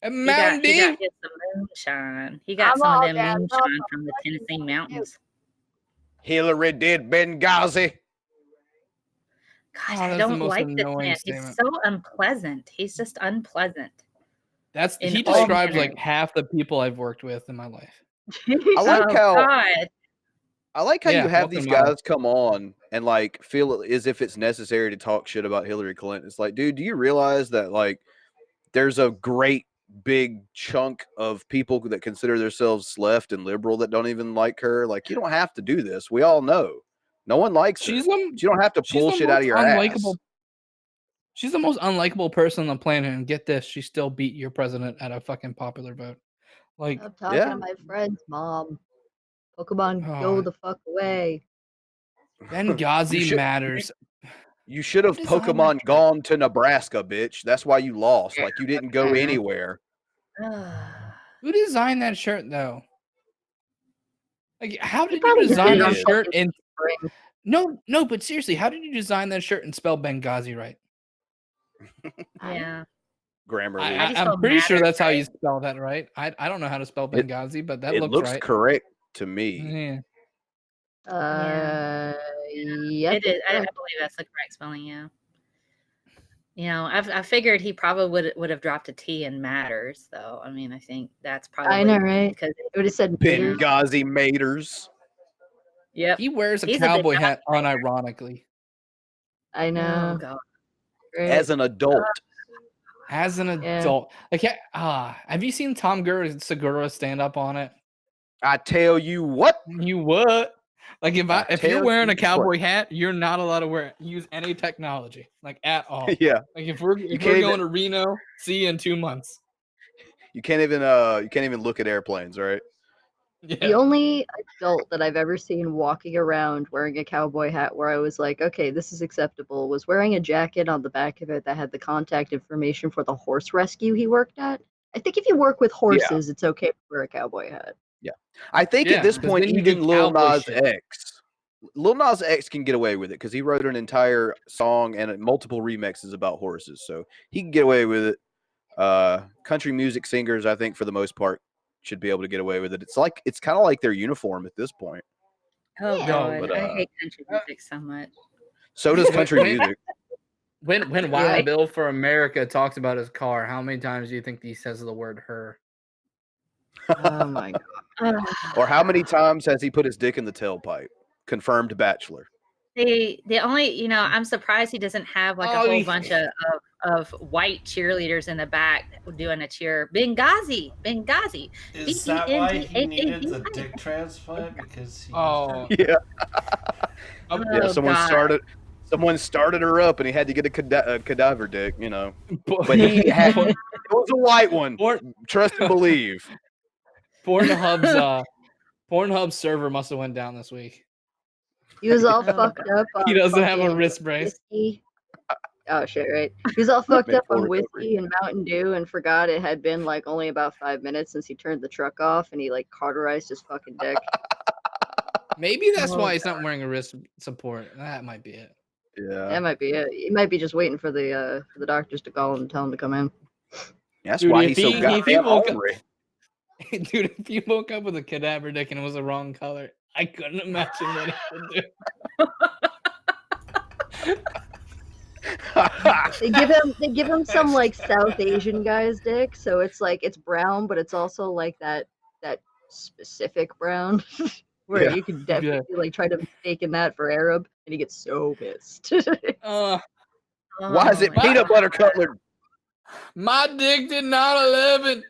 Speaker 3: And
Speaker 4: He
Speaker 3: Mountain
Speaker 4: got
Speaker 3: Dew.
Speaker 4: his some moonshine. He got
Speaker 2: I'm
Speaker 4: some
Speaker 2: all
Speaker 4: of them
Speaker 2: down,
Speaker 4: moonshine from the Tennessee mountains.
Speaker 1: Hillary did Benghazi.
Speaker 4: God,
Speaker 3: Oh,
Speaker 4: I
Speaker 3: that's the
Speaker 4: don't
Speaker 3: most
Speaker 4: like this
Speaker 3: annoying
Speaker 4: man.
Speaker 3: statement.
Speaker 4: He's so unpleasant. He's just unpleasant.
Speaker 3: That's
Speaker 4: in
Speaker 3: he
Speaker 4: all
Speaker 3: describes
Speaker 4: manners.
Speaker 3: like half the people I've worked with in my life.
Speaker 1: I like
Speaker 4: Oh,
Speaker 1: how
Speaker 4: God.
Speaker 1: I like how you have these guys come on and like feel as if it's necessary to talk shit about Hillary Clinton. It's like, dude, do you realize that like there's a great big chunk of people that consider themselves left and liberal that don't even like her? Like, you don't have to do this. We all know. No one likes her. You don't have to pull shit out of your ass.
Speaker 3: She's the most unlikable person on the planet, and get this, she still beat your president at a fucking popular vote. Like,
Speaker 2: stop talking to my friends, Mom. Pokemon, go the fuck away.
Speaker 3: Benghazi matters.
Speaker 1: You should have Pokemon gone to Nebraska, bitch. That's why you lost. Like, you didn't go anywhere.
Speaker 3: Who designed that shirt, though? Like, how did you design that shirt? And no, but seriously, how did you design that shirt and spell Benghazi right?
Speaker 4: Yeah.
Speaker 1: Grammarly.
Speaker 3: I'm pretty sure that's how you spell that, right? I don't know how to spell Benghazi, but that looks right.
Speaker 1: Correct to me.
Speaker 4: Yeah.
Speaker 2: Yep.
Speaker 4: It is. I believe that's the correct spelling. Yeah. You know, I figured he probably would have dropped a T in matters, though. I mean, I think that's probably.
Speaker 2: I know, right? Because it would have said
Speaker 1: Benghazi Maters.
Speaker 4: Yep.
Speaker 3: He wears a cowboy hat unironically.
Speaker 2: I know.
Speaker 4: Oh, God.
Speaker 1: As an adult.
Speaker 3: As an adult. Like, have you seen Tom Segura stand up on it?
Speaker 1: I tell you what.
Speaker 3: You what? Like, if you're wearing a cowboy hat, you're not allowed to use any technology, like, at all.
Speaker 1: Yeah.
Speaker 3: Like, if we're going to Reno, see you in 2 months.
Speaker 1: You can't even look at airplanes, right?
Speaker 3: Yeah.
Speaker 2: The only adult that I've ever seen walking around wearing a cowboy hat where I was like, okay, this is acceptable, was wearing a jacket on the back of it that had the contact information for the horse rescue he worked at. I think if you work with horses, it's okay to wear a cowboy hat.
Speaker 1: Yeah. I think at this point, even Lil Nas X can get away with it because he wrote an entire song and multiple remixes about horses. So he can get away with it. Country music singers, I think, for the most part, should be able to get away with it. It's kind of like their uniform at this point.
Speaker 4: Oh, God. But, I hate country music so much.
Speaker 1: So does country music.
Speaker 3: When Wild Bill for America talks about his car, how many times do you think he says the word her?
Speaker 2: Oh, my God.
Speaker 1: Or how many times has he put his dick in the tailpipe? Confirmed bachelor.
Speaker 4: The only, I'm surprised he doesn't have like a whole bunch of white cheerleaders in the back doing a cheer. Benghazi.
Speaker 5: Is that why he needed the dick transplant? Because he
Speaker 1: someone started her up and he had to get a cadaver dick, But it was a white one. Trust and believe.
Speaker 3: Pornhub's server must have went down this week.
Speaker 2: He was all fucked up.
Speaker 3: He doesn't have a wrist brace.
Speaker 2: Whiskey. Oh shit! Right. He was all fucked up on whiskey and Mountain Dew, and forgot it had been like only about 5 minutes since he turned the truck off, and he like cauterized his fucking dick.
Speaker 3: Maybe that's why he's not wearing a wrist support. That might be it.
Speaker 1: Yeah,
Speaker 2: that might be it. He might be just waiting for the doctors to call him and tell him to come in.
Speaker 1: That's why he's so goddamn hungry.
Speaker 3: Dude, if you woke up with a cadaver dick and it was the wrong color, I couldn't imagine what he would do.
Speaker 2: They give him some like South Asian guy's dick, so it's like it's brown, but it's also like that specific brown where you can definitely like try to mistake in that for Arab, and he gets so pissed.
Speaker 1: Why is it peanut butter colored?
Speaker 3: My dick did not 11.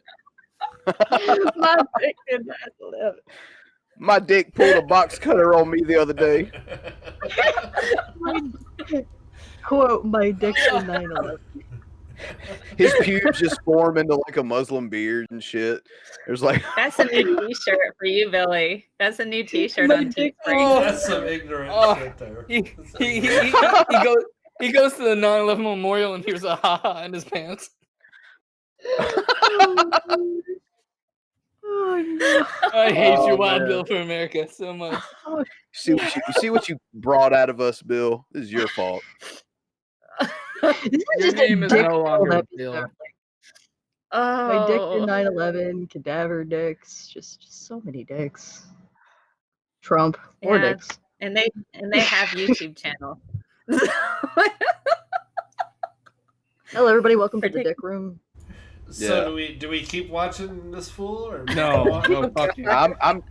Speaker 2: My dick did not 11.
Speaker 1: My dick pulled a box cutter on me the other day.
Speaker 2: Quote, my dick's a 9/11.
Speaker 1: His pubes just form into like a Muslim beard and shit. There's like
Speaker 4: that's a new T-shirt for you, Billy. That's a new T-shirt on
Speaker 5: Teespring. That's some ignorant shit there.
Speaker 3: He goes to the 9/11 memorial and hears a ha-ha in his pants.
Speaker 2: Oh, no.
Speaker 3: I hate you, Wild Bill for America, so much.
Speaker 1: You see what you brought out of us, Bill? This is your fault.
Speaker 3: Your name is no longer Bill.
Speaker 2: My dick in 9/11, cadaver dicks, just so many dicks. Trump, more dicks.
Speaker 4: And they have YouTube channel.
Speaker 2: Hello, everybody. Welcome to the Dick Room.
Speaker 5: So do we keep watching this fool or
Speaker 3: no? Fuck you.
Speaker 1: I'm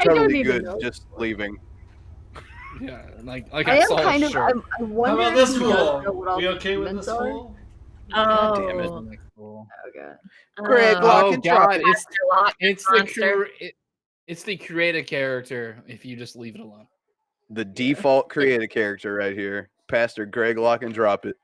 Speaker 1: totally good just leaving.
Speaker 3: Yeah, like
Speaker 2: I
Speaker 3: I
Speaker 2: am
Speaker 3: saw
Speaker 2: kind
Speaker 3: a
Speaker 2: of.
Speaker 3: shirt.
Speaker 2: I wonder
Speaker 5: How about
Speaker 2: if
Speaker 5: this
Speaker 2: he does
Speaker 5: fool?
Speaker 2: know what all
Speaker 5: We
Speaker 2: the
Speaker 5: okay with
Speaker 2: demons
Speaker 5: this
Speaker 2: are.
Speaker 5: fool?
Speaker 3: God damn it.
Speaker 4: Oh,
Speaker 3: Cool.
Speaker 2: Okay.
Speaker 1: Greg, lock and drop
Speaker 3: God,
Speaker 1: it.
Speaker 3: it's the creative character if you just leave it alone.
Speaker 1: The default creative character right here. Pastor Greg Lock and Drop It.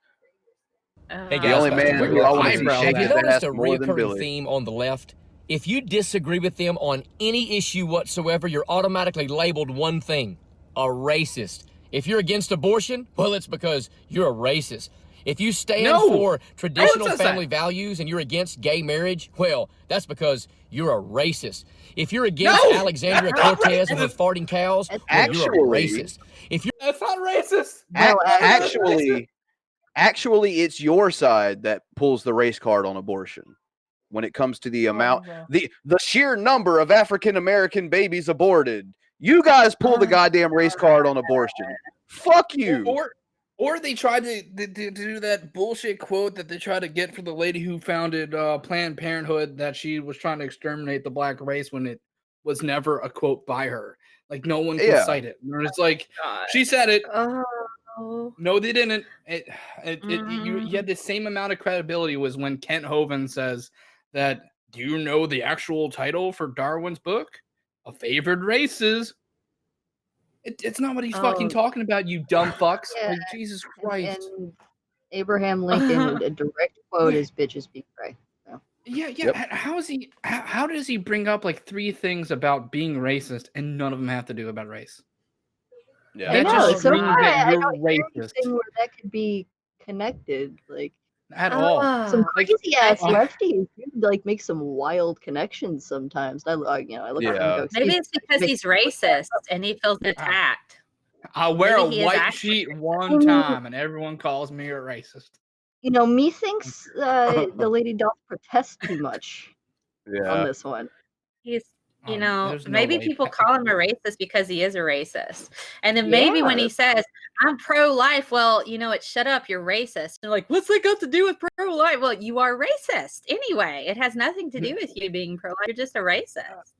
Speaker 6: Hey
Speaker 1: The
Speaker 6: guys,
Speaker 1: only man
Speaker 6: when
Speaker 1: who
Speaker 6: you're
Speaker 1: I want to see
Speaker 6: eyebrow,
Speaker 1: shake
Speaker 6: have you
Speaker 1: his
Speaker 6: noticed
Speaker 1: ass
Speaker 6: a
Speaker 1: more than
Speaker 6: reoccurring
Speaker 1: Billy.
Speaker 6: theme on the left? If you disagree with them on any issue whatsoever, you're automatically labeled one thing: a racist. If you're against abortion, well, it's because you're a racist. If you stand for traditional family values and you're against gay marriage, well, that's because you're a racist. If you're against Alexandria Cortez and her farting cows, well, you're a racist. If you're
Speaker 3: That's not racist.
Speaker 1: Actually, it's your side that pulls the race card on abortion. When it comes to the amount, the sheer number of African American babies aborted, you guys pull the goddamn race card on abortion. Fuck you.
Speaker 3: Or they tried to do that bullshit quote that they tried to get for the lady who founded Planned Parenthood, that she was trying to exterminate the black race when it was never a quote by her. Like, no one can cite it. And it's like, she said it. No, they didn't. You had the same amount of credibility was when Kent Hovind says that, do you know the actual title for Darwin's book? A Favored Races. It's not what he's fucking talking about, you dumb fucks.
Speaker 2: Yeah,
Speaker 3: like, Jesus Christ.
Speaker 2: And Abraham Lincoln, a direct quote is "bitches be cray." So.
Speaker 3: Yeah. Yep. How does he bring up like 3 things about being racist and none of them have to do about race?
Speaker 1: Yeah,
Speaker 2: I know. So far, I
Speaker 3: you're
Speaker 2: don't hear
Speaker 3: racist.
Speaker 2: anything where that could be connected, like
Speaker 3: at all.
Speaker 2: Some crazy ass lefties like make some wild connections sometimes. I look at them and go,
Speaker 4: maybe it's because he's racist and he feels attacked.
Speaker 3: I wear
Speaker 4: Maybe
Speaker 3: a white sheet one time and everyone calls me a racist.
Speaker 2: You know, methinks the lady doth protest too much on this one.
Speaker 4: He's, you know, maybe people call him a racist because he is a racist. And then maybe when he says, I'm pro-life, well, you know, shut up, you're racist. They're like, what's that got to do with pro-life? Well, you are racist anyway. It has nothing to do with you being pro-life. You're just a racist.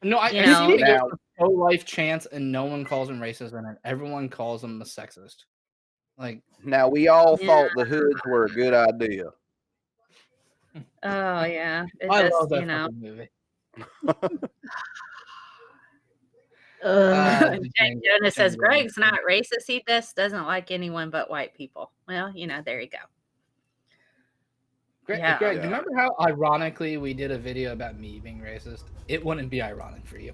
Speaker 3: No, I see a pro-life chance and no one calls him racist and everyone calls him a sexist. Like,
Speaker 1: now we all thought the hoods were a good idea.
Speaker 4: Oh yeah,
Speaker 3: I love that fucking movie.
Speaker 4: Jonas says Greg's not racist. He just doesn't like anyone but white people. Well, you know, there you go.
Speaker 3: Greg, do you remember how ironically we did a video about me being racist? It wouldn't be ironic for you.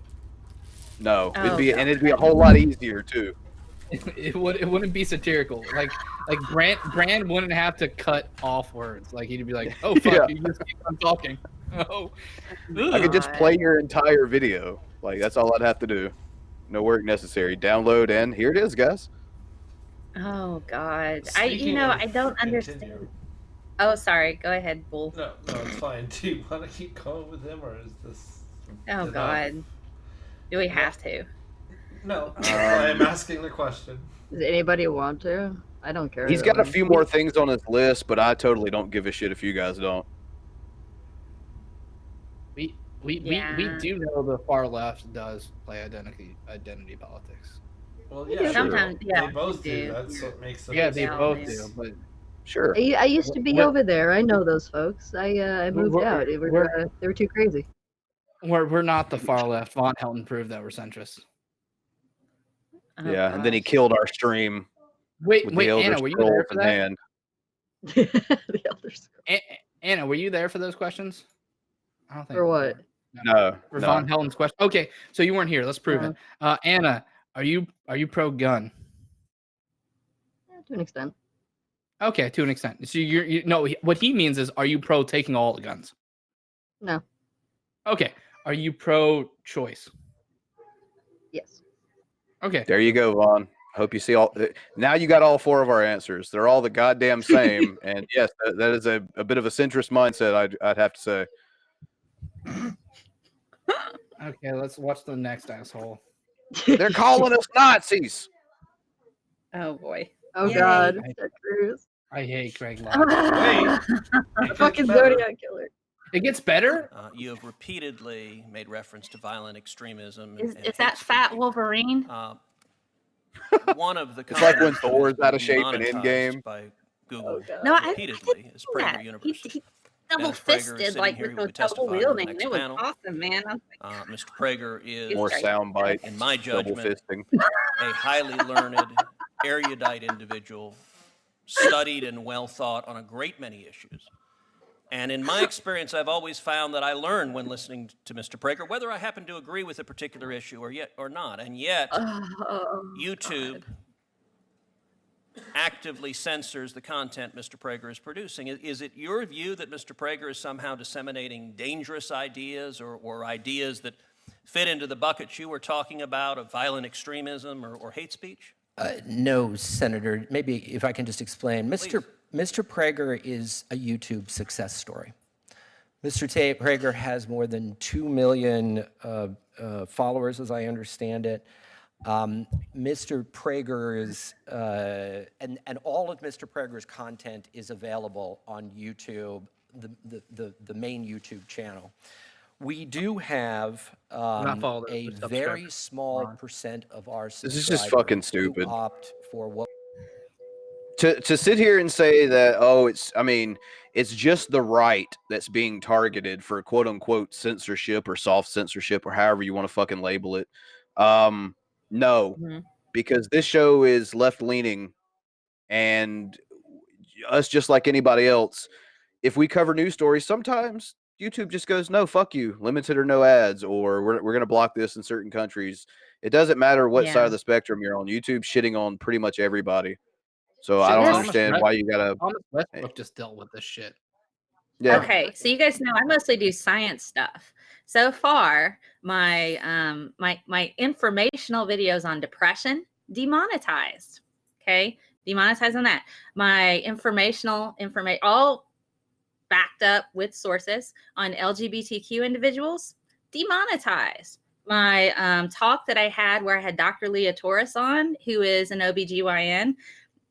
Speaker 1: No, it'd be a whole lot easier too.
Speaker 3: It wouldn't be satirical. Like Bran wouldn't have to cut off words. Like he'd be like, "Oh fuck, you just keep on talking." Oh,
Speaker 1: I could just play your entire video. Like that's all I'd have to do. No work necessary. Download and here it is, guys.
Speaker 4: Oh God, I don't understand. Oh, sorry. Go ahead, Bull.
Speaker 5: No, it's fine. Do you want to keep going with him, or is this?
Speaker 4: Oh God, do we have to?
Speaker 5: No, I'm asking the question.
Speaker 2: Does anybody want to? I don't care.
Speaker 1: He's got a few more things on his list, but I totally don't give a shit if you guys don't.
Speaker 3: We do know the far left does play identity politics.
Speaker 5: Well, yeah,
Speaker 4: sometimes
Speaker 5: they both do. That's what makes them.
Speaker 3: Yeah, they both do. But
Speaker 1: sure,
Speaker 2: I used to be over there. I know those folks. I moved out. They were too crazy.
Speaker 3: We're not the far left. Von Helton proved that we're centrists.
Speaker 1: Yeah, and then he killed our stream.
Speaker 3: Wait, Anna, were you there for that?
Speaker 2: The Elder Scrolls.
Speaker 3: Anna, were you there for those questions? I don't think.
Speaker 2: For what?
Speaker 1: No.
Speaker 3: For Von Helton's question. Okay, so you weren't here. Let's prove it. Anna, are you pro gun?
Speaker 2: Yeah, to an extent.
Speaker 3: Okay, to an extent. So you no. What he means is, are you pro taking all the guns?
Speaker 2: No.
Speaker 3: Okay. Are you pro choice?
Speaker 2: Yes.
Speaker 3: Okay.
Speaker 1: There you go, Vaughn. Hope you see all. Now you got all 4 of our answers. They're all the goddamn same. And yes, that is a bit of a centrist mindset, I'd have to say.
Speaker 3: Okay, let's watch the next asshole.
Speaker 1: They're calling us Nazis.
Speaker 4: Oh boy.
Speaker 2: Oh God.
Speaker 3: I hate Greg.
Speaker 2: The fucking Zodiac killer.
Speaker 3: It gets better.
Speaker 11: You have repeatedly made reference to violent extremism.
Speaker 4: Is that Fat Wolverine?
Speaker 11: one of the
Speaker 1: it's like when Thor's out of shape in Endgame.
Speaker 11: By Google
Speaker 4: No,
Speaker 11: repeatedly is Prager University.
Speaker 4: He double fisted like with the double wielding. It was awesome, man.
Speaker 11: Mr. Prager is
Speaker 1: more sound bites,
Speaker 11: in my judgment,
Speaker 1: fisting.
Speaker 11: a highly learned, erudite individual, studied and well thought on a great many issues. And in my experience, I've always found that I learn when listening to Mr. Prager, whether I happen to agree with a particular issue or not. And yet, YouTube actively censors the content Mr. Prager is producing. Is it your view that Mr. Prager is somehow disseminating dangerous ideas or ideas that fit into the bucket you were talking about of violent extremism or hate speech?
Speaker 12: No, Senator. Maybe if I can just explain. Mr. Prager is a YouTube success story. Mr. Prager has more than 2 million followers, as I understand it. Mr. Prager's, and all of Mr. Prager's content is available on YouTube, the main YouTube channel. We do have a very small percent of our subscribers.
Speaker 1: This is just fucking stupid.
Speaker 12: Who opt for what?
Speaker 1: To sit here and say that, it's just the right that's being targeted for quote unquote censorship or soft censorship or however you want to fucking label it. No, because this show is left leaning, and us, just like anybody else, if we cover news stories, sometimes YouTube just goes, no, fuck you, limited or no ads, or we're going to block this in certain countries. It doesn't matter what side of the spectrum you're on. YouTube shitting on pretty much everybody. So I don't understand why you gotta.
Speaker 3: Westbrook just dealt with this shit.
Speaker 1: Yeah.
Speaker 4: Okay, so you guys know I mostly do science stuff. So far, my my informational videos on depression demonetized. Okay, demonetized on that. My information all backed up with sources on LGBTQ individuals demonetized. My talk that I had where I had Dr. Leah Torres on, who is an OBGYN.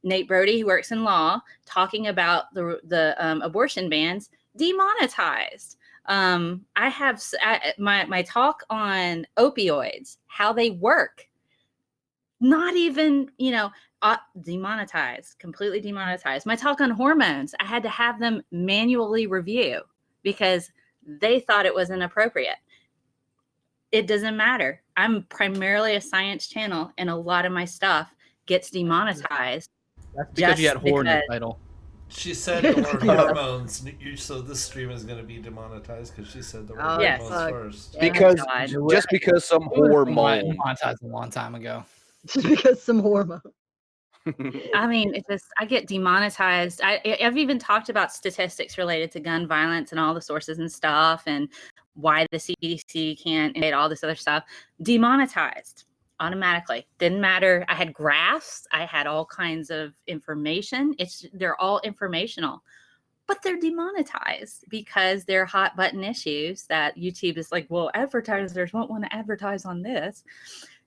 Speaker 4: Nate Broady, who works in law, talking about the abortion bans, demonetized. I have my talk on opioids, how they work, not even, demonetized, completely demonetized. My talk on hormones, I had to have them manually review because they thought it was inappropriate. It doesn't matter. I'm primarily a science channel, and a lot of my stuff gets demonetized.
Speaker 3: That's because you had whore in the title.
Speaker 5: She said the word hormones, so this stream is going to be demonetized because she said the word hormones first.
Speaker 1: Because because some hormone
Speaker 3: demonetized a long time ago.
Speaker 2: Just because some hormone.
Speaker 4: I mean, I get demonetized. I've even talked about statistics related to gun violence and all the sources and stuff, and why the CDC can't invade all this other stuff. Demonetized. Automatically. Didn't matter. I had graphs. I had all kinds of information. They're all informational, but they're demonetized because they're hot button issues that YouTube is like, well, advertisers won't want to advertise on this.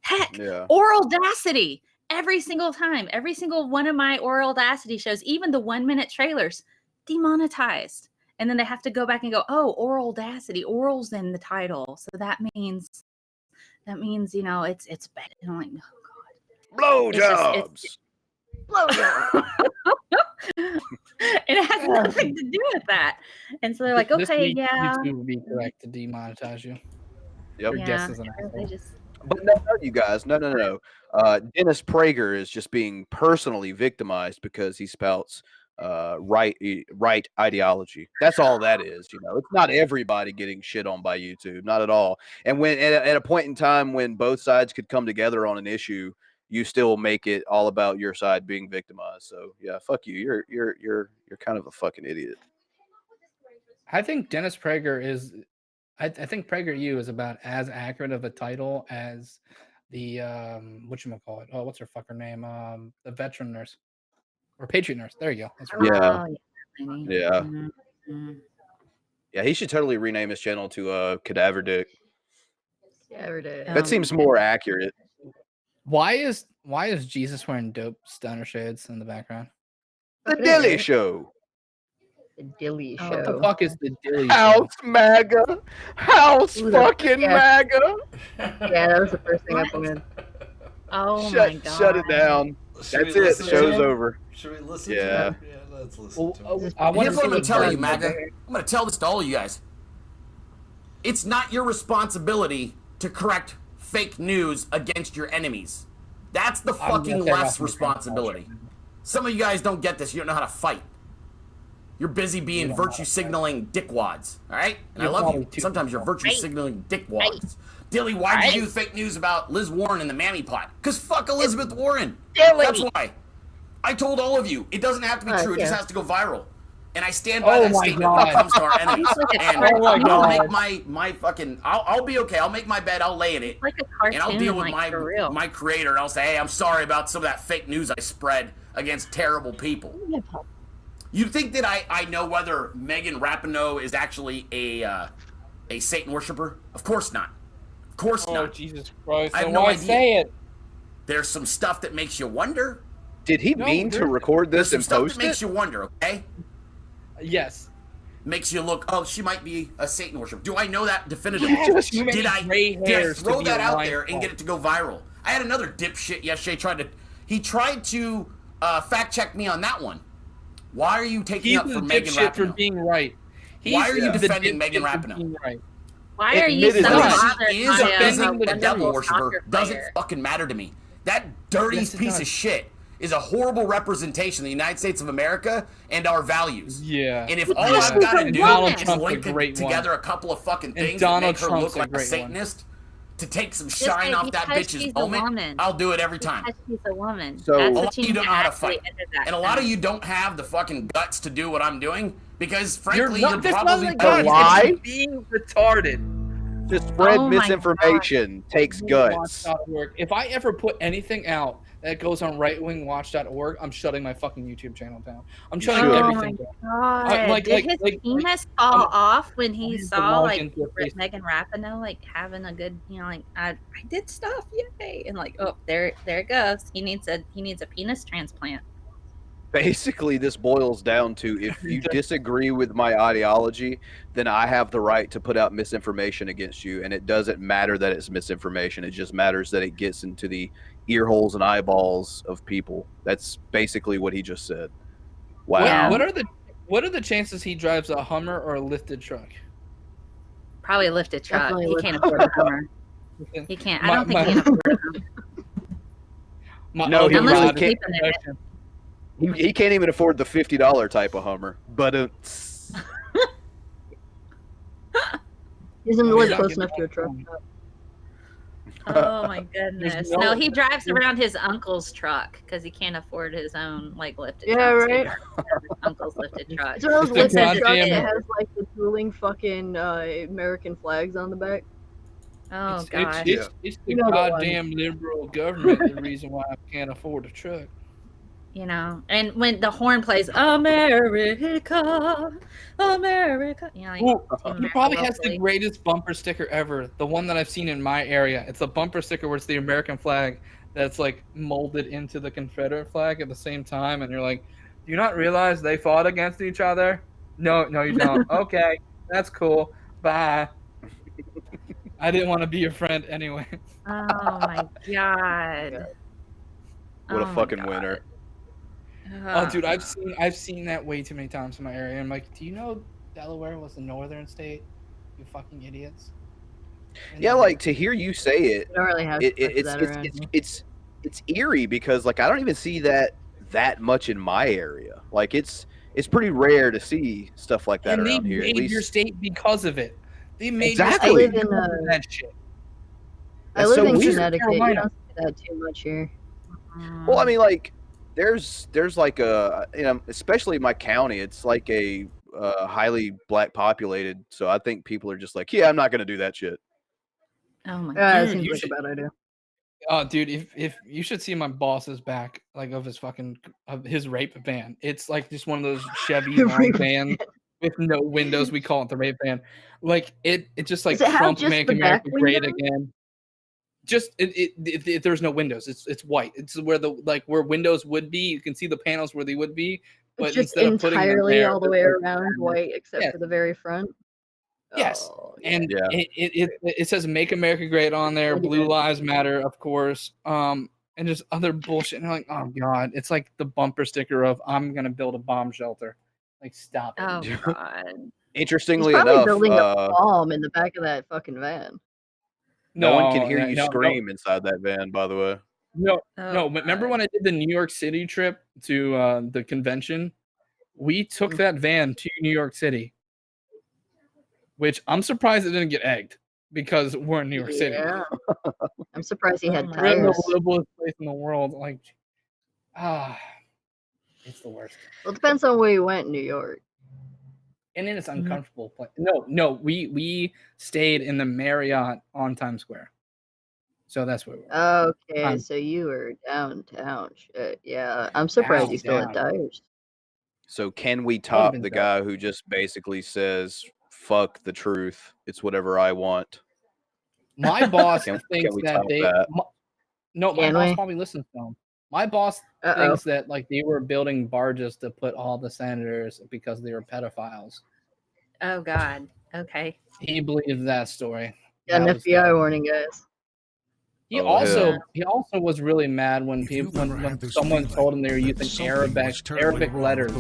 Speaker 4: Heck, Oral Audacity. Every single time, every single one of my Oral Audacity shows, even the 1-minute trailers, demonetized. And then they have to go back and go, oh, Oral Audacity, oral's in the title. So that means it's bad. And I'm like, oh god,
Speaker 1: blowjobs.
Speaker 2: Blowjobs.
Speaker 4: It has nothing to do with that. And so they're like, okay,
Speaker 3: YouTube would be correct to demonetize you.
Speaker 1: Yep.
Speaker 3: Your guess is an asshole.
Speaker 1: But no, you guys, no. Dennis Prager is just being personally victimized because he spouts right ideology. That's all that is. It's not everybody getting shit on by YouTube, not at all. And when at a point in time when both sides could come together on an issue, you still make it all about your side being victimized. So yeah, fuck you. You're kind of a fucking idiot.
Speaker 3: I think Dennis Prager is. I think PragerU is about as accurate of a title as the whatchamacallit. Oh, what's her fucker name? The Veteran Nurse. Or Patriot Nurse. There you go. That's right.
Speaker 1: Yeah. Yeah, he should totally rename his channel to Cadaver Dick.
Speaker 2: Cadaver Dick.
Speaker 1: That seems more accurate.
Speaker 3: Why is Jesus wearing dope stunner shades in the background?
Speaker 1: The Dilly Show.
Speaker 2: The Dilly Show.
Speaker 3: What the fuck is the Dilly
Speaker 1: House
Speaker 3: Show?
Speaker 1: MAGA. House fucking MAGA.
Speaker 2: Yeah, that was the first thing I put in.
Speaker 4: Oh my god.
Speaker 1: Shut it down. That's it. The show's over.
Speaker 5: Should we listen
Speaker 1: Yeah.
Speaker 5: to it? Yeah, let's listen to it.
Speaker 6: Here's what I'm going to tell you, MAGA. I'm going to tell this to all of you guys. It's not your responsibility to correct fake news against your enemies. That's the fucking left's responsibility. Some of you guys don't get this. You don't know how to fight. You're busy being virtue signaling dickwads, all right? And I love you. Sometimes you're virtue signaling dickwads. Dilly, why'd you do fake news about Liz Warren and the Mammy Pot? Because fuck Elizabeth Warren. That's why. I told all of you, it doesn't have to be true. It just has to go viral. And I stand by that statement when it comes to our enemies. And I'll make my fucking, I'll be okay. I'll make my bed. I'll lay in it.
Speaker 4: Like a cartoon,
Speaker 6: and I'll deal with
Speaker 4: like,
Speaker 6: my creator. And I'll say, hey, I'm sorry about some of that fake news I spread against terrible people. You think that I know whether Megan Rapinoe is actually a Satan worshiper? Of course not. Of course not.
Speaker 3: Oh, Jesus Christ.
Speaker 6: I have
Speaker 3: So
Speaker 6: no
Speaker 3: why
Speaker 6: idea.
Speaker 3: say it?
Speaker 6: There's some stuff that makes you wonder.
Speaker 1: Did he mean to record this
Speaker 6: There's
Speaker 1: and
Speaker 6: some
Speaker 1: post
Speaker 6: stuff that makes
Speaker 1: it?
Speaker 6: you wonder, okay?
Speaker 3: Yes.
Speaker 6: Makes you look, oh, she might be a Satan worshiper. Do I know that definitively?
Speaker 3: Yes, too many
Speaker 6: Did I
Speaker 3: gray hairs to
Speaker 6: throw
Speaker 3: be
Speaker 6: that
Speaker 3: a
Speaker 6: out
Speaker 3: lying
Speaker 6: there and
Speaker 3: fault.
Speaker 6: get it to go viral? I had another dipshit yesterday tried to fact check me on that one. Why are you taking
Speaker 3: He's
Speaker 6: up
Speaker 3: the
Speaker 6: for Megan
Speaker 3: dipshit for
Speaker 6: Rapinoe?
Speaker 3: being right.
Speaker 6: Why are you
Speaker 3: the
Speaker 6: defending
Speaker 3: dipshit
Speaker 6: Megan
Speaker 3: for
Speaker 6: Rapinoe?
Speaker 3: being right.
Speaker 4: Why are you so
Speaker 6: Whether
Speaker 4: bothered
Speaker 6: she is
Speaker 4: by
Speaker 6: or isn't
Speaker 4: a
Speaker 6: a devil
Speaker 4: wonderful
Speaker 6: worshiper
Speaker 4: soccer
Speaker 6: doesn't
Speaker 4: player?
Speaker 6: fucking matter to me. That dirty
Speaker 3: Yes, it
Speaker 6: piece
Speaker 3: does.
Speaker 6: of shit is a horrible representation of the United States of America and our values.
Speaker 3: Yeah.
Speaker 6: And if
Speaker 3: Yeah.
Speaker 6: all I've got to do
Speaker 3: Donald
Speaker 6: is
Speaker 3: Trump's a
Speaker 6: link
Speaker 3: great
Speaker 6: together
Speaker 3: one.
Speaker 6: a couple of fucking
Speaker 3: And
Speaker 6: things that
Speaker 3: Donald
Speaker 6: make her
Speaker 3: Trump's
Speaker 6: look
Speaker 3: a
Speaker 6: like a
Speaker 3: great one.
Speaker 6: Satanist to take some
Speaker 4: Just
Speaker 6: shine off that
Speaker 4: because
Speaker 6: bitch's
Speaker 4: she's a
Speaker 6: moment,
Speaker 4: woman.
Speaker 6: I'll do it every time.
Speaker 4: Because she's a woman.
Speaker 1: So-
Speaker 4: That's
Speaker 6: A
Speaker 4: what
Speaker 6: lot of
Speaker 4: you
Speaker 6: you don't know how to
Speaker 4: actually
Speaker 6: fight.
Speaker 4: ended that
Speaker 6: And a lot of
Speaker 4: sentence.
Speaker 6: you don't have the fucking guts to do what I'm doing because, frankly,
Speaker 3: You're
Speaker 6: you're
Speaker 3: not, this
Speaker 6: probably
Speaker 3: wasn't guts,
Speaker 1: lie?
Speaker 3: it's being retarded.
Speaker 1: To spread
Speaker 4: Oh my
Speaker 1: misinformation takes guts.
Speaker 3: Watch.org. If I ever put anything out that goes on rightwingwatch.org, I'm shutting my fucking YouTube channel down. I'm shutting
Speaker 1: should.
Speaker 3: everything down.
Speaker 4: God. Did his penis fall off when he
Speaker 3: I'm
Speaker 4: saw like
Speaker 3: into your face.
Speaker 4: Megan Rapinoe like having a good, you know, like I did stuff, yay, and like oh there it goes. He needs a penis transplant.
Speaker 1: Basically, this boils down to if you disagree with my ideology, then I have the right to put out misinformation against you. And it doesn't matter that it's misinformation. It just matters that it gets into the ear holes and eyeballs of people. That's basically what he just said. Wow.
Speaker 3: What are the chances he drives a Hummer or a lifted truck?
Speaker 4: Probably a lifted truck.
Speaker 2: Definitely
Speaker 4: He
Speaker 2: lifted
Speaker 4: can't afford a Hummer. He can't. I don't think he can afford a Hummer.
Speaker 1: No, he
Speaker 4: Unless
Speaker 1: really
Speaker 4: he's
Speaker 1: can't.
Speaker 4: sleeping in it.
Speaker 1: He can't even afford the $50 type of Hummer. But
Speaker 2: He doesn't live close enough to a truck.
Speaker 4: Oh my goodness!
Speaker 3: no-
Speaker 4: No, he drives around his uncle's truck because he can't afford his own like lifted.
Speaker 2: Yeah,
Speaker 4: truck, so he
Speaker 2: right.
Speaker 4: drives around his uncle's lifted truck.
Speaker 2: It's one of those
Speaker 3: It's
Speaker 2: lifted
Speaker 3: a
Speaker 2: trucks that
Speaker 3: goddamn-
Speaker 2: has like the dueling fucking American flags on the back.
Speaker 4: Oh god!
Speaker 3: It's the goddamn liberal government the reason why I can't afford a truck.
Speaker 4: You know, and when the horn plays America, America, you know, like,
Speaker 3: Ooh,
Speaker 4: Team
Speaker 3: he
Speaker 4: America
Speaker 3: probably has the
Speaker 4: locally.
Speaker 3: greatest bumper sticker ever. The one that I've seen in my area. It's a bumper sticker where it's the American flag that's like molded into the Confederate flag at the same time, and you're like, do you not realize they fought against each other? No, you don't. Okay, that's cool. Bye. I didn't want to be your friend anyway.
Speaker 4: Oh my god!
Speaker 1: what
Speaker 4: Oh
Speaker 1: a
Speaker 4: my
Speaker 1: fucking
Speaker 4: God.
Speaker 1: winner.
Speaker 3: Oh, dude, I've seen that way too many times in my area. I'm like, do you know Delaware was a northern state? You fucking idiots. And
Speaker 1: Yeah,
Speaker 3: then-
Speaker 1: like to hear you say it,
Speaker 2: We don't really have much of that around here.
Speaker 1: it's eerie because like I don't even see that much in my area. Like it's pretty rare to see stuff like that
Speaker 3: and they
Speaker 1: around here. At
Speaker 3: made your
Speaker 1: least
Speaker 3: state because of it. They made
Speaker 1: Exactly.
Speaker 3: your
Speaker 2: I
Speaker 3: state
Speaker 2: live in,
Speaker 3: because of that shit.
Speaker 2: I
Speaker 1: That's
Speaker 2: live
Speaker 1: so
Speaker 2: in
Speaker 1: weird.
Speaker 2: Connecticut. You
Speaker 3: Carolina.
Speaker 2: don't see that too much here.
Speaker 1: Well, I mean, like there's like a especially my county. It's like a highly black populated. So I think people are just like, yeah, I'm not gonna do that shit.
Speaker 4: Oh my
Speaker 2: That
Speaker 3: Dude,
Speaker 2: seems
Speaker 3: you
Speaker 2: like
Speaker 3: should-
Speaker 2: a bad idea.
Speaker 3: Oh, dude, if you should see my boss's back, like of his rape van. It's like just one of those Chevy long
Speaker 2: Rape
Speaker 3: vans with no windows. We call it the rape van. Like it just like
Speaker 2: Does it have
Speaker 3: Trump
Speaker 2: just
Speaker 3: make
Speaker 2: the
Speaker 3: America
Speaker 2: back
Speaker 3: great
Speaker 2: windows?
Speaker 3: again. Just there's no windows. It's white. It's where where windows would be. You can see the panels where they would be, but
Speaker 2: It's just
Speaker 3: instead of putting them
Speaker 2: entirely
Speaker 3: there,
Speaker 2: all the way around white except
Speaker 3: Yeah.
Speaker 2: for the very front.
Speaker 3: Yes.
Speaker 2: Oh,
Speaker 3: And
Speaker 1: Yeah.
Speaker 3: it says "Make America Great" on there.
Speaker 2: Look at
Speaker 3: Blue
Speaker 2: that.
Speaker 3: Lives Matter, of course. and just other bullshit. And I'm like, oh god, it's like the bumper sticker of "I'm gonna build a bomb shelter." Like, stop it.
Speaker 4: Oh god.
Speaker 1: Interestingly
Speaker 2: He's probably
Speaker 1: enough,
Speaker 2: building a bomb in the back of that fucking van.
Speaker 1: no one can hear you scream inside that van. By the way,
Speaker 3: No,
Speaker 4: Oh,
Speaker 3: no. Remember when I did the New York City trip to the convention? We took that van to New York City, which I'm surprised it didn't get egged because we're in New York City.
Speaker 2: Yeah. I'm surprised he had
Speaker 3: We're in
Speaker 2: tires.
Speaker 3: the liberalest place in the world. Like, it's the worst.
Speaker 2: Well, it depends on where you went in New York.
Speaker 3: And then it's uncomfortable. No, we stayed in the Marriott on Times Square. So that's where we were.
Speaker 2: Okay, so you were downtown. Shit, yeah. I'm surprised you still had tires.
Speaker 1: so can we top the guy who just basically says "fuck the truth"? It's whatever I want.
Speaker 3: My boss
Speaker 1: Can
Speaker 3: thinks
Speaker 1: we
Speaker 3: that
Speaker 1: top
Speaker 3: they.
Speaker 1: that?
Speaker 3: My
Speaker 2: Can
Speaker 3: boss
Speaker 2: we?
Speaker 3: probably listens to him. My boss thinks that like they were building barges to put all the senators because they were pedophiles.
Speaker 4: Oh god. Okay.
Speaker 3: He believes that story.
Speaker 2: Got an FBI warning, guys.
Speaker 3: He also was really mad when when someone told him they were using Arabic letters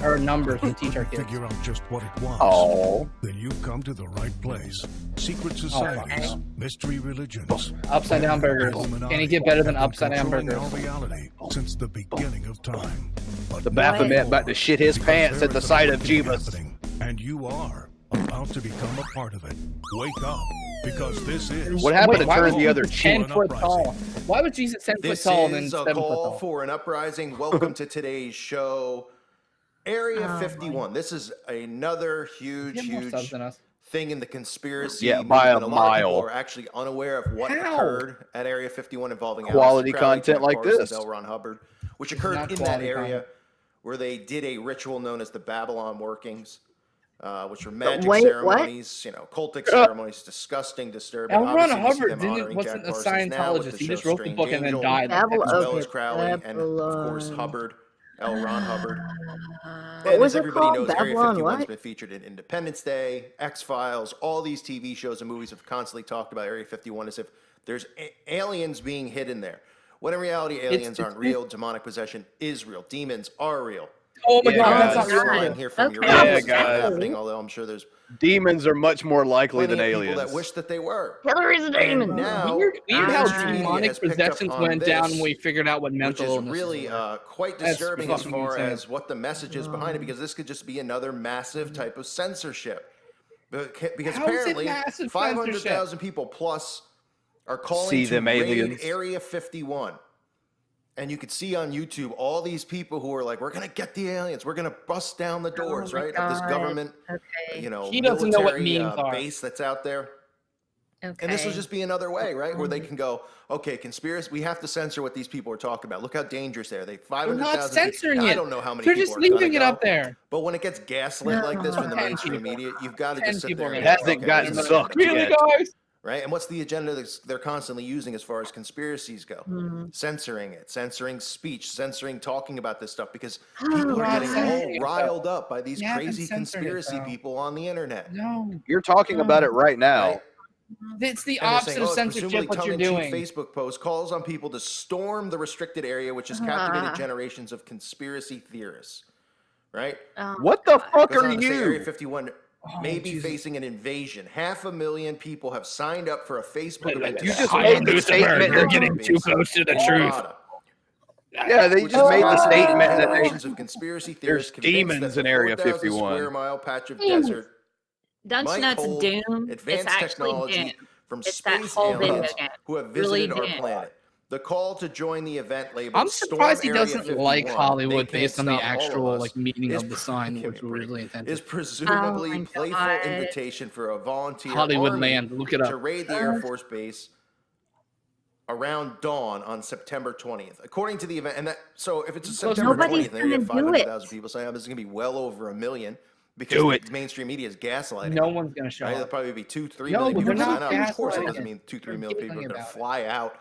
Speaker 3: or numbers to teach our kids.
Speaker 14: Figure out just what it was.
Speaker 1: Oh.
Speaker 14: Then you've come to the right place. Secret societies, mystery religions,
Speaker 3: Upside down burgers. Can it get better than upside down burgers?
Speaker 14: our reality since the beginning of time. But
Speaker 1: The Baphomet about to shit his pants at the sight of Jeebus.
Speaker 14: and you are about to become a part of it. Wake up, because this is
Speaker 1: What happened to
Speaker 3: why
Speaker 1: turn
Speaker 3: was
Speaker 1: the
Speaker 3: Jesus
Speaker 1: other
Speaker 3: 10
Speaker 1: cheek?
Speaker 3: foot tall? Why was Jesus 10 foot
Speaker 17: This
Speaker 3: tall and then
Speaker 17: is
Speaker 3: 7
Speaker 17: a
Speaker 3: foot
Speaker 17: call
Speaker 3: tall?
Speaker 17: for an uprising. Welcome to today's show. Area 51. This is another huge thing in the conspiracy.
Speaker 1: Yeah, by a
Speaker 17: movement. lot of people
Speaker 1: mile.
Speaker 17: are actually unaware of what occurred at Area 51 involving
Speaker 1: Quality
Speaker 17: Aleister Crowley,
Speaker 1: content
Speaker 17: Ken
Speaker 1: like
Speaker 17: Parsons,
Speaker 1: this.
Speaker 17: L. Ron Hubbard, which
Speaker 3: It's
Speaker 17: occurred
Speaker 3: not
Speaker 17: in that
Speaker 3: quality
Speaker 17: area
Speaker 3: content.
Speaker 17: where they did a ritual known as the Babylon workings. Which were magic
Speaker 2: wait, what?
Speaker 17: ceremonies, cultic ceremonies, disgusting, disturbing.
Speaker 3: L. Ron
Speaker 17: Obviously, we see
Speaker 3: Hubbard
Speaker 17: them honoring
Speaker 3: wasn't
Speaker 17: Jack
Speaker 3: a
Speaker 17: Parsons now with
Speaker 3: Scientologist.
Speaker 17: the
Speaker 3: He
Speaker 17: show
Speaker 3: just wrote the
Speaker 17: Strange
Speaker 3: book and then
Speaker 17: Angel,
Speaker 3: died.
Speaker 17: as well
Speaker 2: okay,
Speaker 17: as Crowley, and of course
Speaker 2: Babylon.
Speaker 17: Hubbard, L. Ron Hubbard.
Speaker 2: What
Speaker 17: And
Speaker 2: was
Speaker 17: as
Speaker 2: it
Speaker 17: everybody
Speaker 2: called?
Speaker 17: knows, Area
Speaker 2: Babylon
Speaker 17: 51's
Speaker 2: what?
Speaker 17: been featured in Independence Day, X-Files, all these TV shows and movies have constantly talked about Area 51 as if there's aliens being hidden there. When in reality, aliens aren't real. Demonic possession is real. Demons are real.
Speaker 3: Oh my
Speaker 17: Yeah,
Speaker 3: god,
Speaker 17: guys,
Speaker 3: that's
Speaker 17: it's
Speaker 3: not
Speaker 17: flying
Speaker 3: real.
Speaker 17: here from
Speaker 4: Okay.
Speaker 17: your
Speaker 1: Yeah,
Speaker 17: it's not
Speaker 1: guys.
Speaker 17: happening, although I'm sure there's
Speaker 1: Demons are much more likely
Speaker 17: plenty
Speaker 1: than
Speaker 17: of people
Speaker 1: aliens.
Speaker 17: that wish that they were.
Speaker 2: Hillary's a demon.
Speaker 17: And now,
Speaker 3: Weird how
Speaker 17: mainstream media
Speaker 3: demonic
Speaker 17: has picked up
Speaker 3: possessions
Speaker 17: on
Speaker 3: went down
Speaker 17: this,
Speaker 3: when we figured out what
Speaker 17: which
Speaker 3: mental
Speaker 17: is
Speaker 3: illness
Speaker 17: really quite
Speaker 3: That's
Speaker 17: disturbing as
Speaker 3: fucking
Speaker 17: far
Speaker 3: insane.
Speaker 17: as what the message is behind it, because this could just be another massive type of censorship. Because
Speaker 3: How is it
Speaker 17: apparently,
Speaker 3: massive
Speaker 17: 500,000 people plus are calling
Speaker 1: See
Speaker 17: to
Speaker 1: them
Speaker 17: raid
Speaker 1: aliens.
Speaker 17: Area 51. And you could see on YouTube all these people who are like, we're going to get the aliens. We're going to bust down the doors,
Speaker 4: my
Speaker 17: right? Of this
Speaker 4: God.
Speaker 17: government,
Speaker 4: Okay.
Speaker 3: He doesn't know what
Speaker 17: military
Speaker 3: memes are.
Speaker 17: base that's out there.
Speaker 4: Okay.
Speaker 17: And this will just be another way, right? Where they can go, okay, conspiracy, we have to censor what these people are talking about. Look how dangerous they are. They
Speaker 3: They're
Speaker 17: 500,000
Speaker 3: not censoring
Speaker 17: I
Speaker 3: it.
Speaker 17: don't know how many
Speaker 3: They're
Speaker 17: people
Speaker 3: just
Speaker 17: are gonna
Speaker 3: leaving it
Speaker 17: go.
Speaker 3: up there.
Speaker 17: But when it gets gaslit like this from the
Speaker 3: 10
Speaker 17: mainstream
Speaker 3: people.
Speaker 17: media, you've got to
Speaker 3: 10
Speaker 17: just sit
Speaker 3: people
Speaker 17: there
Speaker 3: are
Speaker 17: and
Speaker 3: gonna
Speaker 17: go,
Speaker 1: Hasn't
Speaker 17: okay,
Speaker 1: gotten
Speaker 17: this is
Speaker 1: sucked
Speaker 3: Really,
Speaker 1: yet.
Speaker 3: guys?
Speaker 17: right? And what's the agenda they're constantly using as far as conspiracies go? Censoring it, censoring speech, censoring talking about this stuff, because people are getting all riled up by these
Speaker 3: You haven't
Speaker 17: crazy
Speaker 3: censored it,
Speaker 17: conspiracy
Speaker 3: though.
Speaker 17: people on the internet.
Speaker 3: No.
Speaker 1: You're talking about it right now.
Speaker 17: Right?
Speaker 3: It's the
Speaker 17: And they're
Speaker 3: opposite
Speaker 17: saying,
Speaker 3: of
Speaker 17: it's
Speaker 3: censorship,
Speaker 17: presumably
Speaker 3: what you're
Speaker 17: tongue-in-cheek
Speaker 3: doing.
Speaker 17: Facebook post calls on people to storm the restricted area, which has captivated generations of conspiracy theorists. Right?
Speaker 1: What the fuck
Speaker 17: Goes
Speaker 1: are
Speaker 17: on to say Area
Speaker 1: you?
Speaker 17: 51 may be facing an invasion. 500,000 people have signed up for a Facebook event.
Speaker 1: You just made the statement
Speaker 3: They're
Speaker 1: that
Speaker 3: getting too close to the truth.
Speaker 1: Yeah, they
Speaker 17: Which
Speaker 1: just
Speaker 17: is
Speaker 1: made the
Speaker 17: why
Speaker 1: statement that
Speaker 17: generations of conspiracy theorists
Speaker 1: there's
Speaker 17: convinced
Speaker 1: demons
Speaker 17: that
Speaker 1: in
Speaker 17: the
Speaker 1: Area
Speaker 17: 4,000
Speaker 1: 51.
Speaker 17: square mile patch of
Speaker 4: Demons.
Speaker 17: desert
Speaker 4: Don't you
Speaker 17: might
Speaker 4: know it's
Speaker 17: hold
Speaker 4: Doom? It's
Speaker 17: advanced
Speaker 4: actually
Speaker 17: technology
Speaker 4: Doom.
Speaker 17: from
Speaker 4: It's that
Speaker 17: space
Speaker 4: whole video
Speaker 17: aliens
Speaker 4: game.
Speaker 17: who have
Speaker 4: Really
Speaker 17: visited our
Speaker 4: Doom.
Speaker 17: planet. The call to join the event labeled
Speaker 3: I'm surprised he
Speaker 17: Storm Area
Speaker 3: doesn't
Speaker 17: 51,
Speaker 3: like
Speaker 17: they
Speaker 3: Hollywood
Speaker 17: can't
Speaker 3: based on the
Speaker 17: stop all of
Speaker 3: actual
Speaker 17: us,
Speaker 3: like meaning
Speaker 17: is
Speaker 3: of the sign,
Speaker 17: give me
Speaker 3: which
Speaker 17: a
Speaker 3: was
Speaker 17: break,
Speaker 3: originally intended.
Speaker 17: is presumably
Speaker 4: Oh my
Speaker 17: playful
Speaker 4: God.
Speaker 17: invitation for a volunteer
Speaker 3: Hollywood
Speaker 17: army
Speaker 3: land, look it
Speaker 17: to
Speaker 3: up.
Speaker 17: raid the Air Force Base around dawn on September 20th. According to the event, and that so if it's a
Speaker 3: So
Speaker 17: September
Speaker 4: nobody's
Speaker 17: 20th, then you have
Speaker 4: gonna do it.
Speaker 17: 500,000 people saying, this is going to be well over 1 million because
Speaker 1: Do
Speaker 17: the
Speaker 1: it.
Speaker 17: mainstream media is gaslighting.
Speaker 3: No
Speaker 17: them,
Speaker 3: one's gonna show
Speaker 17: right? There'll
Speaker 3: up.
Speaker 17: probably be 2-3
Speaker 3: No,
Speaker 17: million
Speaker 3: but
Speaker 17: people
Speaker 3: they're
Speaker 17: sign
Speaker 3: not
Speaker 17: up. Of course, it
Speaker 3: gaslighting
Speaker 17: doesn't
Speaker 3: it.
Speaker 17: mean 2-3
Speaker 3: They're
Speaker 17: million people are
Speaker 3: giggling
Speaker 17: going to
Speaker 3: about it.
Speaker 17: fly out.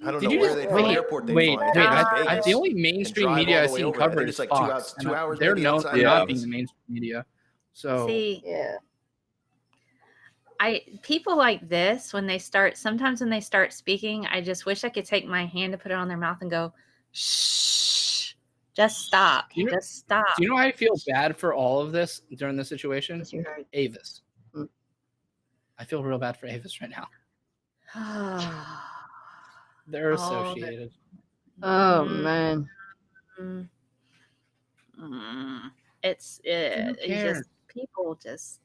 Speaker 17: I don't
Speaker 3: Did
Speaker 17: know
Speaker 3: you
Speaker 17: where
Speaker 3: just
Speaker 17: they from the
Speaker 3: wait?
Speaker 17: airport they
Speaker 3: Wait,
Speaker 17: fly.
Speaker 3: wait.
Speaker 17: Las
Speaker 3: The
Speaker 17: Vegas
Speaker 3: only
Speaker 17: and
Speaker 3: mainstream
Speaker 17: drive
Speaker 3: media
Speaker 17: all
Speaker 3: I've
Speaker 17: the way
Speaker 3: seen
Speaker 17: over there.
Speaker 3: covered
Speaker 17: They
Speaker 3: is
Speaker 17: just like
Speaker 3: Fox.
Speaker 17: 2 hours
Speaker 3: They're
Speaker 17: maybe
Speaker 3: known
Speaker 17: outside
Speaker 3: for
Speaker 17: of
Speaker 3: not
Speaker 17: Vegas.
Speaker 3: being the mainstream media. So
Speaker 4: See,
Speaker 2: Yeah.
Speaker 4: People like this, when they start speaking, I just wish I could take my hand and put it on their mouth and go, shh, just stop. Just stop.
Speaker 3: Do you know how I feel bad for all of this during this situation? Avis. I feel real bad for Avis right now. They're associated.
Speaker 2: Oh man.
Speaker 4: It's people just.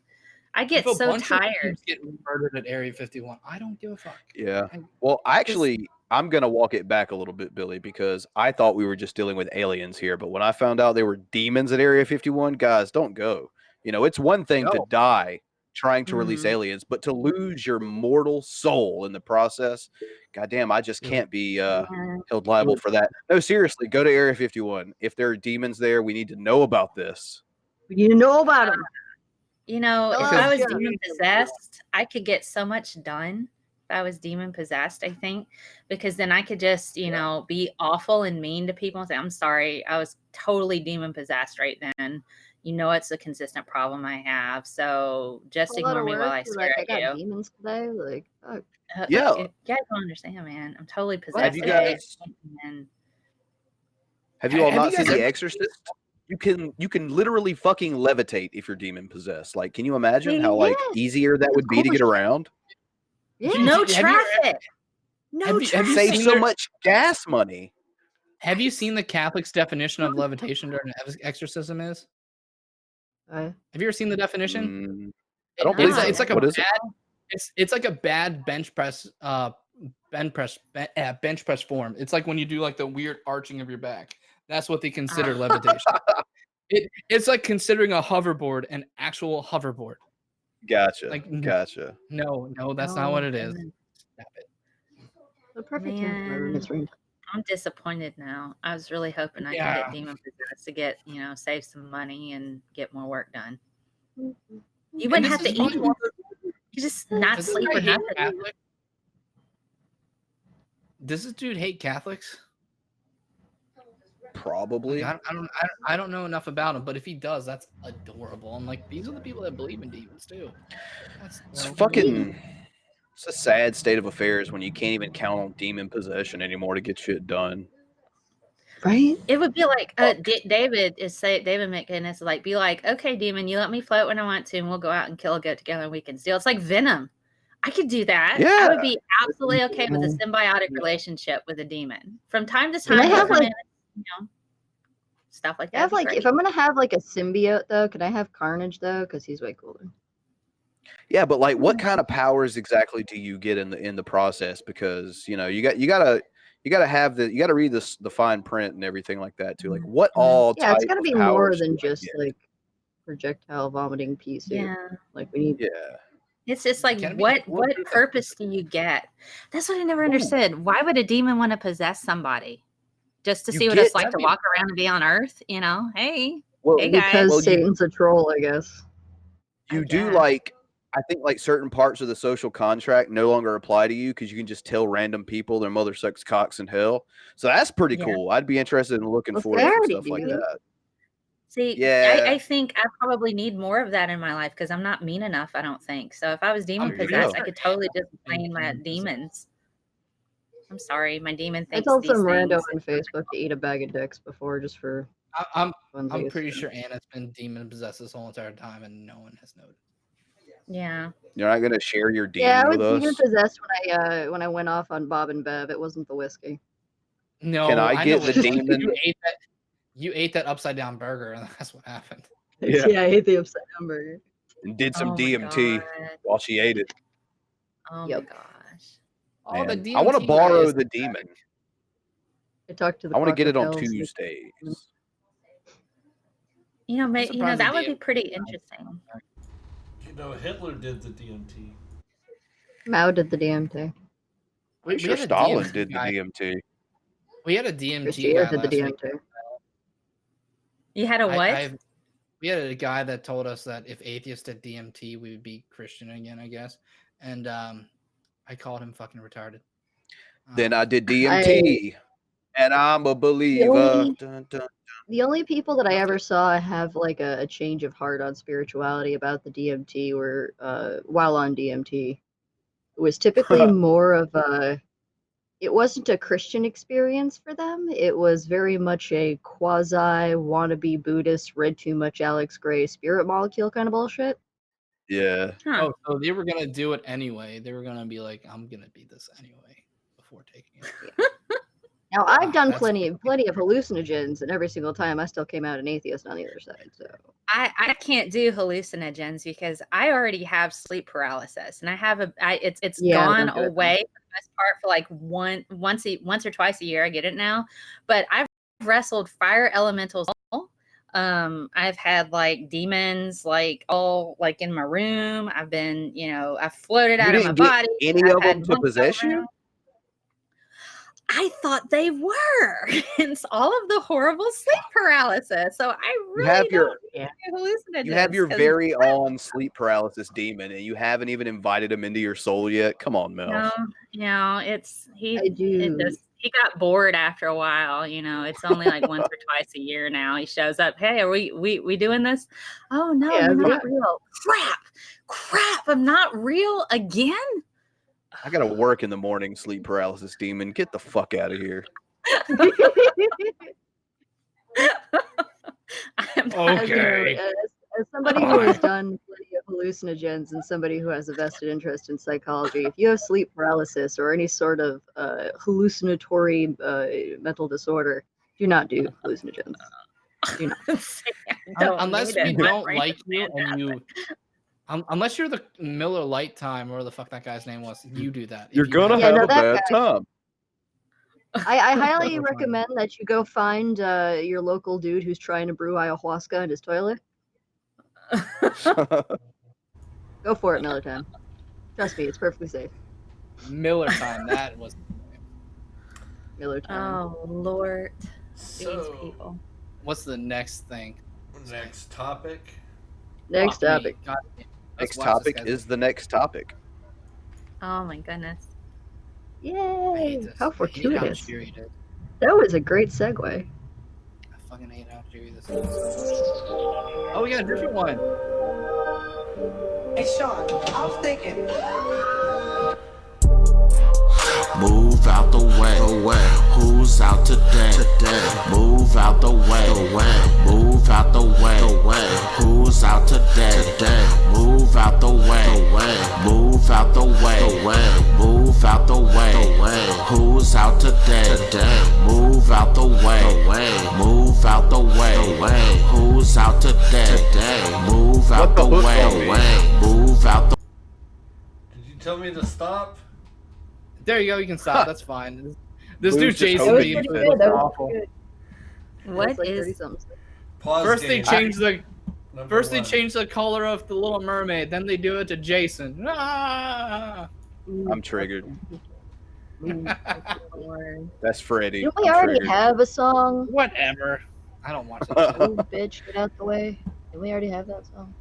Speaker 4: I get so tired.
Speaker 3: Getting murdered at Area 51. I don't give a fuck.
Speaker 1: Yeah. Well, actually, I'm gonna walk it back a little bit, Billy, because I thought we were just dealing with aliens here, but when I found out they were demons at Area 51, guys, don't go. You know, it's one thing to die trying to release aliens, but to lose your mortal soul in the process, goddamn, I just can't be held liable for that. No, seriously, go to Area 51. If there are demons there, we need to know about this.
Speaker 2: We need to know about them.
Speaker 4: You know, if I was demon possessed, I could get so much done. If I was demon possessed, I think, because then I could just, you know, be awful and mean to people and say, I'm sorry, I was totally demon possessed right then. You know, it's a consistent problem I have. So just ignore me while I swear at you.
Speaker 2: I got demons today. Like, fuck.
Speaker 1: Yeah.
Speaker 4: You guys don't understand, man. I'm totally possessed.
Speaker 1: Have you guys? Have you all not seen The Exorcist? You can literally fucking levitate if you're demon possessed. Like, can you imagine how like easier that would be to get around?
Speaker 4: Yeah. No traffic.
Speaker 1: No traffic. Save so much gas money.
Speaker 3: Have you seen the Catholic's definition of levitation during an exorcism is? Have you ever seen the definition?
Speaker 1: I don't believe
Speaker 3: it's like a
Speaker 1: bad.
Speaker 3: It's like a bad bench press form. It's like when you do like the weird arching of your back. That's what they consider levitation. It's like considering a hoverboard an actual hoverboard.
Speaker 1: Gotcha.
Speaker 3: Like,
Speaker 1: gotcha.
Speaker 3: No, that's not what it is. Stop it.
Speaker 2: The perfect
Speaker 4: I'm disappointed now. I was really hoping I could get demon possessed to get, you know, save some money and get more work done. You wouldn't have to eat. You just not sleep or nothing.
Speaker 3: Does this dude hate Catholics?
Speaker 1: Probably.
Speaker 3: Like, I don't know enough about him, but if he does, that's adorable. I'm like, these are the people that believe in demons too.
Speaker 1: It's fucking. It's a sad state of affairs when you can't even count on demon possession anymore to get shit done.
Speaker 2: Right?
Speaker 4: It would be like David McInnis is like, be like, okay, demon, you let me float when I want to, and we'll go out and kill a goat together and we can steal. It's like Venom. I could do that.
Speaker 1: Yeah.
Speaker 4: I would be absolutely okay with a symbiotic relationship with a demon. From time to time,
Speaker 2: I have like,
Speaker 4: you know, stuff like that.
Speaker 2: I have like, if I'm gonna have like a symbiote though, can I have Carnage though? Because he's way cooler.
Speaker 1: Yeah, but like, what kind of powers exactly do you get in the process? Because you know, you gotta read the fine print and everything like that too. Like, what all?
Speaker 2: Yeah, it's gotta be more than just
Speaker 1: get?
Speaker 2: like projectile vomiting pea soup.
Speaker 4: Yeah.
Speaker 2: Like we need.
Speaker 1: Yeah.
Speaker 4: It's just like, what purpose do you get? That's what I never understood. Why would a demon want to possess somebody? Just to see what it's like to walk around and be on Earth? You know, hey, hey guys.
Speaker 2: Because Satan's a troll, I guess.
Speaker 1: You do like. I think like certain parts of the social contract no longer apply to you because you can just tell random people their mother sucks cocks in hell. So that's pretty cool. I'd be interested in looking for stuff like that.
Speaker 4: See,
Speaker 1: yeah,
Speaker 4: I think I probably need more of that in my life because I'm not mean enough, I don't think. So if I was demon possessed, I could totally just blame my demons. I'm sorry, my demon thinks
Speaker 2: I told
Speaker 4: these
Speaker 2: some rando
Speaker 4: things.
Speaker 2: on Facebook to eat a bag of dicks before just for.
Speaker 3: I'm pretty sure Anna's been demon possessed this whole entire time and no one has noticed.
Speaker 4: Yeah.
Speaker 1: You're not gonna share your demon
Speaker 2: Yeah, I was
Speaker 1: with us?
Speaker 2: demon possessed when I went off on Bob and Bev. It wasn't the whiskey.
Speaker 3: No,
Speaker 1: can I get the demon?
Speaker 3: You ate that upside down burger, and that's what happened.
Speaker 2: Yeah, I ate the upside down burger.
Speaker 1: And did some DMT while she ate it.
Speaker 4: Oh my gosh.
Speaker 3: All the
Speaker 1: Man, I want to borrow the demon.
Speaker 2: I talked to the.
Speaker 1: I want to get it on
Speaker 2: crocodiles.
Speaker 1: Tuesdays.
Speaker 4: You know, that would be pretty interesting.
Speaker 5: You know, Hitler did the DMT.
Speaker 2: Mao did the DMT.
Speaker 1: Pretty sure Stalin did the DMT.
Speaker 3: We had a DMT
Speaker 2: Christina
Speaker 3: guy
Speaker 2: did the
Speaker 3: last
Speaker 2: DMT.
Speaker 3: week.
Speaker 4: You had a what?
Speaker 3: We had a guy that told us that if atheists did DMT, we would be Christian again, I guess. And I called him fucking retarded.
Speaker 1: Then I did DMT. And I'm a believer. Dun, dun.
Speaker 2: The only people that I ever saw have like a change of heart on spirituality about the DMT were while on DMT. It was typically more of it wasn't a Christian experience for them. It was very much a quasi wannabe Buddhist, read too much Alex Gray spirit molecule kind of bullshit.
Speaker 1: Yeah.
Speaker 3: Oh, so they were gonna do it anyway. They were gonna be like, I'm gonna be this anyway before taking it.
Speaker 2: Now I've done plenty of hallucinogens, and every single time I still came out an atheist on the other side. So
Speaker 4: I can't do hallucinogens because I already have sleep paralysis, and I have it's gone away for the most part for like once or twice a year. I get it now, but I've wrestled fire elementals. I've had like demons like all like in my room. I've been, I've floated out of my body.
Speaker 1: Any of them to possess you?
Speaker 4: I thought they were. It's all of the horrible sleep paralysis. So I really don't hallucinogens.
Speaker 1: You have your very own sleep paralysis demon, and you haven't even invited him into your soul yet. Come on, Mel.
Speaker 4: No, he got bored after a while. It's only like once or twice a year now. He shows up. Hey, are we doing this? Oh no, you're not real. Crap! I'm not real again.
Speaker 1: I gotta work in the morning, sleep paralysis demon. Get the fuck out of here.
Speaker 2: Okay. As somebody who has done plenty of hallucinogens and somebody who has a vested interest in psychology, if you have sleep paralysis or any sort of hallucinatory mental disorder, do not do hallucinogens. Do not.
Speaker 3: Unless we don't like you and you... Unless you're the Miller Lifetime or the fuck that guy's name was, you do that.
Speaker 1: You're gonna have a bad time.
Speaker 2: I highly recommend that you go find your local dude who's trying to brew ayahuasca in his toilet. Go for it, Miller Time. Trust me, it's perfectly safe.
Speaker 3: Miller Time, that was
Speaker 2: Miller Time.
Speaker 4: Oh Lord,
Speaker 5: these
Speaker 4: people.
Speaker 3: What's the next thing?
Speaker 5: Next topic.
Speaker 2: Next topic.
Speaker 1: Next topic is the next topic.
Speaker 4: Oh my goodness.
Speaker 2: Yay! How fortuitous. That was a great segue.
Speaker 3: I fucking hate how cheery this is. Oh, we got a different one.
Speaker 18: Hey, Sean, I was thinking.
Speaker 19: Move out the way. Who's out today? Move out the way. Move out the way. Who's out today? Move out the way. Move out the way. Move out the way. Who's out today? Move out the way. Move out the way. Who's out today? Move out the way. Move out the.
Speaker 5: Did you tell me to stop?
Speaker 3: There you go. You can stop. That's fine. This
Speaker 1: Blue's
Speaker 3: dude Jason
Speaker 1: just
Speaker 3: being
Speaker 1: hoping.
Speaker 3: awful.
Speaker 4: What is?
Speaker 3: First they change the color of the Little Mermaid, then they do it to Jason. Ah!
Speaker 1: I'm triggered. That's Freddy.
Speaker 2: Don't we already have a song?
Speaker 3: Whatever. I don't watch that.
Speaker 2: Oh, bitch, get out the way. Didn't we already have that song?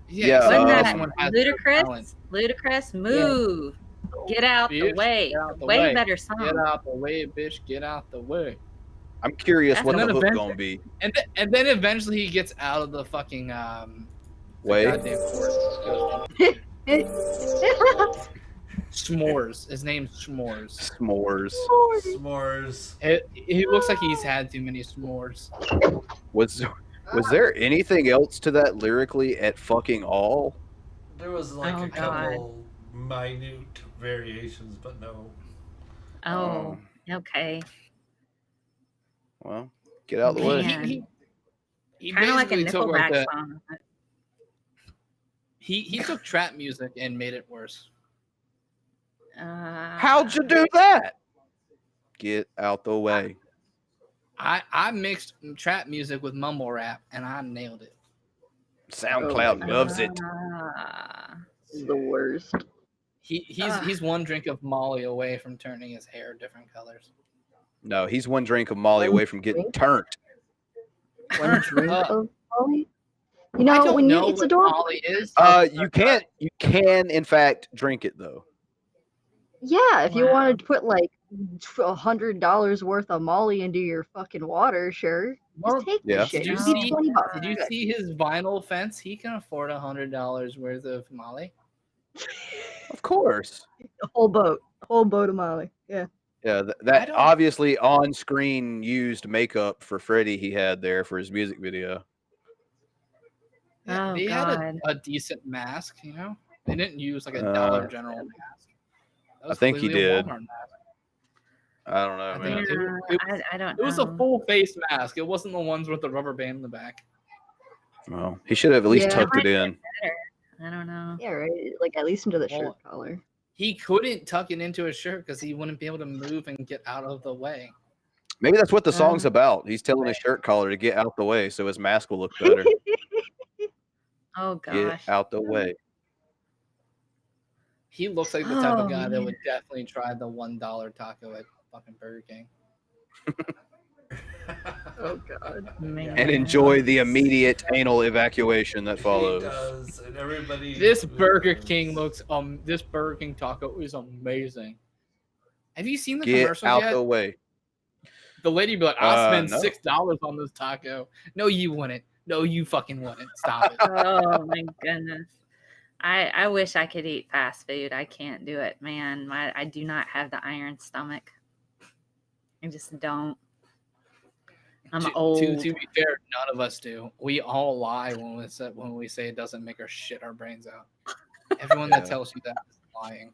Speaker 1: Yeah.
Speaker 4: Wasn't that ludicrous? Ludicrous move. Get out the way. Way better song.
Speaker 3: Get out the way, bitch. Get out the way.
Speaker 1: I'm curious what the hook gonna be.
Speaker 3: And then eventually he gets out of the fucking
Speaker 1: way.
Speaker 3: Goddamn forest. S'mores. His name's S'mores.
Speaker 5: S'mores.
Speaker 3: He looks like he's had too many s'mores.
Speaker 1: Was there anything else to that lyrically at fucking all?
Speaker 5: There was like a couple minute variations, but no.
Speaker 4: Oh, okay.
Speaker 1: Well, get out of the way.
Speaker 3: He
Speaker 4: kind of like a
Speaker 3: took
Speaker 4: Nickelback song.
Speaker 3: He took trap music and made it worse.
Speaker 1: How'd you do that? Get out the way.
Speaker 3: I mixed trap music with mumble rap and I nailed it.
Speaker 1: SoundCloud loves it.
Speaker 2: This is the worst.
Speaker 3: He's one drink of Molly away from turning his hair different colors.
Speaker 1: No, he's one drink of Molly away from getting turned.
Speaker 2: One drink of Molly? You know, when you it's adorable.
Speaker 3: Molly is.
Speaker 1: You can in fact drink it though.
Speaker 2: Yeah, if you wanted to put like $100 worth of Molly into your fucking water, sure.
Speaker 3: Well,
Speaker 2: Just take
Speaker 1: yeah.
Speaker 2: this shit.
Speaker 3: Did you
Speaker 2: It'd be
Speaker 3: see?
Speaker 2: $20.
Speaker 3: Did you see his vinyl fence? He can afford $100 worth of Molly.
Speaker 1: Of course.
Speaker 2: A whole boat of Molly. Yeah.
Speaker 1: Yeah, that obviously on-screen used makeup for Freddy he had there for his music video.
Speaker 3: Yeah,
Speaker 4: Oh,
Speaker 3: they
Speaker 4: God.
Speaker 3: had a decent mask, you know? They didn't use like a Dollar General mask. That was
Speaker 1: I think he
Speaker 3: clearly a
Speaker 1: did.
Speaker 3: Walmart mask.
Speaker 1: I don't know,
Speaker 3: I
Speaker 1: man.
Speaker 3: think
Speaker 4: I don't
Speaker 3: It was
Speaker 4: know.
Speaker 3: a full face mask. It wasn't the ones with the rubber band in the back.
Speaker 1: Well, he should have at least
Speaker 2: Yeah.
Speaker 1: tucked it in.
Speaker 4: I don't know.
Speaker 2: Yeah, right. Like at least into the
Speaker 3: Well,
Speaker 2: shirt collar.
Speaker 3: He couldn't tuck it into his shirt because he wouldn't be able to move and get out of the way.
Speaker 1: Maybe that's what the song's about. He's telling his shirt collar to get out the way so his mask will look better.
Speaker 4: Oh, gosh.
Speaker 1: Get out the way.
Speaker 3: He looks like the type of guy that would definitely try the $1 taco at fucking Burger King.
Speaker 2: Oh, God.
Speaker 1: And enjoy the immediate anal evacuation that follows.
Speaker 5: He does, and everybody.
Speaker 3: This Burger King looks this Burger King taco is amazing. Have you seen the
Speaker 1: Get
Speaker 3: commercials
Speaker 1: out
Speaker 3: yet?
Speaker 1: the way.
Speaker 3: The lady be like, I'll spend
Speaker 1: No.
Speaker 3: $6 on this taco. No, you wouldn't. No, you fucking wouldn't. Stop it.
Speaker 4: Oh my goodness. I wish I could eat fast food. I can't do it, man. I do not have the iron stomach. I just don't. I'm old.
Speaker 3: To be fair, none of us do. We all lie when we say it doesn't make our shit our brains out. Everyone that tells you that is lying.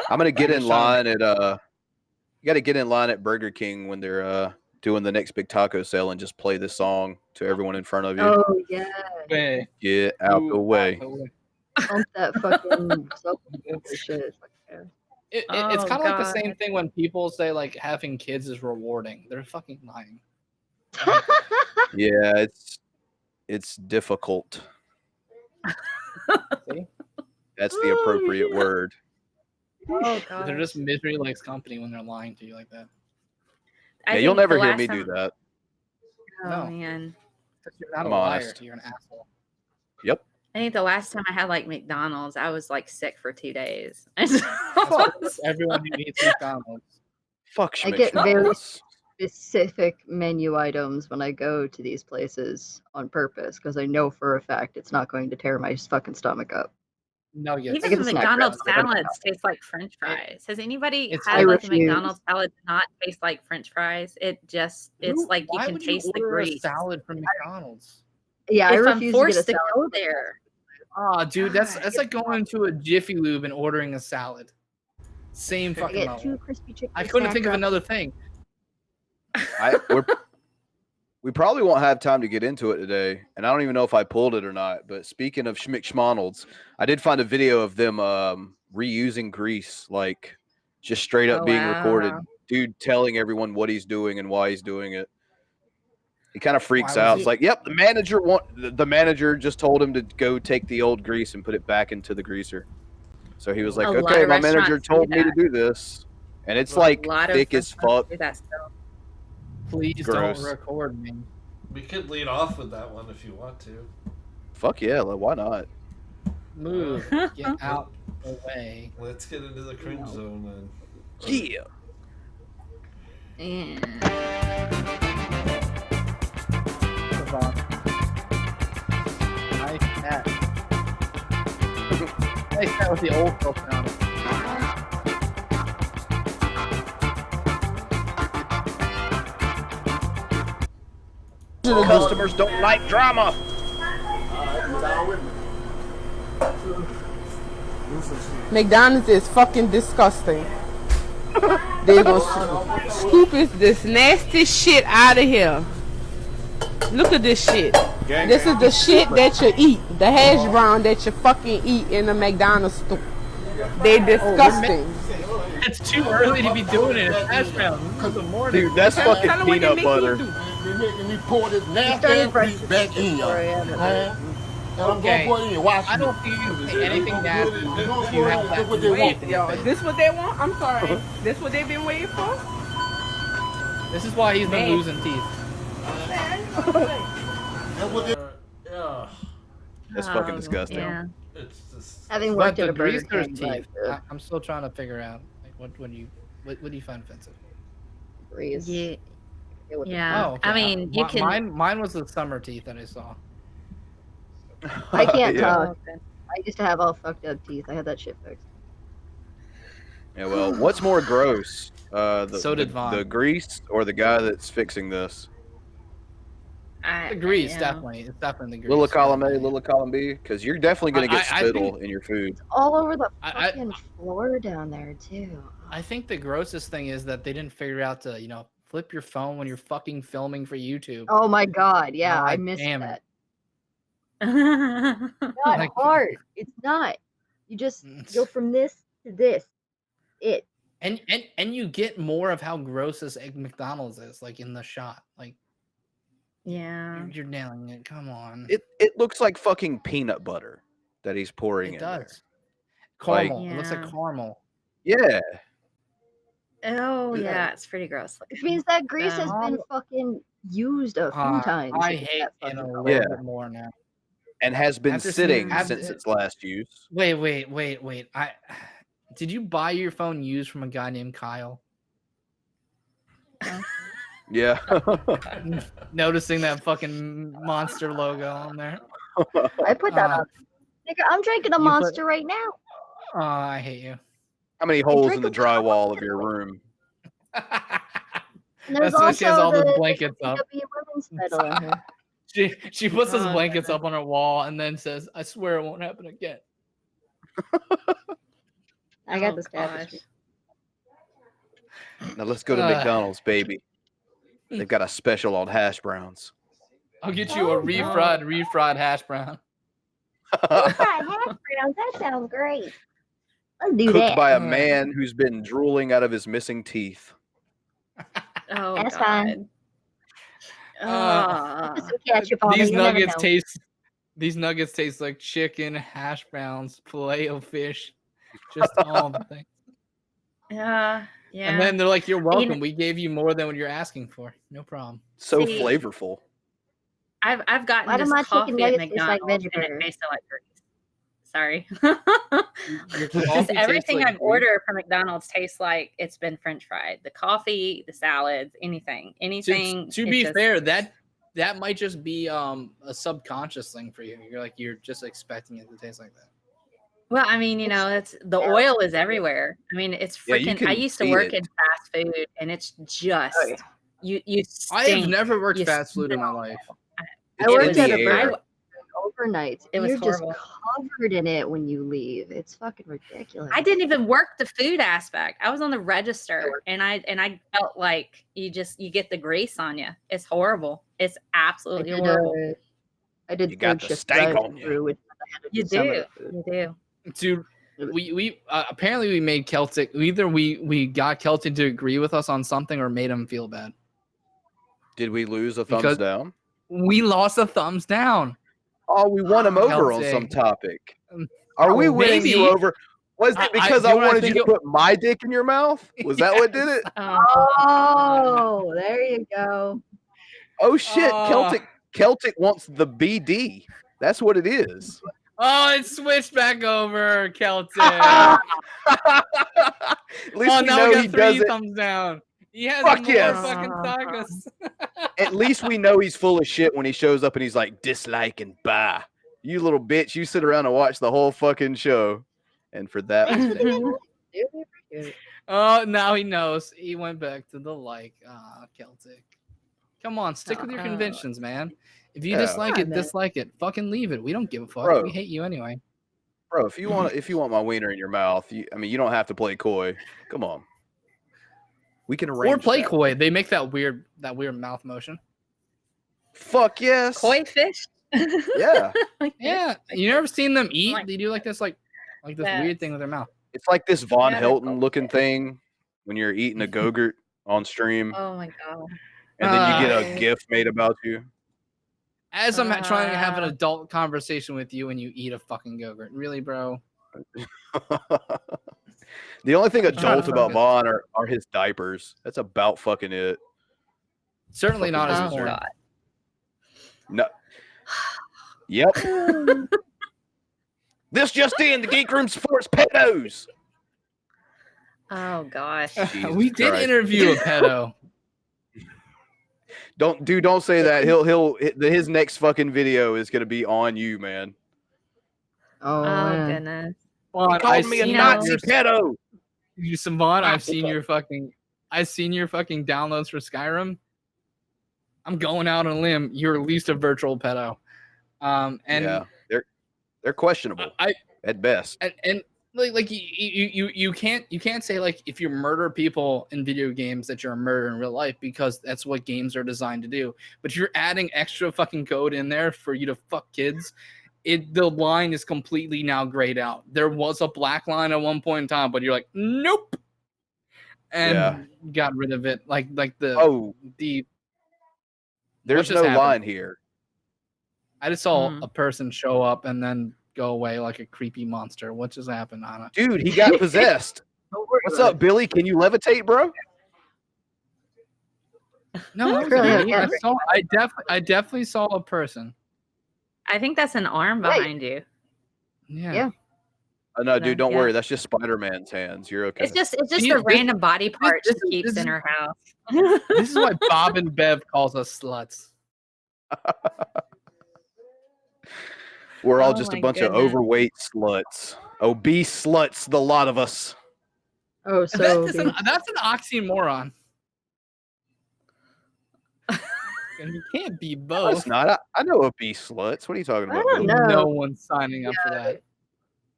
Speaker 1: I'm gonna get in line at you gotta get in line at Burger King when they're doing the next big taco sale and just play this song to everyone in front of you.
Speaker 2: Oh yeah.
Speaker 1: Get out the way.
Speaker 2: Pump that fucking shit. Yeah.
Speaker 3: It's
Speaker 4: Oh,
Speaker 3: kind of like the
Speaker 4: God.
Speaker 3: same thing when people say like having kids is rewarding. They're fucking lying.
Speaker 1: Yeah, it's difficult.
Speaker 3: See?
Speaker 1: That's the appropriate word.
Speaker 4: Oh god.
Speaker 3: They're just misery likes company when they're lying to you like that.
Speaker 4: I
Speaker 1: Yeah, you'll
Speaker 4: think the
Speaker 1: never hear
Speaker 4: last
Speaker 1: me
Speaker 4: time-
Speaker 1: do that.
Speaker 4: Oh
Speaker 3: No.
Speaker 4: man.
Speaker 3: You're not
Speaker 1: I'm
Speaker 3: a liar.
Speaker 1: honest.
Speaker 3: You're an asshole.
Speaker 1: Yep.
Speaker 4: I think the last time I had like McDonald's, I was like sick for 2 days.
Speaker 3: Everyone who eats McDonald's.
Speaker 1: Fuck
Speaker 2: I get very specific menu items when I go to these places on purpose because I know for a fact it's not going to tear my fucking stomach up.
Speaker 3: Nuggets.
Speaker 2: I
Speaker 4: Even
Speaker 2: get the snack
Speaker 4: McDonald's
Speaker 2: wrap, but I don't
Speaker 4: salads taste like French fries. Has anybody
Speaker 3: It's
Speaker 4: had
Speaker 2: I
Speaker 4: like a
Speaker 2: refuse.
Speaker 4: McDonald's salad not taste like French fries? It's like you
Speaker 3: Why
Speaker 4: can
Speaker 3: would
Speaker 4: taste the
Speaker 3: order a
Speaker 4: grease.
Speaker 3: salad from McDonald's?
Speaker 2: Yeah, I
Speaker 4: If I'm
Speaker 2: refuse
Speaker 4: forced
Speaker 2: to
Speaker 4: to
Speaker 2: get a salad.
Speaker 4: go there,
Speaker 3: Oh, dude, that's like going to a Jiffy Lube and ordering a salad. Same
Speaker 2: I
Speaker 3: fucking
Speaker 2: get
Speaker 3: level.
Speaker 2: 2 crispy chicken.
Speaker 3: I couldn't
Speaker 2: snack
Speaker 3: think of
Speaker 2: wraps.
Speaker 3: another thing.
Speaker 1: We probably won't have time to get into it today, and I don't even know if I pulled it or not. But speaking of schmickschmonalds, I did find a video of them reusing grease, like just straight up
Speaker 4: Oh,
Speaker 1: being
Speaker 4: wow.
Speaker 1: recorded. Dude telling everyone what he's doing and why he's doing it. He kind of freaks
Speaker 3: Why was
Speaker 1: out.
Speaker 3: he-
Speaker 1: It's like, yep, the manager just told him to go take the old grease and put it back into the greaser. So he was like,
Speaker 4: A lot
Speaker 1: okay,
Speaker 4: of
Speaker 1: my manager
Speaker 4: restaurants do
Speaker 1: told me to
Speaker 4: that.
Speaker 1: do this, and it's like
Speaker 4: a lot
Speaker 1: thick
Speaker 4: of
Speaker 1: as fuck.
Speaker 4: do that still.
Speaker 3: Please
Speaker 1: Gross.
Speaker 3: don't record me.
Speaker 5: We could lead off with that one if you want to.
Speaker 1: Fuck yeah, like, why not?
Speaker 3: Move. Get out the way.
Speaker 5: Let's get into the cringe zone then.
Speaker 1: Yeah.
Speaker 3: Nice cat. Nice cat with the old filter on it.
Speaker 1: Customers don't like drama.
Speaker 15: McDonald's is fucking disgusting. They're gonna scoop this nasty shit out of here. Look at this shit. This is the shit that you eat. The hash brown that you fucking eat in the McDonald's store. They disgusting.
Speaker 3: It's too early to be doing it. It's hash brown. It's the morning.
Speaker 1: Dude, that's fucking
Speaker 15: Tell 'em what they
Speaker 1: peanut
Speaker 15: make me
Speaker 1: butter.
Speaker 15: do.
Speaker 9: They making me pour this nasty
Speaker 2: started
Speaker 9: ass grease back in y'all. And I'm
Speaker 3: Okay.
Speaker 9: gonna put it in. Watch
Speaker 3: I
Speaker 9: me.
Speaker 3: don't think anything nasty. You have that.
Speaker 9: What they
Speaker 15: Wait,
Speaker 9: want.
Speaker 15: yo, this what they want? I'm sorry. This what they've been waiting for?
Speaker 3: This is why he's been
Speaker 15: Man.
Speaker 3: losing teeth.
Speaker 9: That's what they.
Speaker 5: Yeah.
Speaker 1: That's fucking disgusting.
Speaker 4: Yeah.
Speaker 5: It's just.
Speaker 2: Having
Speaker 3: But
Speaker 2: worked
Speaker 3: the
Speaker 2: at a Burger
Speaker 3: greaser's
Speaker 2: King,
Speaker 3: teeth.
Speaker 2: like,
Speaker 3: I'm still trying to figure out like what What do you find offensive?
Speaker 2: Grease.
Speaker 4: Yeah.
Speaker 3: Oh, okay.
Speaker 4: I mean, you can.
Speaker 3: Mine was the summer teeth that I saw.
Speaker 2: I can't
Speaker 1: Yeah.
Speaker 2: talk. I used to have all fucked up teeth. I had that shit fixed.
Speaker 1: Yeah, well, what's more gross?
Speaker 3: So did Vaughn.
Speaker 1: The grease or the guy that's fixing this?
Speaker 3: The grease, definitely. It's definitely the grease.
Speaker 1: Little column A, little column B? Because you're definitely going to get spittle in your food.
Speaker 2: All over the fucking floor down there, too.
Speaker 3: I think the grossest thing is that they didn't figure out to, flip your phone when you're fucking filming for YouTube.
Speaker 2: Oh my god, yeah, I
Speaker 3: God
Speaker 2: missed
Speaker 3: damn
Speaker 2: that.
Speaker 3: it.
Speaker 2: Not hard. It's not. You just go from this to this.
Speaker 3: And you get more of how gross this egg McDonald's is, like in the shot. Like,
Speaker 4: yeah,
Speaker 3: you're nailing it. Come on.
Speaker 1: It looks like fucking peanut butter that he's pouring in there.
Speaker 3: It does. Caramel.
Speaker 1: Like,
Speaker 3: It looks like caramel.
Speaker 1: Yeah.
Speaker 4: Oh yeah, it's pretty gross.
Speaker 2: Which means that grease has been fucking used a few times.
Speaker 3: I hate it a little bit more now.
Speaker 1: And has been sitting since its last use.
Speaker 3: Wait. Did you buy your phone used from a guy named Kyle?
Speaker 1: Yeah.
Speaker 3: Noticing that fucking monster logo on there.
Speaker 2: I put that up. Nigga, I'm drinking a monster right now.
Speaker 3: Oh, I hate you.
Speaker 1: How many holes in the drywall of your room?
Speaker 2: There's
Speaker 3: That's why she has all
Speaker 2: also
Speaker 3: the
Speaker 2: the
Speaker 3: blankets up.
Speaker 2: PW women's medal in her.
Speaker 3: She puts those blankets up on her wall and then says, "I swear it won't happen again."
Speaker 2: I got this tapestry.
Speaker 1: Now let's go to McDonald's, baby. They've got a special on hash browns.
Speaker 3: I'll get you a refried hash brown.
Speaker 2: Refried hash browns, that sounds great. Let's do
Speaker 1: Cooked
Speaker 2: that.
Speaker 1: by a man who's been drooling out of his missing teeth.
Speaker 4: Oh,
Speaker 2: that's
Speaker 4: God.
Speaker 2: fine.
Speaker 3: These nuggets taste like chicken, hash browns, Filet-O-Fish, just all the things.
Speaker 4: Yeah.
Speaker 3: And then they're like, "You're welcome. We gave you more than what you're asking for. No problem."
Speaker 1: So flavorful.
Speaker 4: I've gotten
Speaker 2: Why do
Speaker 4: this
Speaker 2: my chicken
Speaker 4: coffee at
Speaker 2: nuggets taste like
Speaker 4: McDonald's
Speaker 2: veggie
Speaker 4: and it
Speaker 2: burger?
Speaker 4: tastes like grease. Sorry.
Speaker 3: Your
Speaker 4: Just
Speaker 3: coffee
Speaker 4: everything
Speaker 3: tastes like
Speaker 4: I've ordered from McDonald's tastes like it's been French fried. The coffee, the salads, anything.
Speaker 3: To be fair, that might just be a subconscious thing for you. You're just expecting it to taste like that.
Speaker 4: Well, I mean, it's the oil is everywhere. I mean, it's
Speaker 1: Yeah, you
Speaker 4: freaking.
Speaker 1: can
Speaker 4: I used to
Speaker 1: see
Speaker 4: work
Speaker 1: it.
Speaker 4: in fast food, and it's just you.
Speaker 3: I have
Speaker 4: stink.
Speaker 3: never worked
Speaker 4: You
Speaker 3: fast food in my
Speaker 4: smell.
Speaker 3: life.
Speaker 2: I worked
Speaker 1: in
Speaker 2: at
Speaker 1: the
Speaker 2: a
Speaker 1: air.
Speaker 2: burger overnight.
Speaker 4: It was
Speaker 2: You're just
Speaker 4: horrible.
Speaker 2: covered in it when you leave. It's fucking ridiculous.
Speaker 4: I didn't even work the food aspect. I was on the register, and I felt like you get the grease on you. It's horrible. It's absolutely horrible.
Speaker 2: I did
Speaker 1: You got
Speaker 2: third
Speaker 1: the
Speaker 2: shift
Speaker 1: stank
Speaker 2: drive
Speaker 1: on you.
Speaker 2: through, which I had to
Speaker 4: You
Speaker 2: some of
Speaker 4: do.
Speaker 2: the food.
Speaker 4: You do.
Speaker 3: Dude, we apparently we made Celtic. Either we got Celtic to agree with us on something or made him feel bad.
Speaker 1: Did we lose a thumbs
Speaker 3: Because-
Speaker 1: down?
Speaker 3: We lost a thumbs down.
Speaker 1: Oh, we won him over on some
Speaker 3: Celtic.
Speaker 1: topic. Are we winning
Speaker 3: Maybe.
Speaker 1: you over? Was it because I wanted you to put my dick in your mouth? Was that what did it?
Speaker 2: Oh, there you go.
Speaker 1: Oh shit, Celtic wants the BD. That's what it is.
Speaker 3: Oh, it switched back over, Celtic.
Speaker 1: At least we
Speaker 3: now
Speaker 1: know
Speaker 3: we
Speaker 1: he
Speaker 3: got
Speaker 1: does
Speaker 3: 3
Speaker 1: it.
Speaker 3: thumbs down. He has
Speaker 1: Fuck
Speaker 3: more
Speaker 1: yes.
Speaker 3: fucking tacos.
Speaker 1: At least we know he's full of shit when he shows up and he's like, dislike and bah. You little bitch, you sit around and watch the whole fucking show. And for that mistake.
Speaker 3: Oh, now he knows. He went back to the Celtic. Come on, stick with your conventions, man. If you
Speaker 1: Yeah.
Speaker 3: dislike it, dislike it. Fucking leave it. We don't give a fuck.
Speaker 1: Bro.
Speaker 3: We hate you anyway.
Speaker 1: Bro, if you want my wiener in your mouth, you don't have to play coy. Come on. We can arrange
Speaker 3: Or play
Speaker 1: that.
Speaker 3: coy. They make that weird mouth motion.
Speaker 1: Fuck yes.
Speaker 4: Koi fish.
Speaker 1: Yeah.
Speaker 3: Yeah. You never seen them eat?
Speaker 4: Like-
Speaker 3: They do like this
Speaker 4: Yes.
Speaker 3: weird thing with their mouth.
Speaker 1: It's like this Von
Speaker 4: Yeah, they're
Speaker 1: Helton looking thing when you're eating a Go-Gurt on stream.
Speaker 4: Oh my god.
Speaker 1: And then you get a GIF made about you.
Speaker 3: As I'm trying to have an adult conversation with you and you eat a fucking Go-Gurt. Really, bro?
Speaker 1: The only thing
Speaker 3: trying to
Speaker 1: adult about
Speaker 3: focus.
Speaker 1: Vaughn are his diapers. That's about fucking it.
Speaker 3: Certainly not as
Speaker 4: Oh
Speaker 3: porn.
Speaker 4: god.
Speaker 1: No. Yep. This just in, the Geek Room supports pedos.
Speaker 4: Oh gosh.
Speaker 3: We did interview a pedo.
Speaker 1: Don't say that. His next fucking video is gonna be on you, man.
Speaker 2: Oh,
Speaker 4: goodness.
Speaker 3: Vaughn,
Speaker 1: Called me a Nazi pedo.
Speaker 3: Vaughn, I've seen your fucking downloads for Skyrim. I'm going out on a limb. You're at least a virtual pedo. And
Speaker 1: yeah, they're questionable at best.
Speaker 3: And like you can't say like if you murder people in video games that you're a murderer in real life, because that's what games are designed to do. But if you're adding extra fucking code in there for you to fuck kids, the line is completely now grayed out. There was a black line at one point in time, but you're like, nope, and got rid of it. Like the
Speaker 1: there's no line here.
Speaker 3: I just saw a person show up and then go away like a creepy monster. What just happened, Anna?
Speaker 1: Dude, he got possessed. What's up, Billy? Can you levitate, bro?
Speaker 3: No, I definitely saw a person.
Speaker 4: I think that's an arm behind you.
Speaker 3: Yeah.
Speaker 1: Oh, no, dude, don't worry. That's just Spider-Man's hands. You're okay.
Speaker 4: It's just a random body part she keeps in her house.
Speaker 3: This is why Bob and Bev calls us sluts.
Speaker 1: We're all just a bunch of overweight sluts. Obese sluts, the lot of us.
Speaker 2: Oh, so
Speaker 3: that's an oxymoron. And you can't be both.
Speaker 1: No, it's not. I know obese sluts. What are you talking about?
Speaker 3: No one's signing up for that.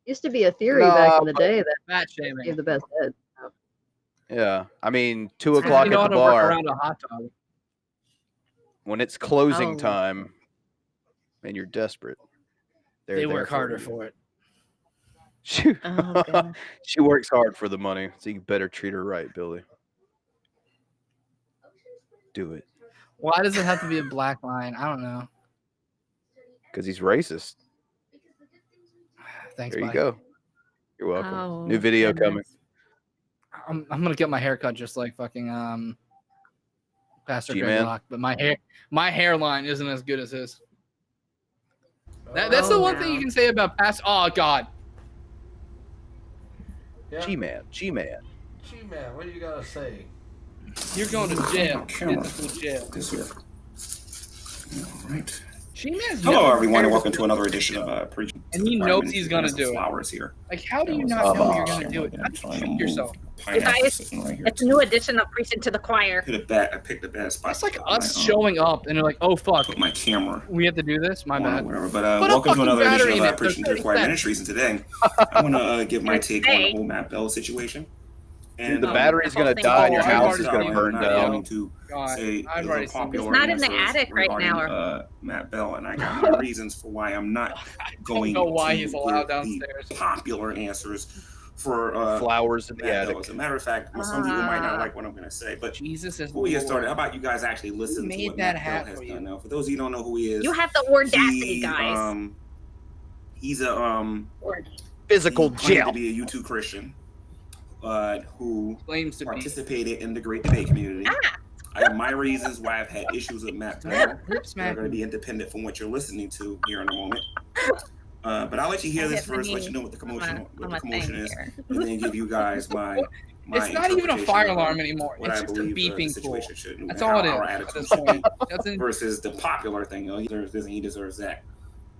Speaker 2: Used to be a theory back in the day that
Speaker 3: fat shaming
Speaker 2: gave the best head.
Speaker 1: Yeah, I mean, 2 o'clock at the bar.
Speaker 3: Around a hot dog.
Speaker 1: When it's closing time, and you're desperate.
Speaker 3: They work harder for it.
Speaker 1: She works hard for the money, so you better treat her right, Billy. Do it.
Speaker 3: Why does it have to be a black line? I don't know.
Speaker 1: Because he's racist.
Speaker 3: Thanks,
Speaker 1: there you
Speaker 3: buddy.
Speaker 1: go. You're welcome. New video coming.
Speaker 3: I'm gonna get my haircut just like fucking Pastor
Speaker 1: G-Man.
Speaker 3: Dragnauct, but my hairline isn't as good as his. That's the one thing you can say about Pastor. Oh God.
Speaker 5: Yeah.
Speaker 1: G-Man.
Speaker 5: G-Man, what do you gotta say?
Speaker 3: You're going to jail. Jail.
Speaker 20: This here. All right.
Speaker 3: Hello,
Speaker 20: everyone, and welcome to another edition of Preaching.
Speaker 3: And he knows he's gonna do
Speaker 20: flowers
Speaker 3: it.
Speaker 20: Here.
Speaker 3: Like, how do you not know you're gonna do it? How do you shoot yourself?
Speaker 4: Guys, it's a new edition of Preaching to the Choir.
Speaker 20: I picked a bad spot.
Speaker 3: It's like us showing up and they're like, "Oh fuck,
Speaker 20: put my camera.
Speaker 3: We have to do this. My bad."
Speaker 20: Whatever. But welcome to another edition of Preaching to the Choir Ministries. And today, I want to give my take on the whole Matt Bell situation.
Speaker 1: And the battery's gonna die and your house is gonna burn down.
Speaker 4: It's not in the attic right now.
Speaker 20: Matt Bell, and I got my reasons for why I'm not going
Speaker 3: to why he's
Speaker 20: give
Speaker 3: allowed downstairs.
Speaker 20: The popular answers for
Speaker 1: flowers in the attic.
Speaker 20: As a matter of fact, some people might not like what I'm going to say, but before we get started, how about you guys actually listen to what Matt Bell has done? Now, for those of you who don't know who he is,
Speaker 4: you have the audacity, guys.
Speaker 20: He's a
Speaker 1: physical jail
Speaker 20: to be a YouTube Christian. Who claims to participated in the Great Debate community. I have my reasons why I've had issues with Matt Bell. They're going to be independent from what you're listening to here in a moment. But I'll let you hear this first, let you know what the commotion is, and then give you guys my
Speaker 3: it's not even a fire alarm anymore. It's just a beeping tool. That's all it is at this point.
Speaker 20: Versus the popular thing. He deserves this and he deserves that.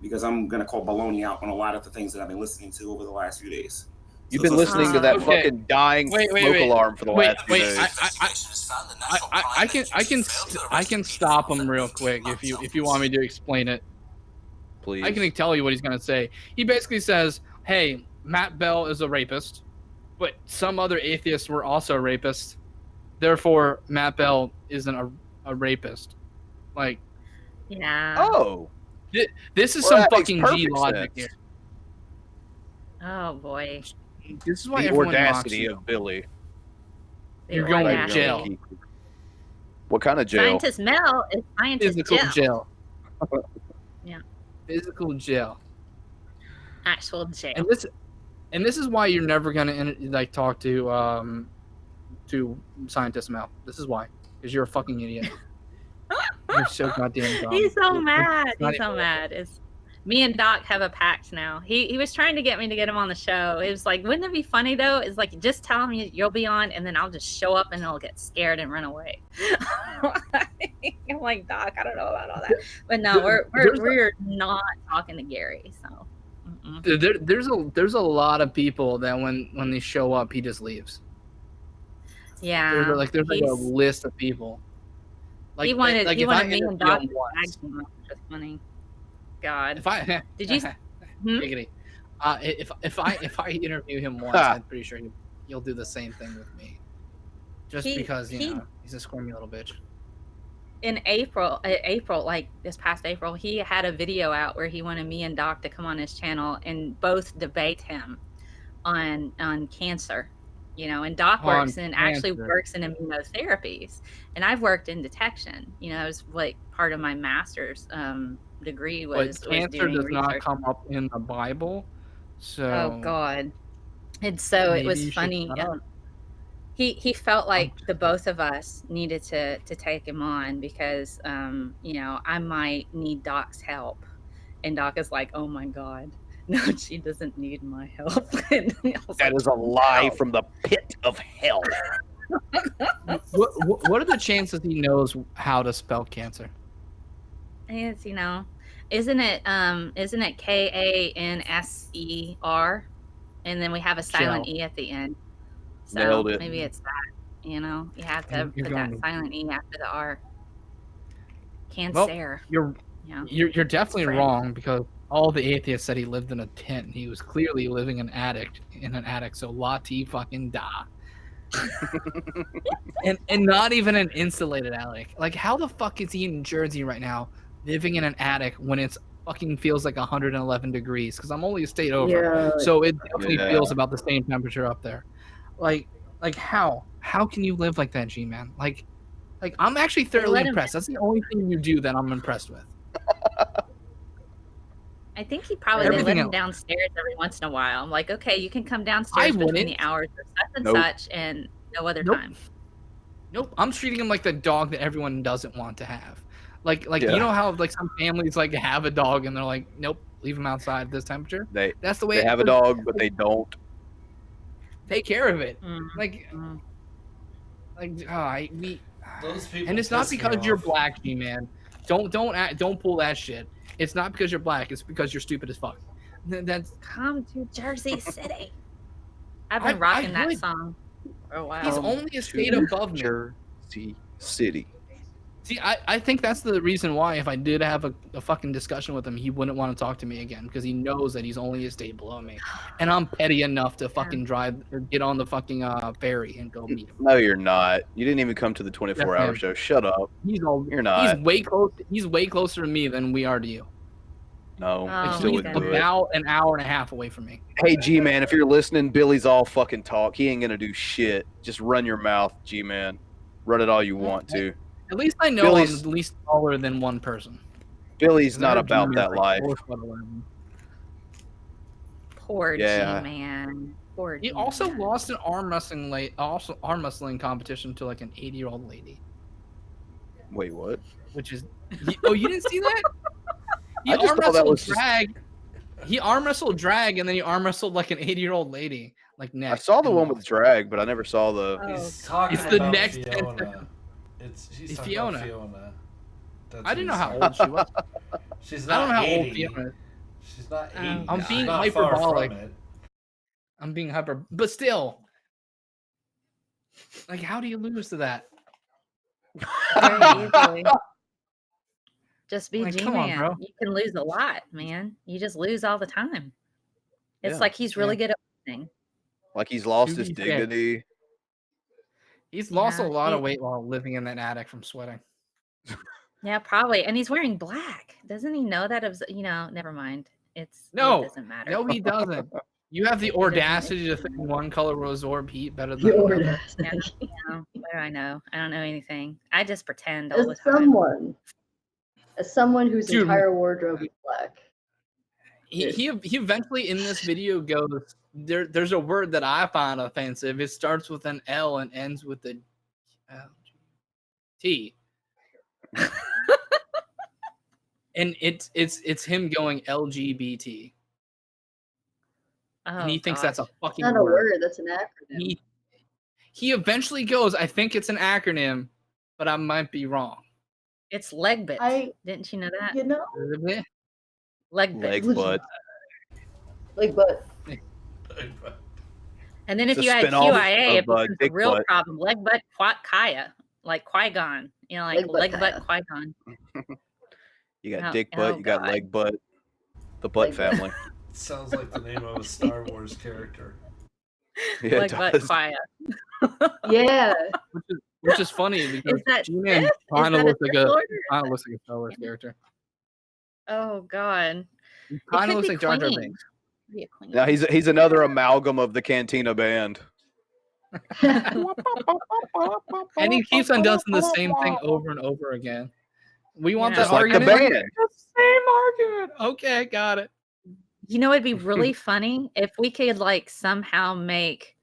Speaker 20: Because I'm going to call baloney out on a lot of the things that I've been listening to over the last few days.
Speaker 1: You've been listening to that fucking dying smoke alarm for the last few days.
Speaker 3: I can stop him real quick if you want me to explain it.
Speaker 1: Please.
Speaker 3: I can tell you what he's gonna say. He basically says, "Hey, Matt Bell is a rapist, but some other atheists were also rapists. Therefore, Matt Bell isn't a rapist." Like,
Speaker 4: yeah.
Speaker 1: Oh,
Speaker 3: this is some fucking G logic here.
Speaker 4: Oh boy.
Speaker 3: This is why
Speaker 1: the audacity of Billy.
Speaker 3: You're going to jail.
Speaker 1: What kind of jail?
Speaker 4: Scientist Mel is scientist
Speaker 3: Physical jail.
Speaker 4: Yeah.
Speaker 3: Physical jail.
Speaker 4: Actual jail.
Speaker 3: And this is why you're never gonna like talk to Scientist Mel. This is why, because you're a fucking idiot. You're so goddamn dumb.
Speaker 4: He's so mad. He's so mad. Me and Doc have a pact now. He was trying to get me to get him on the show. It was like, wouldn't it be funny though? It's like, just tell him you'll be on, and then I'll just show up and he'll get scared and run away. I'm like, Doc, I don't know about all that, but no, we're not talking to Gary. So
Speaker 3: there's a lot of people that when they show up, he just leaves.
Speaker 4: Yeah,
Speaker 3: there's like a list of people. Like
Speaker 4: he wanted me and Doc to
Speaker 3: once,
Speaker 4: tag him, which was funny. God, did you?
Speaker 3: If I interview him once, I'm pretty sure he'll do the same thing with me. Just because he's a squirmy little bitch.
Speaker 4: In April, like this past April, he had a video out where he wanted me and Doc to come on his channel and both debate him on cancer. And Doc works in immunotherapies, and I've worked in detection. It was like part of my master's degree was
Speaker 3: cancer
Speaker 4: doing
Speaker 3: does
Speaker 4: research.
Speaker 3: Not come up in the Bible, so
Speaker 4: oh God, and so it was funny. He felt like the both of us needed to take him on because I might need Doc's help, and Doc is like, oh my God, no, she doesn't need my help.
Speaker 1: That is a lie from the pit of hell.
Speaker 3: What are the chances he knows how to spell cancer?
Speaker 4: It's isn't it Kanser, and then we have a silent E at the end. So
Speaker 1: Nailed it.
Speaker 4: Maybe it's that. You have to put that silent E after the R. Cancer.
Speaker 3: Well, you're definitely wrong because all the atheists said he lived in a tent. And he was clearly living in an attic. So Lati fucking da. and not even an insulated attic. Like, how the fuck is he in Jersey right now, living in an attic when it's fucking feels like 111 degrees? Because I'm only a state over, so it definitely feels about the same temperature up there. Like how can you live like that, G-Man? Like I'm actually thoroughly impressed. That's the only thing you do that I'm impressed with.
Speaker 4: I think he probably let him downstairs every once in a while. I'm like, okay, you can come downstairs between the hours of such and such, and no other time.
Speaker 3: Nope. I'm treating him like the dog that everyone doesn't want to have. Like you know how like some families like have a dog and they're like, nope, leave him outside at this temperature. That's the way
Speaker 1: they have a dog, but they don't
Speaker 3: take care of it.
Speaker 5: Those people,
Speaker 3: and it's not because you're black, G-Man. Don't pull that shit. It's not because you're black. It's because you're stupid as fuck.
Speaker 4: Come to Jersey City. I've been rocking that song for a while.
Speaker 3: He's only a state above me.
Speaker 1: Jersey City.
Speaker 3: See, I think that's the reason why if I did have a fucking discussion with him, he wouldn't want to talk to me again because he knows that he's only a state below me. And I'm petty enough to fucking drive or get on the fucking ferry and go meet him.
Speaker 1: No, you're not. You didn't even come to the 24-hour show. Shut up. You're not.
Speaker 3: He's way closer to me than we are to you.
Speaker 1: No, I still wouldn't do it.
Speaker 3: About an hour and a half away from me.
Speaker 1: Hey, G-Man, if you're listening, Billy's all fucking talk. He ain't gonna do shit. Just run your mouth, G-Man. Run it all you want to.
Speaker 3: At least I know I'm at least taller than one person.
Speaker 1: Billy's not about that life.
Speaker 4: Poor G-Man. Poor
Speaker 3: He also lost an arm wrestling competition to like an 80-year-old lady.
Speaker 1: Wait, what?
Speaker 3: Which is you didn't see that? He arm wrestled drag and then he arm wrestled like an 80-year-old lady. Like next.
Speaker 1: I saw the one with drag, but I never saw the.
Speaker 5: He's talking
Speaker 3: it's the
Speaker 5: about
Speaker 3: next
Speaker 5: Fiona. She's
Speaker 3: Fiona.
Speaker 5: Fiona.
Speaker 3: I didn't know how old she was.
Speaker 5: She's not.
Speaker 3: I don't know
Speaker 5: 80.
Speaker 3: how old Fiona is.
Speaker 5: She's not 80.
Speaker 3: I'm being
Speaker 5: not
Speaker 3: hyperbolic.
Speaker 5: far from it.
Speaker 3: I'm being but still. Like, how do you lose to that?
Speaker 4: Very easily. Just be
Speaker 3: Like,
Speaker 4: G-Man.
Speaker 3: come on, bro.
Speaker 4: You can lose a lot, man. You just lose all the time. It's
Speaker 1: Yeah.
Speaker 4: like he's really good at winning.
Speaker 1: Like he's lost
Speaker 3: To
Speaker 1: his
Speaker 3: be fair.
Speaker 1: dignity.
Speaker 3: He's lost a lot of weight while living in that attic from sweating.
Speaker 4: Yeah, probably. And he's wearing black. Doesn't he know that? Never mind. It doesn't matter.
Speaker 3: No, he doesn't. You have the audacity to think one color will absorb heat better than
Speaker 2: The
Speaker 3: another.
Speaker 2: audacity.
Speaker 4: What do I know? I don't know anything. I just pretend all
Speaker 2: As
Speaker 4: the time.
Speaker 2: someone whose
Speaker 3: Dude.
Speaker 2: entire wardrobe is black.
Speaker 3: He eventually in this video goes, there's a word that I find offensive. It starts with an L and ends with a T. And it's him going LGBT. And he thinks that's a fucking
Speaker 2: Not a
Speaker 3: word.
Speaker 2: word. That's an acronym.
Speaker 3: He eventually goes, I think it's an acronym, but I might be wrong.
Speaker 4: It's leg bit. Didn't you know that?
Speaker 2: You know,
Speaker 4: leg bit.
Speaker 1: Leg butt.
Speaker 2: Like butt.
Speaker 4: And then if
Speaker 1: It's a
Speaker 4: you add
Speaker 1: spin-off
Speaker 4: QIA, it
Speaker 1: of,
Speaker 4: becomes a
Speaker 1: dick
Speaker 4: real
Speaker 1: butt.
Speaker 4: problem. Leg butt Kaya, like Qui-Gon. You know, like leg butt Qui-Gon.
Speaker 1: You got
Speaker 4: Oh,
Speaker 1: dick butt,
Speaker 4: oh
Speaker 1: you got
Speaker 4: God.
Speaker 1: leg butt, the butt family.
Speaker 5: Sounds like the name of a Star Wars character.
Speaker 1: Yeah, it
Speaker 4: Leg butt
Speaker 1: does.
Speaker 4: Quia.
Speaker 2: Yeah.
Speaker 3: Which is funny because
Speaker 4: Is that
Speaker 3: G-Man
Speaker 4: Sith?
Speaker 3: kind
Speaker 4: Is
Speaker 3: of
Speaker 4: that
Speaker 3: looks
Speaker 4: a
Speaker 3: like
Speaker 4: Sith
Speaker 3: a
Speaker 4: Lord?
Speaker 3: Star Wars character.
Speaker 4: Oh God.
Speaker 3: He kind of looks like Jar Jar
Speaker 4: Queen.
Speaker 3: Binks.
Speaker 4: Be a queen.
Speaker 1: Now he's another amalgam of the Cantina band.
Speaker 3: And he keeps on doing the same thing over and over again. We want
Speaker 4: Yeah.
Speaker 3: that
Speaker 1: Just like the
Speaker 3: argument.
Speaker 1: band.
Speaker 3: That's the same argument. Okay, got it.
Speaker 4: You know, it'd be really funny if we could like somehow make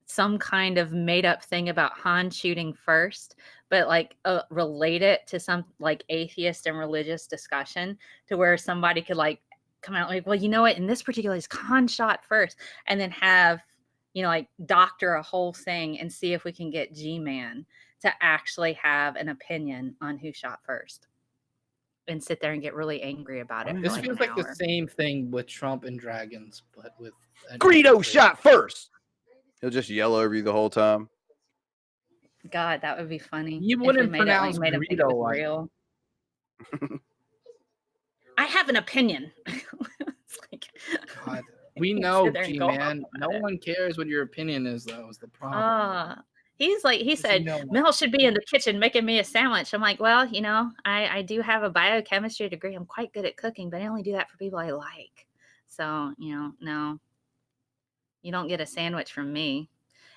Speaker 4: some kind of made up thing about Han shooting first, but like relate it to some like atheist and religious discussion to where somebody could like come out like, well, you know what, in this particular case, Han shot first, and then have, you know, like doctor a whole thing and see if we can get G-Man to actually have an opinion on who shot first and sit there and get really angry about it.
Speaker 3: This
Speaker 4: for
Speaker 3: feels
Speaker 4: an
Speaker 3: like the
Speaker 4: hour.
Speaker 3: same thing with Trump and dragons, but with
Speaker 1: Greedo shot first. He'll just yell over you the whole time.
Speaker 4: God, that would be funny.
Speaker 3: You
Speaker 4: if we
Speaker 3: wouldn't
Speaker 4: made it, like,
Speaker 3: pronounce
Speaker 4: made him think it
Speaker 3: Greedo
Speaker 4: was
Speaker 3: like
Speaker 4: real. I have an opinion. It's like,
Speaker 3: God. We know,
Speaker 4: sit there and go off
Speaker 3: G-Man.
Speaker 4: on
Speaker 3: No
Speaker 4: it.
Speaker 3: one cares what your opinion is, though, is the problem.
Speaker 4: He's like, he said,
Speaker 3: know
Speaker 4: Mel should be in the kitchen making me a sandwich. I'm like, well, you know, I do have a biochemistry degree. I'm quite good at cooking, but I only do that for people I like. So, you know, no, you don't get a sandwich from me.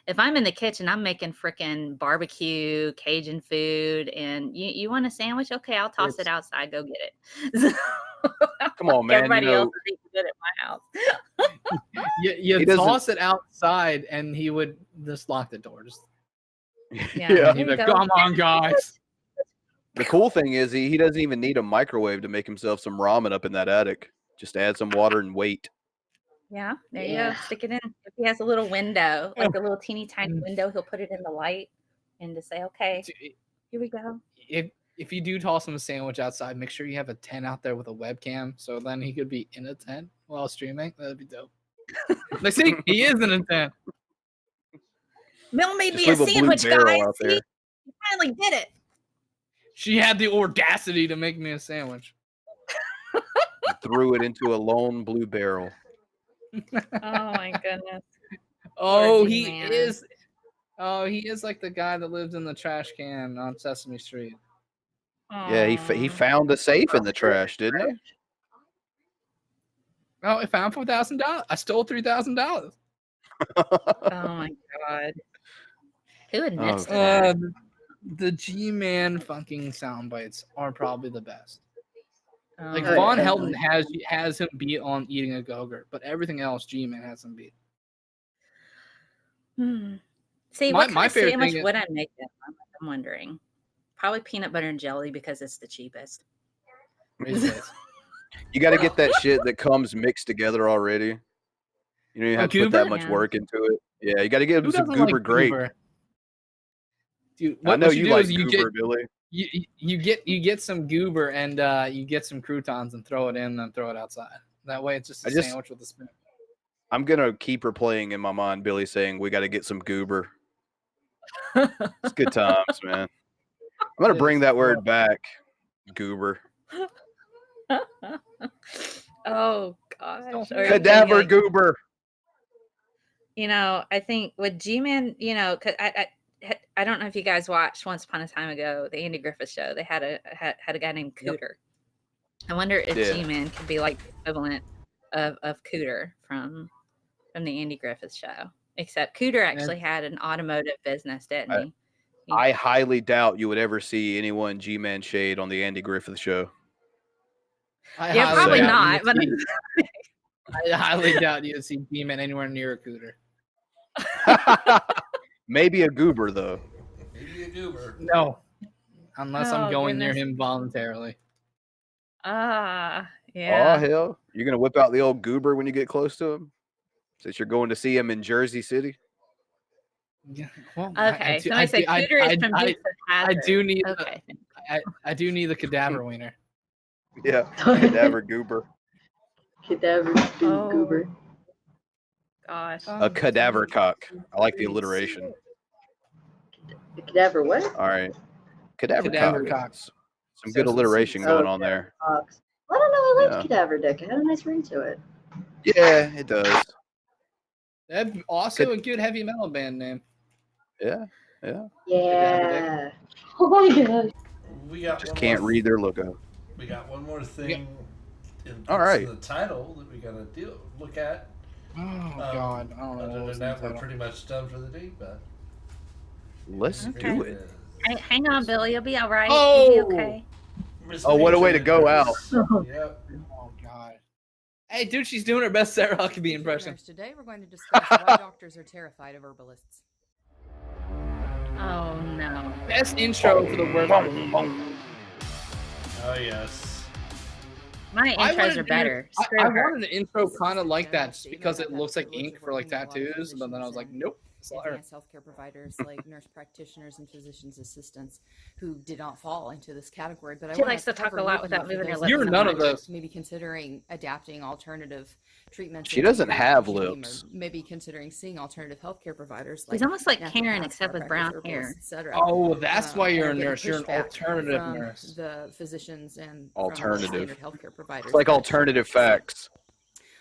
Speaker 4: If I'm in the kitchen, I'm making freaking barbecue, Cajun food, and you want a sandwich? Okay, I'll toss it outside. Go get it.
Speaker 1: Come on, man.
Speaker 4: Everybody
Speaker 1: You know,
Speaker 4: else is eating good at my house.
Speaker 3: You
Speaker 1: He doesn't-
Speaker 3: toss it outside, and he would just lock the door. Just
Speaker 1: Yeah.
Speaker 3: he'd be like, come on, guys.
Speaker 1: The cool thing is he doesn't even need a microwave to make himself some ramen up in that attic. Just add some water and wait.
Speaker 4: Yeah, there you go. Stick it in. If he has a little window, like a little teeny tiny
Speaker 3: Mm.
Speaker 4: window, he'll put it in the light and just say, okay, here we go.
Speaker 3: If you do toss him a sandwich outside, make sure you have a tent out there with a webcam, so then he could be in a tent while streaming. That'd be dope. Like, see, he is in a tent.
Speaker 4: Mel made
Speaker 1: Just
Speaker 4: me a
Speaker 1: leave a blue
Speaker 4: sandwich,
Speaker 1: barrel
Speaker 4: guys.
Speaker 1: out there.
Speaker 4: See? He finally did it.
Speaker 3: She had the audacity to make me a sandwich.
Speaker 1: Threw it into a lone blue barrel.
Speaker 4: Oh my goodness.
Speaker 3: Oh,
Speaker 4: Poor
Speaker 3: he
Speaker 4: G-Man.
Speaker 3: is. Oh, he is like the guy that lives in the trash can on Sesame Street.
Speaker 1: Yeah, he found a safe in the trash, didn't he?
Speaker 3: Oh, I found $4,000. I stole $3,000.
Speaker 4: Oh my god. Who admits to that?
Speaker 3: The G-Man fucking sound bites are probably the best. Like
Speaker 4: Oh,
Speaker 3: Von
Speaker 4: yeah.
Speaker 3: Helton has him beat on eating a Go-Gurt, but everything else G-Man has him beat.
Speaker 4: See,
Speaker 3: My-
Speaker 4: what kind
Speaker 3: my
Speaker 4: of
Speaker 3: favorite
Speaker 4: sandwich
Speaker 3: thing is-
Speaker 4: would I make them? I'm wondering. Probably peanut butter and jelly because it's the cheapest.
Speaker 1: You got to get that shit that comes mixed together already. You know, you have to put
Speaker 3: goober?
Speaker 1: that much
Speaker 4: Yeah.
Speaker 1: work into it. Yeah, you got to get
Speaker 3: Who
Speaker 1: some
Speaker 3: doesn't
Speaker 1: goober
Speaker 3: like
Speaker 1: grape.
Speaker 3: goober? Dude,
Speaker 1: I know
Speaker 3: what
Speaker 1: you
Speaker 3: do
Speaker 1: like
Speaker 3: is you
Speaker 1: goober,
Speaker 3: get,
Speaker 1: Billy.
Speaker 3: You get some goober and you get some croutons and throw it in and throw it outside. That way it's just a sandwich with a spoon.
Speaker 1: I'm gonna keep replaying in my mind Billy saying we got to get some goober. It's good times, man. I'm gonna bring that word back, goober.
Speaker 4: Oh gosh. Or
Speaker 1: Cadaver
Speaker 4: like,
Speaker 1: goober.
Speaker 4: you know, I think with G-Man, you know, 'cause I don't know if you guys watched Once Upon a Time Ago, the Andy Griffith Show. They had a guy named Cooter. I wonder if
Speaker 1: Yeah.
Speaker 4: G-Man could be like the equivalent of Cooter from the Andy Griffith Show. Except Cooter actually had an automotive business, didn't he?
Speaker 1: I highly doubt you would ever see anyone G-Man shade on the Andy Griffith Show.
Speaker 4: Yeah, probably not. But
Speaker 3: I highly doubt you'd see G-Man anywhere near a Cooter.
Speaker 1: Maybe a goober though.
Speaker 5: Maybe a goober.
Speaker 3: No, unless I'm
Speaker 4: Oh,
Speaker 3: going near
Speaker 4: goodness.
Speaker 3: him voluntarily.
Speaker 4: Yeah.
Speaker 1: Oh hell, you're gonna whip out the old goober when you get close to him, since you're going to see him in Jersey City.
Speaker 3: Yeah. Well,
Speaker 4: Okay. Somebody said Cooter is from Dukes of
Speaker 3: I
Speaker 4: Hazzard.
Speaker 3: do need.
Speaker 4: Okay.
Speaker 3: I do need the cadaver wiener.
Speaker 1: Yeah, cadaver goober.
Speaker 2: Cadaver goober.
Speaker 4: Gosh.
Speaker 1: A cadaver cock. I like the alliteration.
Speaker 2: The cadaver what?
Speaker 1: All right, cadaver cock.
Speaker 3: cocks.
Speaker 1: Some good alliteration going on there.
Speaker 2: Cox. I don't know. I liked
Speaker 1: Yeah.
Speaker 2: cadaver dick. It had a nice ring to it.
Speaker 1: Yeah, it does.
Speaker 3: That's also a good heavy metal band name.
Speaker 1: Yeah, yeah.
Speaker 2: Yeah. Oh my god.
Speaker 5: We got
Speaker 1: Just
Speaker 5: one
Speaker 1: can't
Speaker 5: more,
Speaker 1: read their logo.
Speaker 5: We got one more thing
Speaker 1: All right.
Speaker 5: in the title that we gotta look at.
Speaker 3: Oh god, I don't know.
Speaker 5: Other than that, we're pretty much done for the day, but
Speaker 1: Let's do it.
Speaker 4: Hey, hang on, Billy. You'll be all right.
Speaker 1: Oh!
Speaker 4: You'll be okay.
Speaker 1: Oh, what a way to go out.
Speaker 5: Yep.
Speaker 3: Oh god. Hey, dude, she's doing her best Sarah Huckabee impression.
Speaker 8: Today we're going to discuss why doctors are terrified of herbalists.
Speaker 4: Oh no.
Speaker 3: Best intro for the word.
Speaker 5: Oh yes.
Speaker 4: My intros are better. Screw
Speaker 3: I
Speaker 4: her.
Speaker 3: wanted an intro kind of like that just because it looks like ink for like tattoos, but then I was like, nope.
Speaker 8: Advanced healthcare providers like nurse practitioners and physician's assistants who did not fall into this category. But
Speaker 4: She likes to talk a lot without moving her lips.
Speaker 3: You're none of those.
Speaker 8: Maybe considering adapting alternative treatments.
Speaker 1: She doesn't have lips.
Speaker 8: Or maybe considering seeing alternative healthcare providers.
Speaker 4: He's almost like Karen, except with brown hair.
Speaker 3: Oh, that's why you're a
Speaker 8: getting
Speaker 3: nurse. You're an
Speaker 8: pushback
Speaker 3: alternative
Speaker 8: from
Speaker 3: nurse.
Speaker 8: The physicians and
Speaker 1: Alternative.
Speaker 8: standard healthcare providers.
Speaker 1: It's like alternative facts.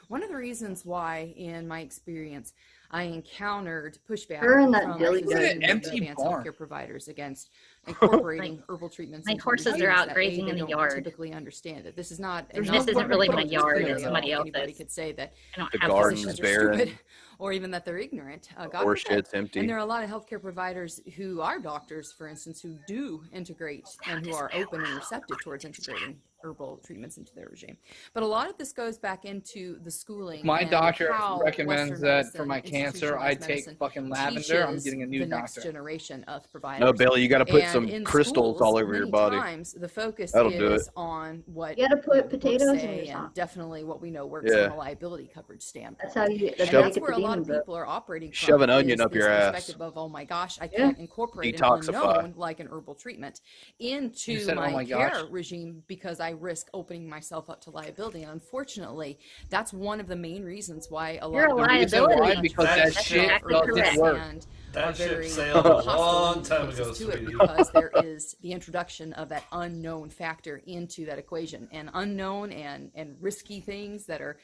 Speaker 8: One of the reasons why, in my experience, I encountered pushback
Speaker 2: Her and that
Speaker 8: from
Speaker 2: dilly
Speaker 8: physicians
Speaker 2: dally.
Speaker 8: and advanced healthcare providers against incorporating herbal treatments.
Speaker 4: My
Speaker 8: into
Speaker 4: horses are
Speaker 8: routines
Speaker 4: out
Speaker 8: that
Speaker 4: grazing in
Speaker 8: they
Speaker 4: the
Speaker 8: don't
Speaker 4: yard.
Speaker 8: Typically understand it. This is not.
Speaker 4: This isn't really my yard, it's somebody
Speaker 8: Anybody
Speaker 4: else's.
Speaker 8: could say that
Speaker 4: I don't
Speaker 1: The
Speaker 4: have
Speaker 1: garden's
Speaker 8: physicians are
Speaker 1: barren.
Speaker 8: stupid, or even that they're ignorant. God
Speaker 1: Or
Speaker 8: forbid.
Speaker 1: shit's empty.
Speaker 8: And there are a lot of healthcare providers who are doctors, for instance, who do integrate and who are open and receptive towards integrating herbal treatments into their regime. But a lot of this goes back into the schooling.
Speaker 3: My
Speaker 8: and
Speaker 3: doctor
Speaker 8: how
Speaker 3: recommends
Speaker 8: Western
Speaker 3: that
Speaker 8: medicine,
Speaker 3: for my cancer, I
Speaker 8: institutionalized
Speaker 3: take
Speaker 8: medicine
Speaker 3: fucking lavender. I'm
Speaker 8: teaches
Speaker 3: getting a new
Speaker 8: the next
Speaker 3: doctor.
Speaker 8: generation of providers.
Speaker 1: No, Billy, you got to put
Speaker 8: And
Speaker 1: some
Speaker 8: in
Speaker 1: crystals
Speaker 8: schools,
Speaker 1: all over your
Speaker 8: many
Speaker 1: body.
Speaker 8: times the focus
Speaker 1: That'll do
Speaker 8: is
Speaker 1: it.
Speaker 8: on what
Speaker 2: You gotta put
Speaker 8: books
Speaker 2: potatoes in
Speaker 8: say
Speaker 2: your
Speaker 8: and
Speaker 2: socks.
Speaker 8: definitely what we know works
Speaker 1: Yeah.
Speaker 8: from a liability coverage standpoint.
Speaker 2: That's how you. That's
Speaker 8: And
Speaker 2: how you
Speaker 8: that's
Speaker 2: get
Speaker 8: where
Speaker 2: the
Speaker 8: a lot of
Speaker 2: demons up.
Speaker 8: people are operating from.
Speaker 1: Shove an onion
Speaker 8: is
Speaker 1: up
Speaker 8: this
Speaker 1: your ass.
Speaker 8: perspective of, oh my gosh, I can't incorporate an
Speaker 1: Detoxify.
Speaker 8: unknown like an herbal treatment into
Speaker 3: You said, "Oh
Speaker 8: my
Speaker 3: my
Speaker 8: care
Speaker 3: gosh."
Speaker 8: regime because I risk opening myself up to liability. And unfortunately, that's one of the main reasons why a lot
Speaker 4: You're
Speaker 8: of
Speaker 4: a
Speaker 3: reason
Speaker 4: liability.
Speaker 3: why, because that shit
Speaker 4: exactly
Speaker 3: doesn't
Speaker 4: correct.
Speaker 3: work.
Speaker 8: and
Speaker 5: That
Speaker 8: are
Speaker 5: ship
Speaker 8: very
Speaker 5: sailed a
Speaker 8: hostile
Speaker 5: long
Speaker 8: in
Speaker 5: time
Speaker 8: approaches
Speaker 5: ago,
Speaker 8: to it
Speaker 5: sweetie.
Speaker 8: because there is the introduction of that unknown factor into that equation, and unknown and risky things that are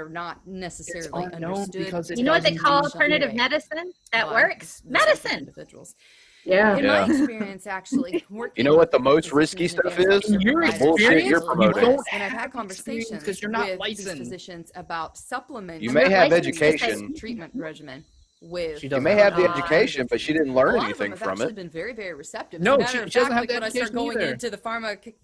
Speaker 8: not necessarily
Speaker 3: unknown
Speaker 8: understood.
Speaker 3: because it
Speaker 4: You know what they
Speaker 3: doesn't
Speaker 4: call
Speaker 8: in some
Speaker 4: alternative
Speaker 8: way
Speaker 4: medicine? That
Speaker 8: by
Speaker 4: works.
Speaker 8: the respective
Speaker 4: Medicine.
Speaker 8: individuals.
Speaker 2: Yeah.
Speaker 8: In
Speaker 1: Yeah.
Speaker 8: my experience, actually, working
Speaker 1: You know what the
Speaker 8: with
Speaker 1: most
Speaker 8: physicians
Speaker 1: risky
Speaker 8: and
Speaker 1: stuff
Speaker 8: advanced
Speaker 1: is?
Speaker 8: healthcare
Speaker 3: Your
Speaker 8: providers,
Speaker 1: bullshit you're
Speaker 8: is
Speaker 1: promoting.
Speaker 8: when
Speaker 3: don't
Speaker 8: I've had
Speaker 3: have
Speaker 8: conversations
Speaker 3: experience 'cause you're not
Speaker 8: with these
Speaker 3: licensed.
Speaker 8: physicians about supplementing
Speaker 1: You may have
Speaker 4: licensed because
Speaker 1: education.
Speaker 8: treatment regimen with
Speaker 3: She
Speaker 1: You may have the education, but she didn't learn
Speaker 8: a lot
Speaker 1: anything
Speaker 8: of them
Speaker 1: from
Speaker 8: have actually
Speaker 1: it.
Speaker 8: been very, very receptive.
Speaker 3: No,
Speaker 8: As a matter of
Speaker 3: she doesn't
Speaker 8: fact,
Speaker 3: have the
Speaker 8: like when I start
Speaker 3: education
Speaker 8: going
Speaker 3: either.
Speaker 8: into the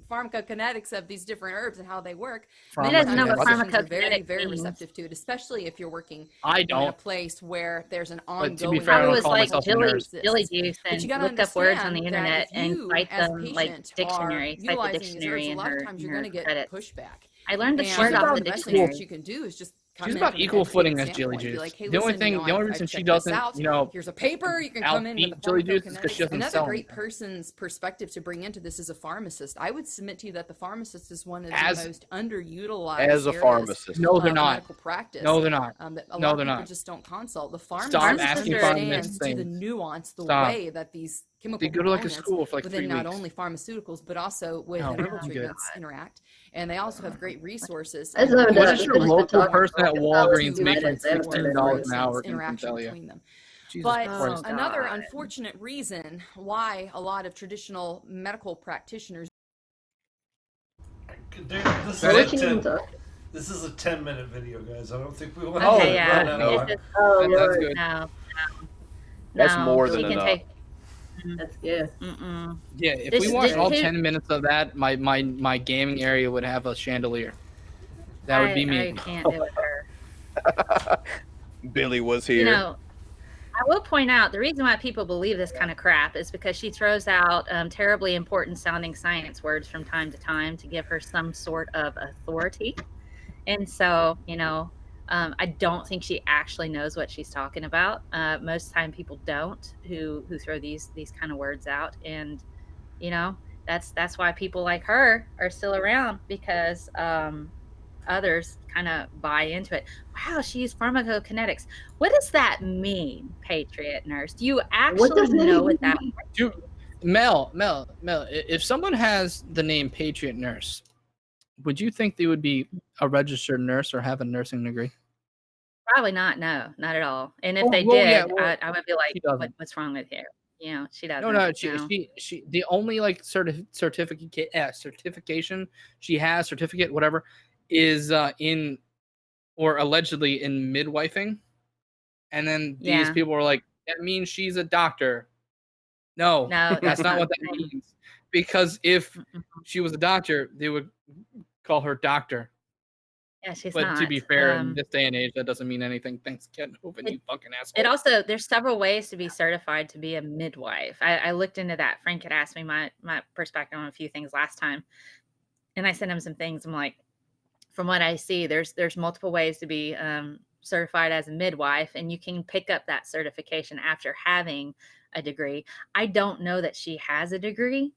Speaker 8: pharmacokinetics of these different herbs and how they work,
Speaker 3: She
Speaker 8: many
Speaker 3: doesn't
Speaker 8: times
Speaker 3: know what
Speaker 8: physicians are very,
Speaker 4: pharmacokinetics
Speaker 8: very
Speaker 4: means.
Speaker 8: receptive to it, especially if you're working
Speaker 3: I
Speaker 8: in a
Speaker 3: don't.
Speaker 8: place where there's an
Speaker 3: But to
Speaker 8: ongoing.
Speaker 3: be fair, I
Speaker 4: I
Speaker 3: don't
Speaker 4: was
Speaker 3: call
Speaker 4: like
Speaker 3: myself a
Speaker 4: Dilly,
Speaker 3: nurse.
Speaker 4: Dilly Juice
Speaker 8: But
Speaker 4: and
Speaker 8: you gotta
Speaker 4: looked up words on the
Speaker 8: understand
Speaker 4: internet
Speaker 8: that if
Speaker 4: and
Speaker 8: you,
Speaker 4: write
Speaker 8: as a
Speaker 4: them like
Speaker 8: patient,
Speaker 4: dictionary,
Speaker 8: are
Speaker 4: cite the
Speaker 8: utilizing these
Speaker 4: dictionary
Speaker 8: herbs, a
Speaker 4: in
Speaker 8: lot
Speaker 4: her,
Speaker 8: of times
Speaker 4: in
Speaker 8: you're going
Speaker 4: her
Speaker 8: to get
Speaker 4: credits.
Speaker 8: pushback.
Speaker 4: I learned the
Speaker 8: And
Speaker 4: word off the
Speaker 8: the best thing
Speaker 4: dictionary.
Speaker 8: that you can do is just come
Speaker 3: She's
Speaker 8: in
Speaker 3: about
Speaker 8: from an
Speaker 3: equal footing
Speaker 8: educated
Speaker 3: as Jelly
Speaker 8: standpoint. Be
Speaker 3: Juice.
Speaker 8: like, hey,
Speaker 3: The only
Speaker 8: listen,
Speaker 3: thing,
Speaker 8: you know,
Speaker 3: the only
Speaker 8: I've
Speaker 3: reason she
Speaker 8: checked this
Speaker 3: doesn't,
Speaker 8: out.
Speaker 3: you know,
Speaker 8: Here's a paper. You can come in with
Speaker 3: outbeat
Speaker 8: the
Speaker 3: Jelly Juice is because she
Speaker 8: pharmacokinetics.
Speaker 3: doesn't
Speaker 8: Another
Speaker 3: sell
Speaker 8: great
Speaker 3: anything.
Speaker 8: person's perspective to bring into this is a pharmacist. I would submit to you that the pharmacist is one of the
Speaker 3: As-
Speaker 8: most underutilized
Speaker 1: As a
Speaker 8: areas
Speaker 1: pharmacist.
Speaker 3: No, they're
Speaker 8: of
Speaker 3: not.
Speaker 8: medical practice.
Speaker 3: No, they're not.
Speaker 8: That a
Speaker 3: No,
Speaker 8: lot of
Speaker 3: they're
Speaker 8: people
Speaker 3: not.
Speaker 8: just don't consult. The
Speaker 3: Stop
Speaker 8: pharmacist
Speaker 3: asking
Speaker 8: understands
Speaker 3: pharmacists
Speaker 8: to the
Speaker 3: things.
Speaker 8: nuance, the
Speaker 3: Stop.
Speaker 8: way that these chemical
Speaker 3: They go to like a
Speaker 8: components
Speaker 3: school for like
Speaker 8: within
Speaker 3: 3
Speaker 8: not
Speaker 3: weeks.
Speaker 8: only pharmaceuticals but also with
Speaker 3: No,
Speaker 8: herbal
Speaker 3: I'm good.
Speaker 8: treatments interact, and they also have great resources.
Speaker 2: That's
Speaker 8: and
Speaker 2: what it
Speaker 3: What
Speaker 2: does.
Speaker 3: is
Speaker 2: It's
Speaker 3: your
Speaker 2: just the
Speaker 3: local
Speaker 2: talk
Speaker 3: person at
Speaker 2: about
Speaker 3: Walgreens
Speaker 2: the
Speaker 3: making
Speaker 2: medicine and
Speaker 3: $16 an
Speaker 2: the
Speaker 3: hour can
Speaker 8: interaction
Speaker 3: tell you?
Speaker 8: between them.
Speaker 3: Jesus
Speaker 8: But
Speaker 3: Christ.
Speaker 8: another unfortunate reason why a lot of traditional medical practitioners
Speaker 5: This is a 10-minute video, guys. I don't think we want
Speaker 4: Okay,
Speaker 5: to
Speaker 4: yeah.
Speaker 5: run out of
Speaker 4: It's
Speaker 5: time.
Speaker 4: just,
Speaker 1: That's good.
Speaker 4: no.
Speaker 1: That's
Speaker 4: No,
Speaker 1: more
Speaker 4: she
Speaker 1: than
Speaker 4: can
Speaker 1: enough.
Speaker 4: take-
Speaker 2: That's yeah.
Speaker 4: Mm-mm.
Speaker 3: Yeah, if
Speaker 4: This-
Speaker 3: we watched
Speaker 4: this-
Speaker 3: all
Speaker 4: who-
Speaker 3: 10 minutes of that, my gaming area would have a chandelier. That would be me.
Speaker 4: I can't do it with her.
Speaker 1: Billy was here.
Speaker 4: You know, I will point out the reason why people believe this kind of crap is because she throws out terribly important sounding science words from time to time to give her some sort of authority. And so, I don't think she actually knows what she's talking about. Most of the time people don't who throw these kind of words out. And, that's why people like her are still around, because others kind of buy into it. Wow, she used pharmacokinetics. What does that mean, Patriot Nurse? Do you actually know what that means?
Speaker 3: Mel, if someone has the name Patriot Nurse, would you think they would be a registered nurse or have a nursing degree?
Speaker 4: Probably not. No, not at all. And if they did, I would be like, what's wrong with you? She doesn't.
Speaker 3: No, she the only like certification she has, whatever, is in or allegedly in midwifing. And then these people were like, that means she's a doctor. No, that's not what that means. Because if she was a doctor, they would call her doctor.
Speaker 4: Yeah, she's
Speaker 3: but
Speaker 4: not.
Speaker 3: To be fair, in this day and age, that doesn't mean anything. Thanks, Ken. Open, you fucking asshole.
Speaker 4: It also, there's several ways to be certified to be a midwife. I looked into that. Frank had asked me my perspective on a few things last time, and I sent him some things. I'm like, from what I see, there's multiple ways to be certified as a midwife, and you can pick up that certification after having a degree. I don't know that she has a degree.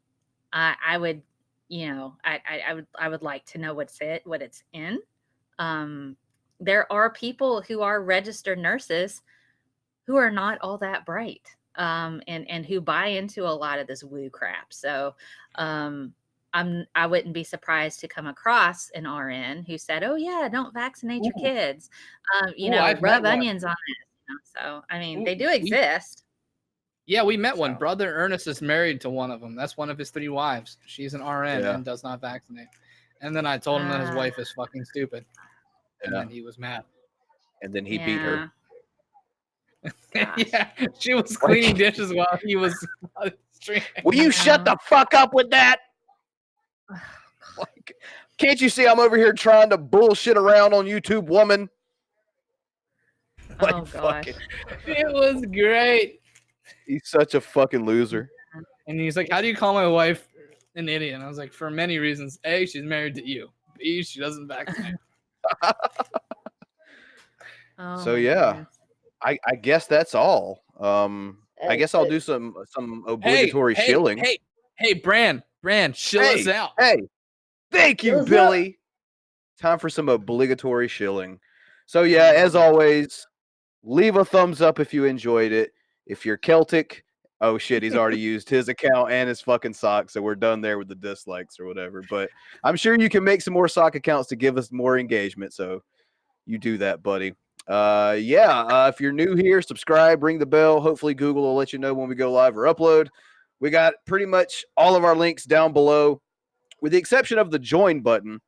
Speaker 4: I would, I would like to know what it's in. There are people who are registered nurses who are not all that bright, and who buy into a lot of this woo crap. So, I wouldn't be surprised to come across an RN who said, "Oh yeah, don't vaccinate your kids." Rub onions on it. So, I mean, they do exist.
Speaker 3: Yeah, we met one. Brother Ernest is married to one of them. That's one of his 3 wives. She's an RN and does not vaccinate. And then I told him that his wife is fucking stupid. And then he was mad.
Speaker 1: And then he beat her.
Speaker 3: Yeah, she was cleaning dishes while he was streaming.
Speaker 1: Will you shut the fuck up with that? Can't you see I'm over here trying to bullshit around on YouTube, woman?
Speaker 4: Oh, gosh.
Speaker 3: It was great.
Speaker 1: He's such a fucking loser.
Speaker 3: And he's like, how do you call my wife an idiot? And I was like, for many reasons. A, she's married to you. B, she doesn't vaccinate.
Speaker 1: So yeah, I guess that's all. I guess I'll do some obligatory shilling.
Speaker 3: Hey, Bran, shill us out.
Speaker 1: Hey, thank you, Billy. Time for some obligatory shilling. So yeah, as always, leave a thumbs up if you enjoyed it. If you're Celtic, oh shit, he's already used his account and his fucking sock, so we're done there with the dislikes or whatever. But I'm sure you can make some more sock accounts to give us more engagement, so you do that, buddy. If you're new here, subscribe, ring the bell. Hopefully Google will let you know when we go live or upload. We got pretty much all of our links down below, with the exception of the join button,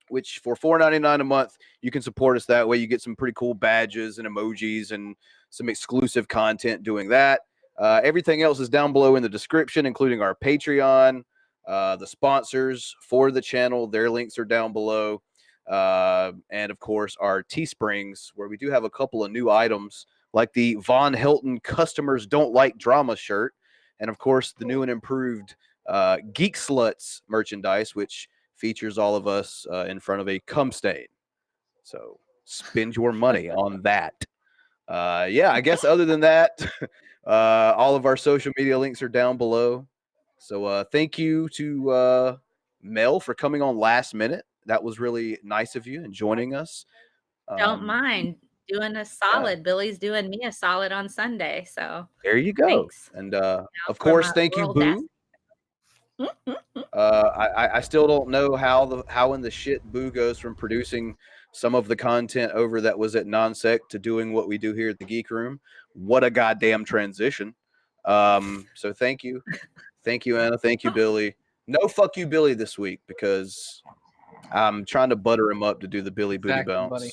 Speaker 1: which for $4.99 a month, you can support us that way. You get some pretty cool badges and emojis and some exclusive content doing that. Everything else is down below in the description, including our Patreon, the sponsors for the channel. Their links are down below. And of course, our Teesprings, where we do have a couple of new items, like the Von Helton Customers Don't Like Drama shirt. And of course, the new and improved Geek Sluts merchandise, which features all of us in front of a cum stain. So spend your money on that. I guess other than that, all of our social media links are down below. So thank you to Mel for coming on last minute. That was really nice of you and joining us.
Speaker 4: Don't mind doing a solid. Yeah. Billy's doing me a solid on Sunday. So
Speaker 1: there you go. Thanks. And of course, thank you, Boo. I still don't know how in the shit Boo goes from producing some of the content over that was at Nonsec to doing what we do here at the Geek Room. What a goddamn transition. So thank you. Thank you, Anna. Thank you, Billy. No fuck you, Billy, this week, because I'm trying to butter him up to do the Billy Booty bounce.
Speaker 4: Buddy.